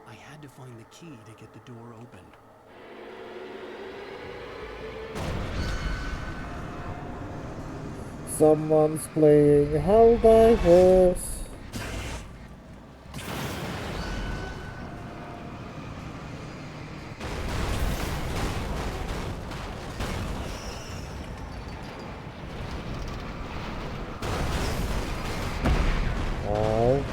I had to find the key to get the door open. Someone's playing Helldivers. Oh.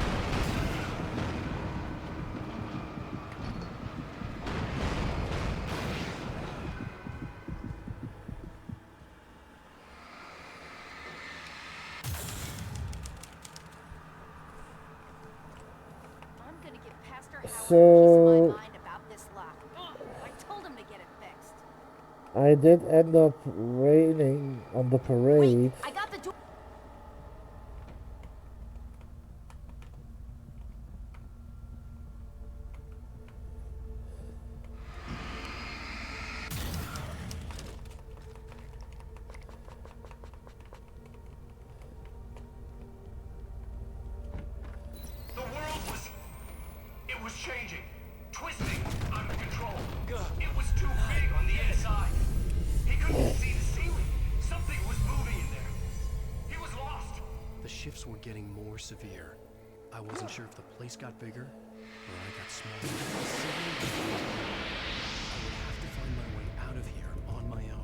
I'm gonna give Pastor Howard a piece of So my mind about this lock. I told him to get it fixed. I did end up raining on the parade. I got the door. shifts were getting more severe. I wasn't sure if the place got bigger or I got smaller. I would have to find my way out of here on my own.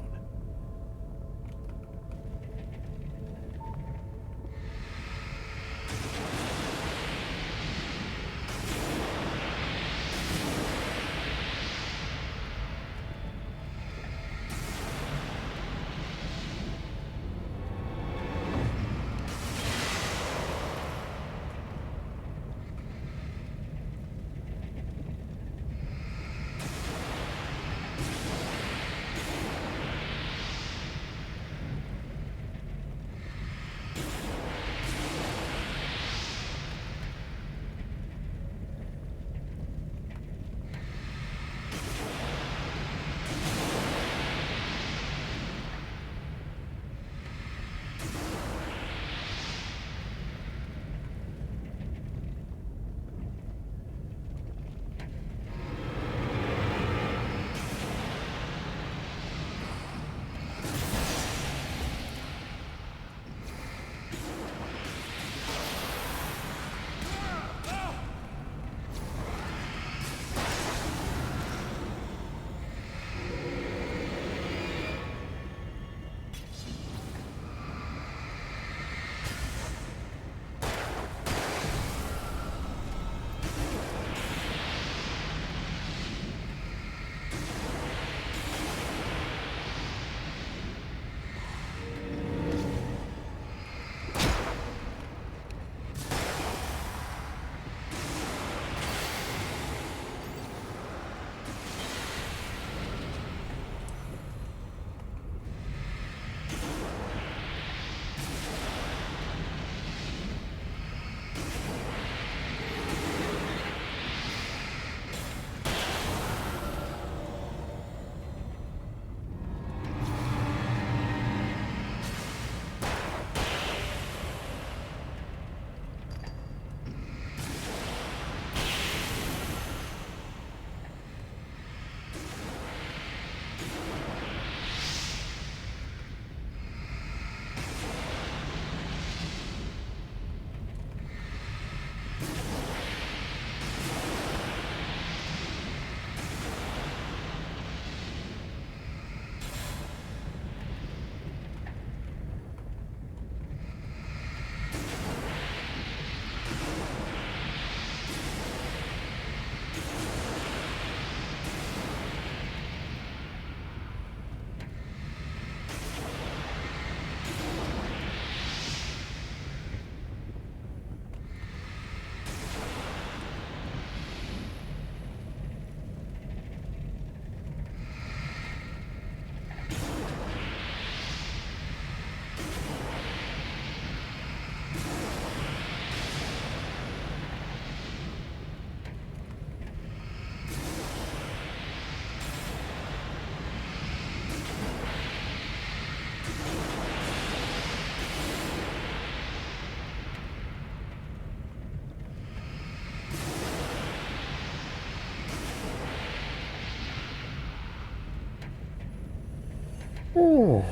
Oh.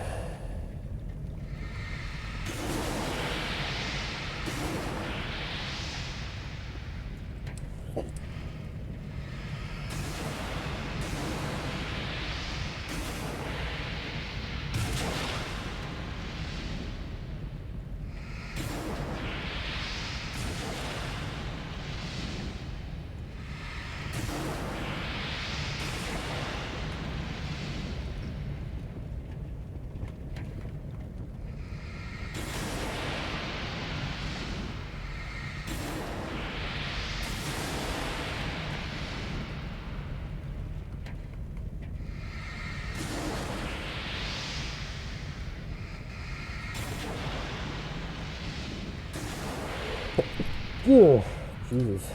Ugh, Jesus.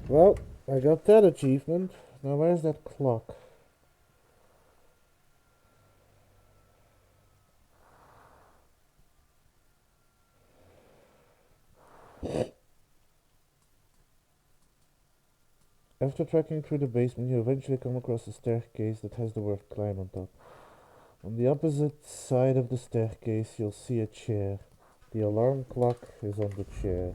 Well, I got that achievement. Now where's that clock? After trekking through the basement, you eventually come across a staircase that has the word climb on top. On the opposite side of the staircase, you'll see a chair. The alarm clock is on the chair.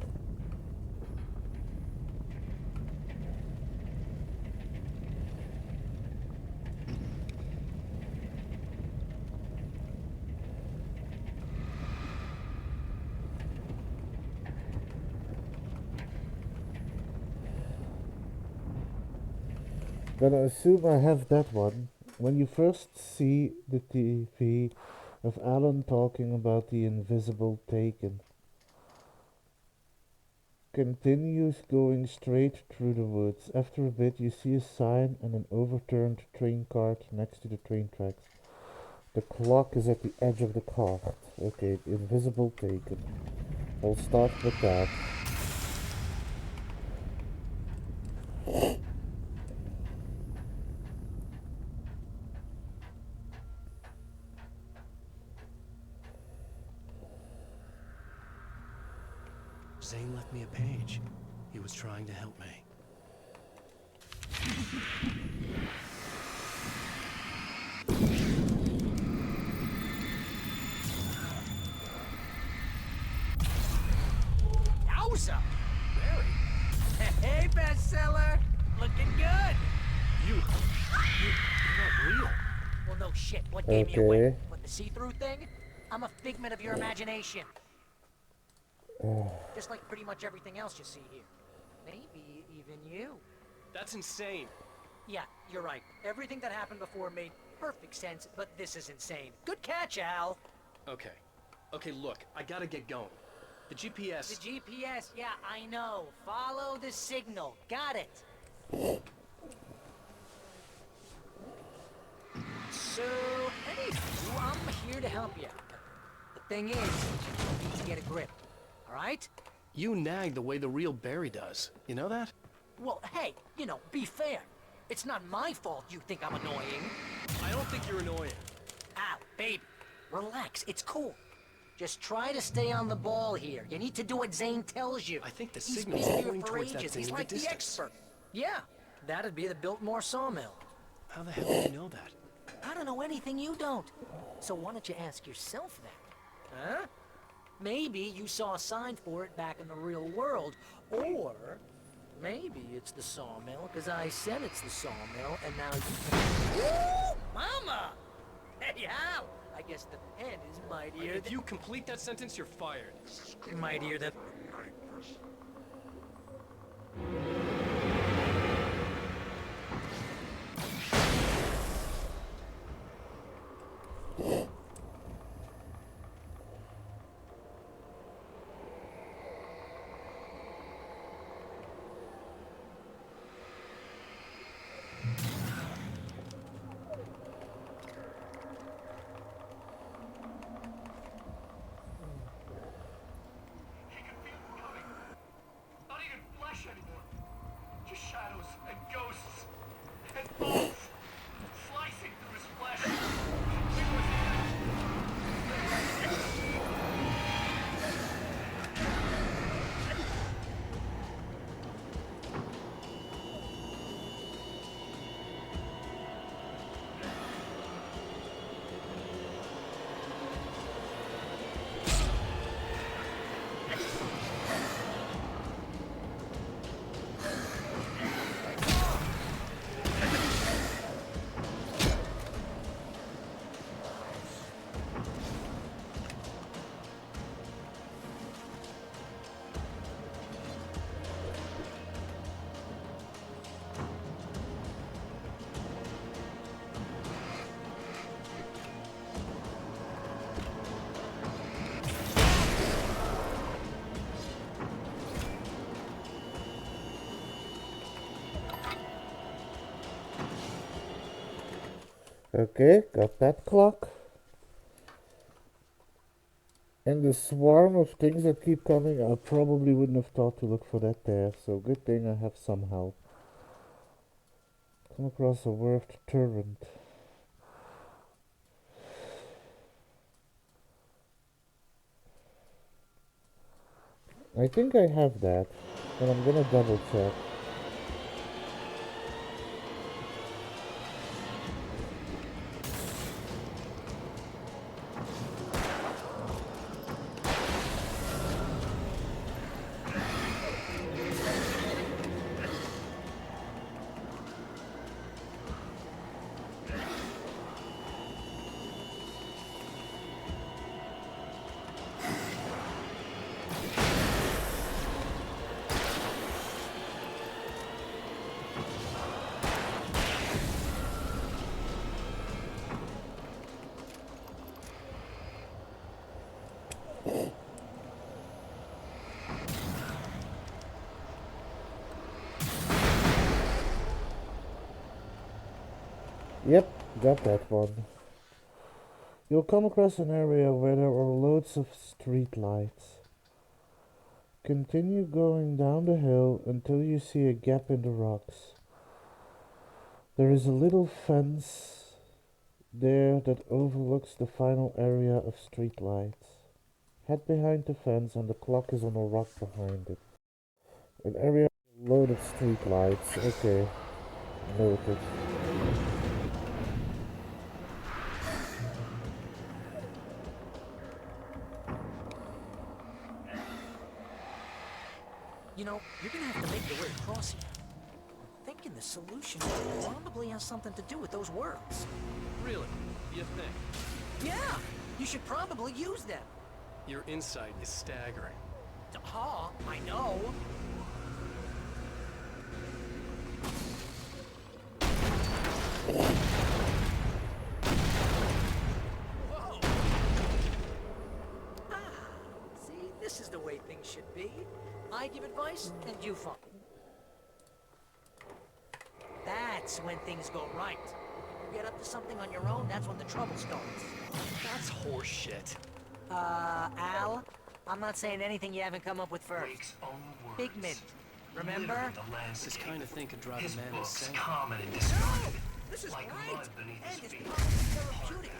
Gonna assume I have that one. When you first see the TV of Alan talking about the invisible taken, continues going straight through the woods. After a bit, you see a sign and an overturned train cart next to the train tracks. The clock is at the edge of the cart. Okay, invisible taken. I'll start with that. Zane left me a page. He was trying to help me. Yowza! Barry? Hey, bestseller! Looking good! You're not real. Well, no shit. What gave me away? Okay. What, the see-through thing? I'm a figment of your imagination. Just like pretty much everything else you see here. Maybe even you. That's insane. Yeah, you're right. Everything that happened before made perfect sense, but this is insane. Good catch, Al. Okay. Okay, look, I gotta get going. The GPS... The GPS, yeah, I know. Follow the signal. Got it. So, anywho, I'm here to help you. The thing is, you need to get a grip. Alright? You nag the way the real Barry does. You know that? Well, hey, you know, be fair. It's not my fault you think I'm annoying. I don't think you're annoying. Ow, baby. Relax, it's cool. Just try to stay on the ball here. You need to do what Zane tells you. I think the He's signal's been here pointing for towards that ages. thing He's in the like the distance. expert. Yeah, that'd be the Biltmore sawmill. How the hell do you know that? I don't know anything you don't. So why don't you ask yourself that? Huh? Maybe you saw a sign for it back in the real world, or maybe it's the sawmill, because I said it's the sawmill, and now you... Woo! Mama! Hey, Al! I guess the pen is mightier If you complete that sentence, you're fired. Mightier than... Not even flesh anymore. Just shadows and ghosts and bones slicing through his flesh. Okay, got that clock. And the swarm of things that keep coming, I probably wouldn't have thought to look for that there, so good thing I have some help. Come across a Werft turret. I think I have that, but I'm gonna double check. Yep, got that one. You'll come across an area where there are loads of street lights. Continue going down the hill until you see a gap in the rocks. There is a little fence there that overlooks the final area of street lights. Head behind the fence and the clock is on a rock behind it. An area with a load of street lights. Okay, noted. You know, you're gonna have to make your way across here. I'm thinking the solution probably has something to do with those words. Really? You think? Yeah! You should probably use them. Your insight is staggering. Ha! I know. Whoa! Ah, see, this is the way things should be. I give advice, and you follow. That's when things go right. You get up to something on your own, that's when the trouble starts. That's horseshit. Al, I'm not saying anything you haven't come up with first. Big Mint, remember? This kind of thing could drive His a man books insane. common and discarded, This is like great, mud beneath and his it's feet. probably therapeutic.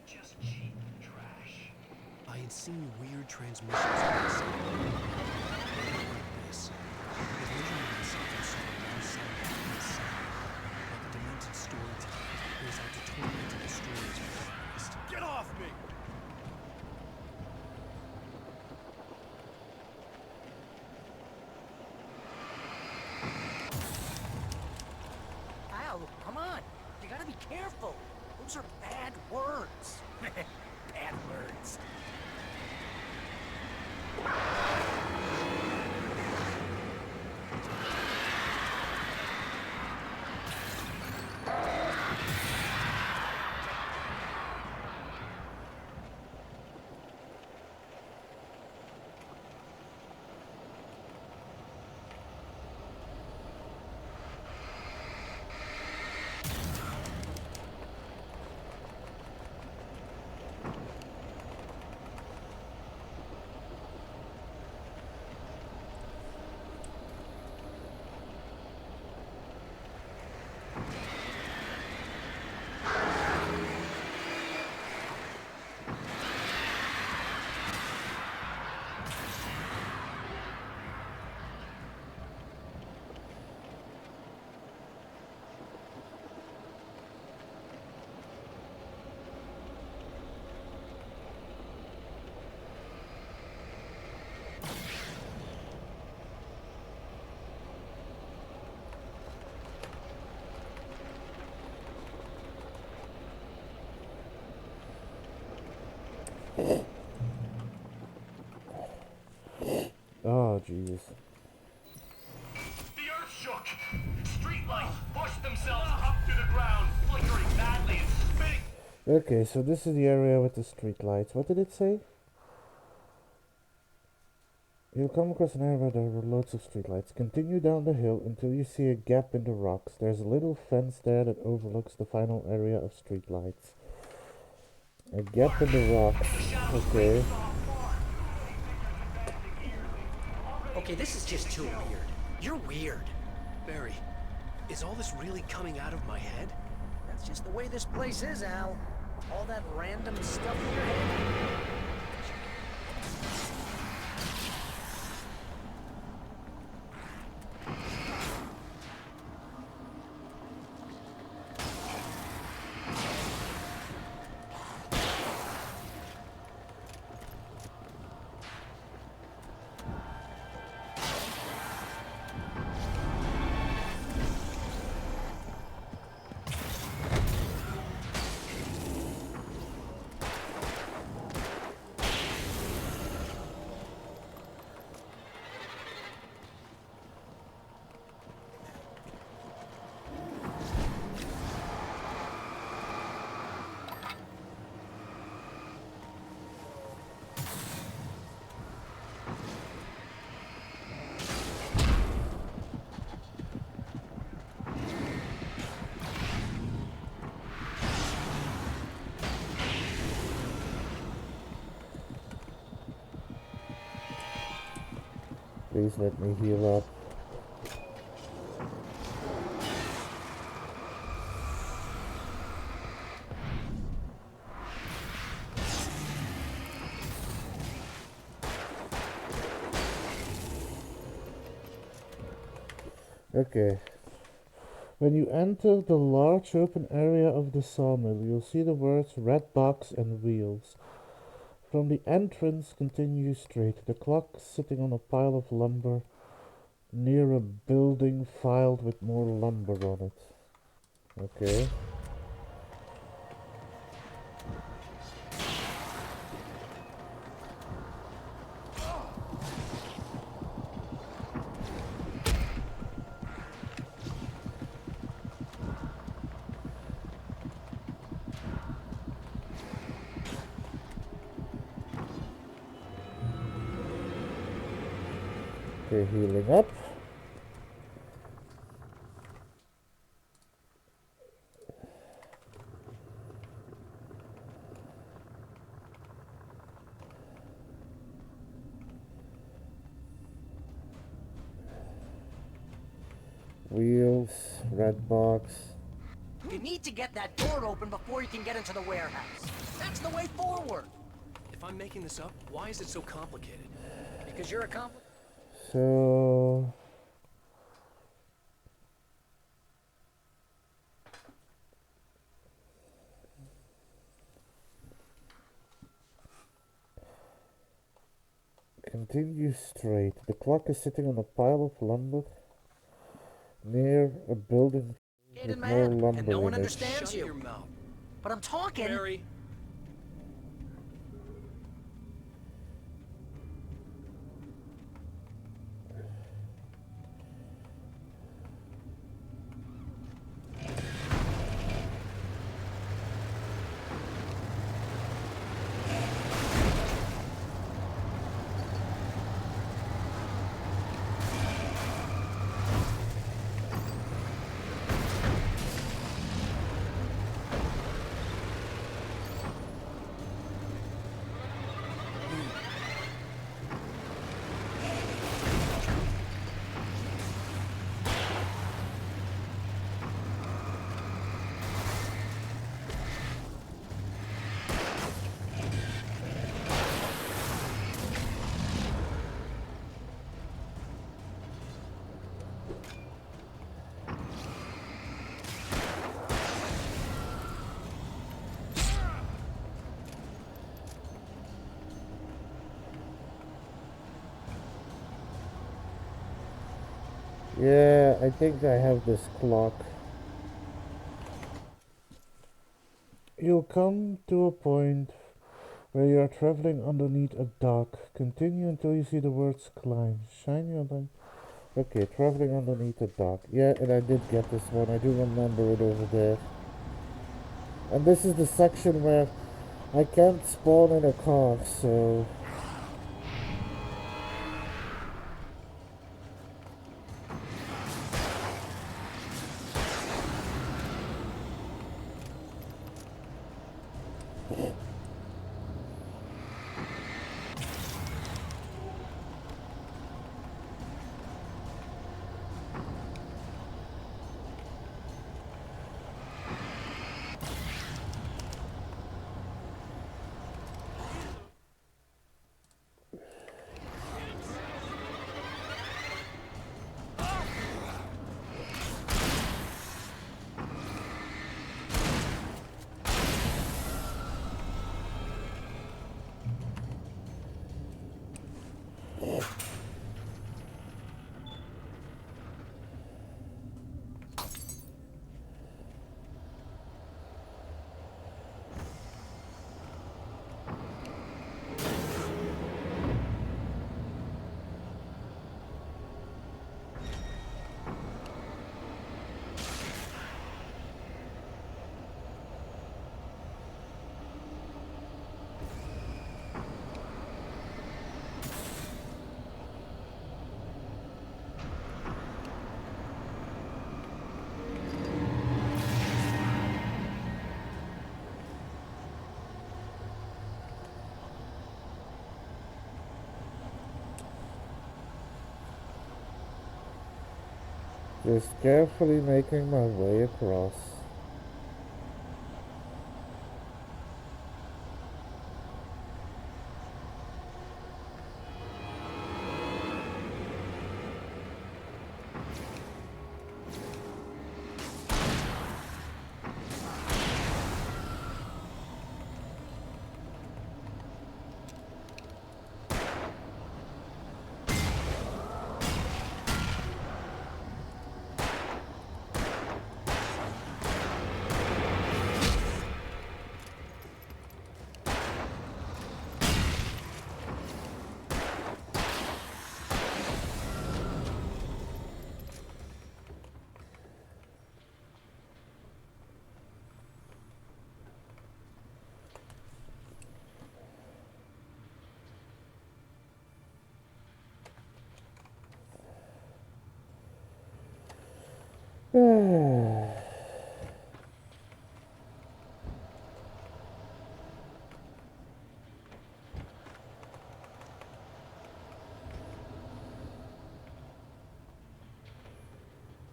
Just cheap trash. I had seen weird transmissions on the side. This. The vision of something so alongside the side. Like a demented storyteller who is out to torment and destroy his protagonist. Get off me! Al, come on. You gotta be careful. Those are bad words. Bad words. Oh, Jesus. The earth shook. Streetlights pushed themselves up to the ground, flickering badly and spinning. Okay, so this is the area with the street lights. What did it say? You'll come across an area where there are loads of streetlights. Continue down the hill until you see a gap in the rocks. There's a little fence there that overlooks the final area of streetlights. A gap in the rocks. Okay. Okay, this is just too weird. You're weird. Barry, is all this really coming out of my head? That's just the way this place is, Al. All that random stuff in your head. Please let me heal up. Okay. When you enter the large open area of the sawmill, you'll see the words red box and wheels. From the entrance, continue straight. The clock sitting on a pile of lumber near a building filed with more lumber on it. Okay. Okay, healing up. Wheels, red box. You need to get that door open before you can get into the warehouse. That's the way forward. If I'm making this up, why is it so complicated? Because you're a complicated. So continue straight. The clock is sitting on a pile of lumber near a building with more lumber And no one in it. understands Shut you. your mouth. But I'm talking. Barry. Yeah, I think I have this clock. You'll come to a point where you are traveling underneath a dock. Continue until you see the words climb. Shine your light. Okay, traveling underneath a dock. Yeah, and I did get this one. I do remember it over there. And this is the section where I can't spawn in a car, so... Just carefully making my way across.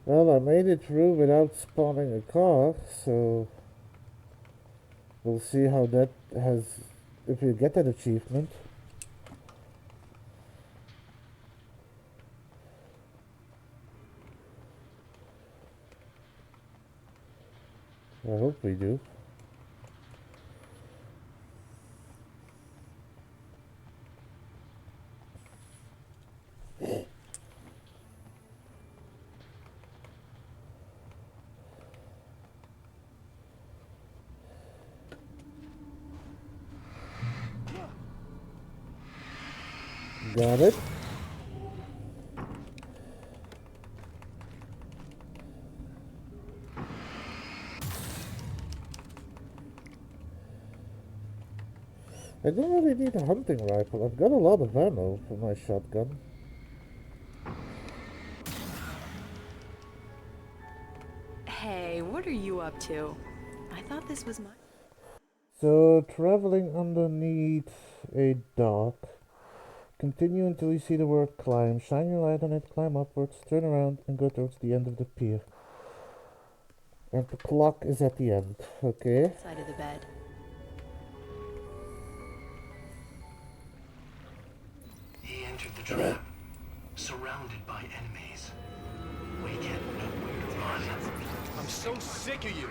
Well, I made it through without spawning a car, so we'll see how that has, if you get that achievement. I hope we do. Got it. I don't really need a hunting rifle. I've got a lot of ammo for my shotgun. Hey, what are you up to? I thought this was my... So, traveling underneath a dock. Continue until you see the word climb. Shine your light on it, climb upwards, turn around, and go towards the end of the pier. And the clock is at the end, okay? Side of the bed. He entered the trap, surrounded by enemies. Wake had nowhere to run. I'm so sick of you.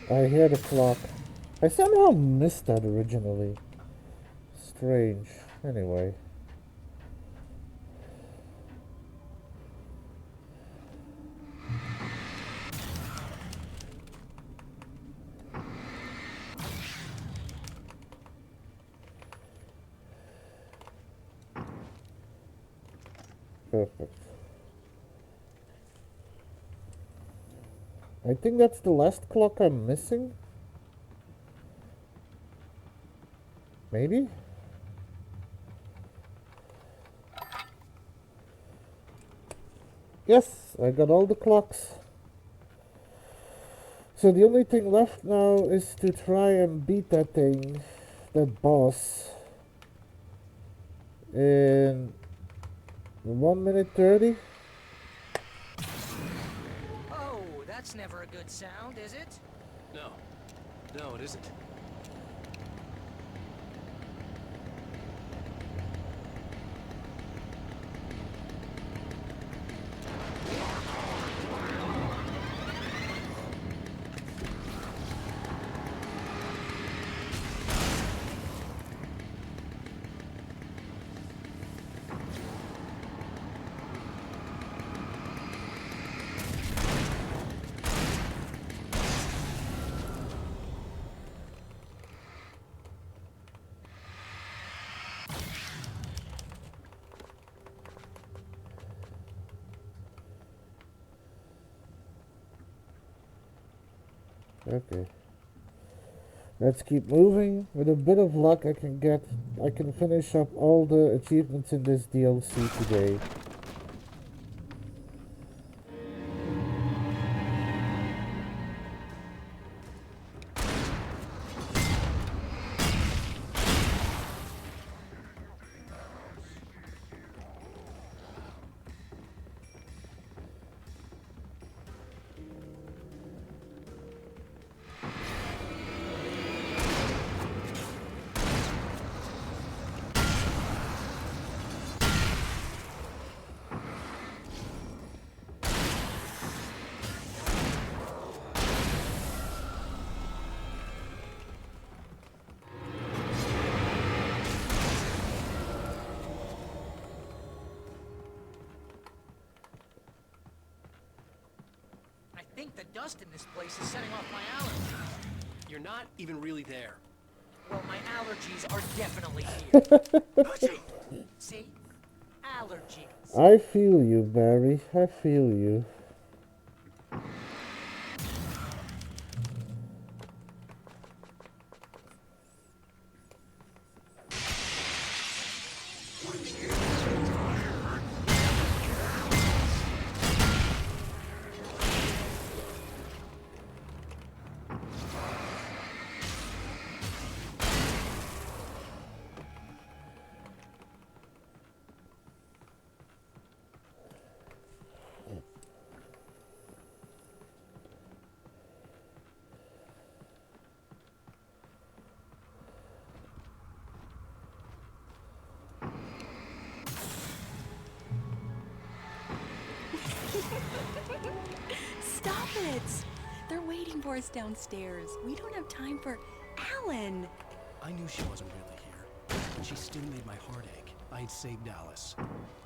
I hear the clock. I somehow missed that originally. Strange. Anyway. Perfect. I think that's the last clock I'm missing. Maybe? Yes, I got all the clocks. So the only thing left now is to try and beat that thing, that boss, in 1 minute 30. Oh, that's never a good sound, is it? No. No, it isn't. Okay. Let's keep moving. With a bit of luck, I can finish up all the achievements in this DLC today. I think the dust in this place is setting off my allergies. You're not even really there. Well, my allergies are definitely here. See? Allergies. I feel you, Barry. I feel you. Stop it! They're waiting for us downstairs. We don't have time for Alan. I knew she wasn't really here, but she still made my heart ache. I had saved Alice,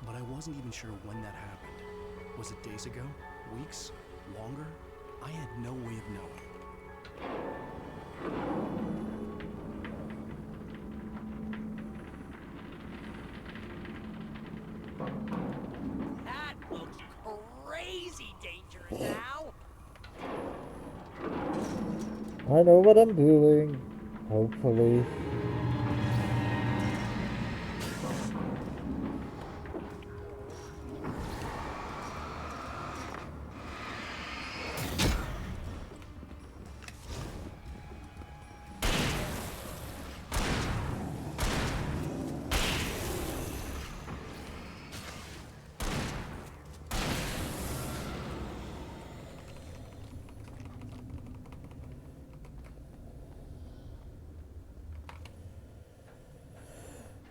but I wasn't even sure when that happened. Was it days ago? Weeks? Longer? I had no way of knowing. That looks crazy dangerous now. I know what I'm doing. Hopefully.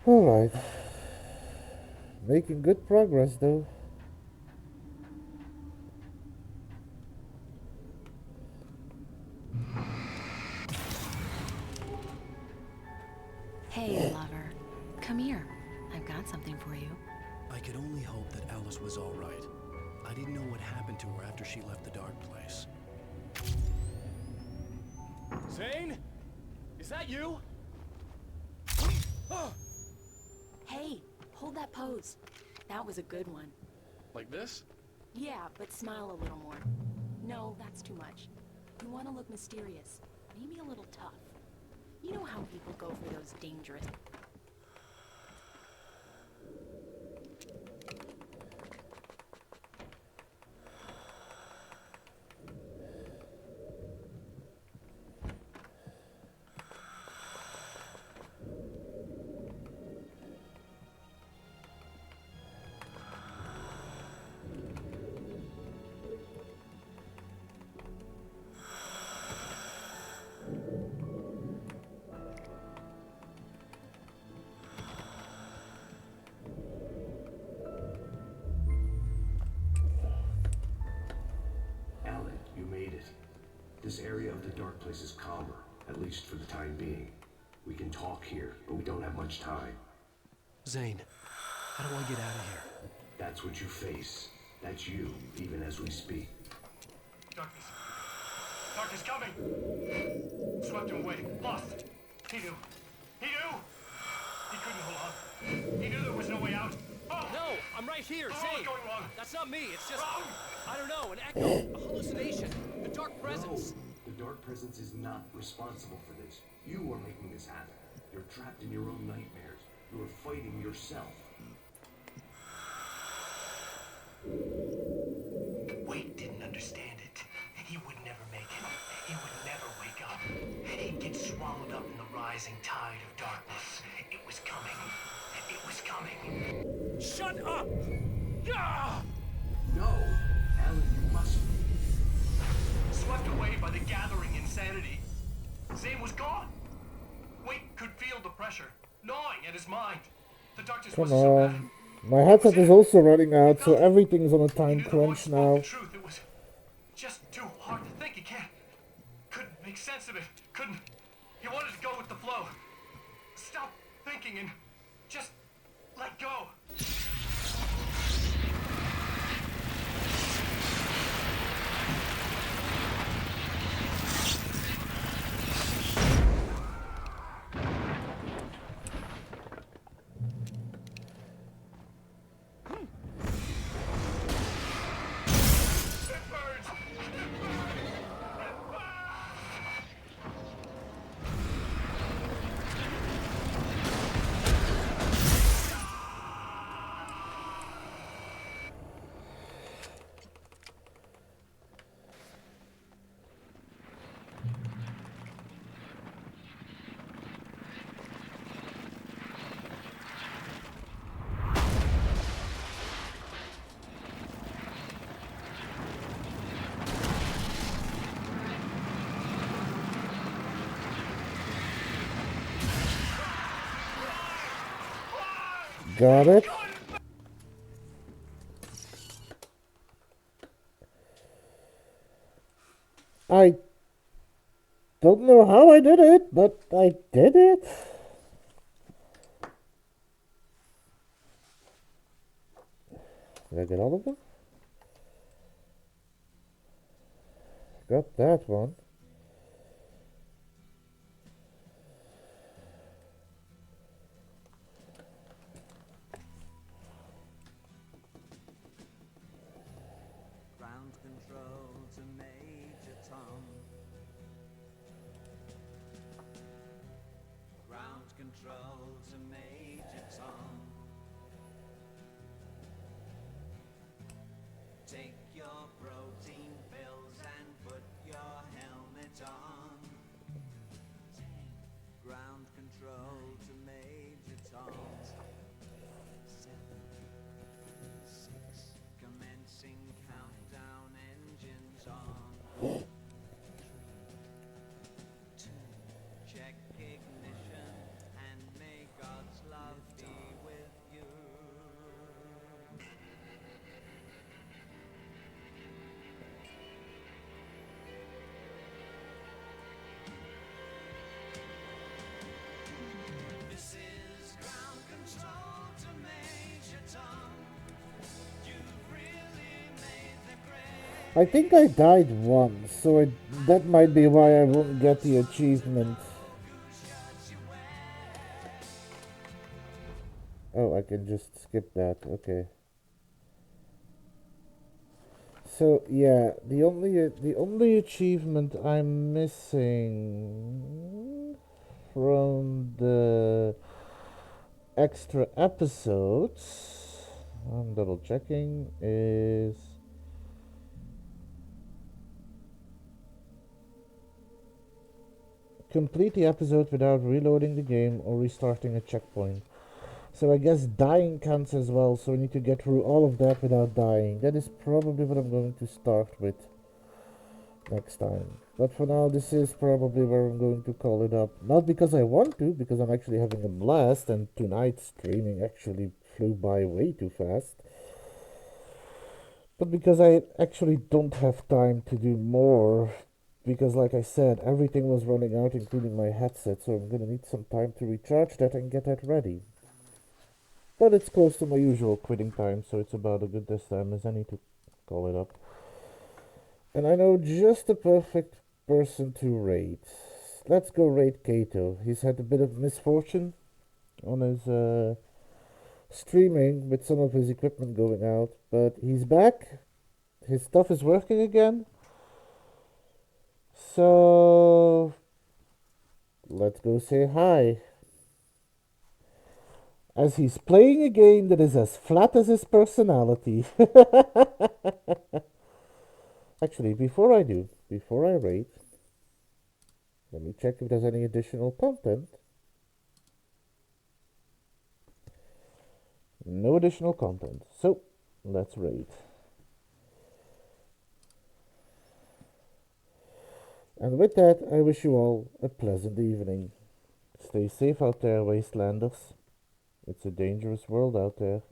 Alright. Making good progress though. Hey, lover. Come here. I've got something for you. I could only hope that Alice was all right. I didn't know what happened to her after she left the dark place. Zane? Is that you? Hey, hold that pose. That was a good one. Like this? Yeah, but smile a little more. No, that's too much. You want to look mysterious. Maybe a little tough. You know how people go for those dangerous... Alan, you made it. This area of the dark place is calmer, at least for the time being. We can talk here, but we don't have much time. Zane, how do I get out of here? That's what you face. That's you, even as we speak. Darkness. Darkness coming! Swept him away. Lost. He knew. He knew! He couldn't hold on. He knew there was no way out. Oh! No, I'm right here, Oh, Zane! what's going wrong? That's not me, it's just... Wrong! I don't know, an echo, a hallucination, a dark presence. No, the dark presence is not responsible for this. You are making this happen. You're trapped in your own nightmares. You are fighting yourself. Wade didn't understand it. He would never make it. He would never wake up. He'd get swallowed up in the rising tide of darkness. It was coming. It was coming. Shut up! Ah! No, Alan, you must. Swept away by the gathering insanity. Zane was gone. Wade could feel the pressure gnawing at his mind. The darkness was Come so bad. on. My headset is also running out, so everything's on a time crunch now. The truth, it was just too hard to think. He couldn't make sense of it. He wanted to go with the flow. Stop thinking and just let go. Got it. I don't know how I did it, but I did it. Did I get all of them? Got that one. Ground control to Major Tom. Ground control to Major Tom. Take your protein pills and put your helmet on. Ground control to Major Tom. 7, 6, commencing countdown, engines on. 2, check ignition, and may God's love be with you. This is ground control to Major Tom. You've really made the grade. I think I died once, so that might be why I won't get the achievement. Oh, I can just skip that. Okay. So yeah, the only achievement I'm missing from the extra episodes, I'm double checking, is complete the episode without reloading the game or restarting a checkpoint. So I guess dying counts as well, so I need to get through all of that without dying. That is probably what I'm going to start with next time. But for now, this is probably where I'm going to call it up. Not because I want to, because I'm actually having a blast, and tonight's streaming actually flew by way too fast. But because I actually don't have time to do more, because like I said, everything was running out, including my headset, so I'm gonna need some time to recharge that and get that ready. But it's close to my usual quitting time, so it's about as good this time as any to call it up. And I know just the perfect person to raid. Let's go raid Kato. He's had a bit of misfortune on his streaming with some of his equipment going out, but he's back. His stuff is working again. So let's go say hi. As he's playing a game that is as flat as his personality. Actually, before I rate, let me check if there's any additional content. No additional content. So, let's rate. And with that, I wish you all a pleasant evening. Stay safe out there, Wastelanders. It's a dangerous world out there.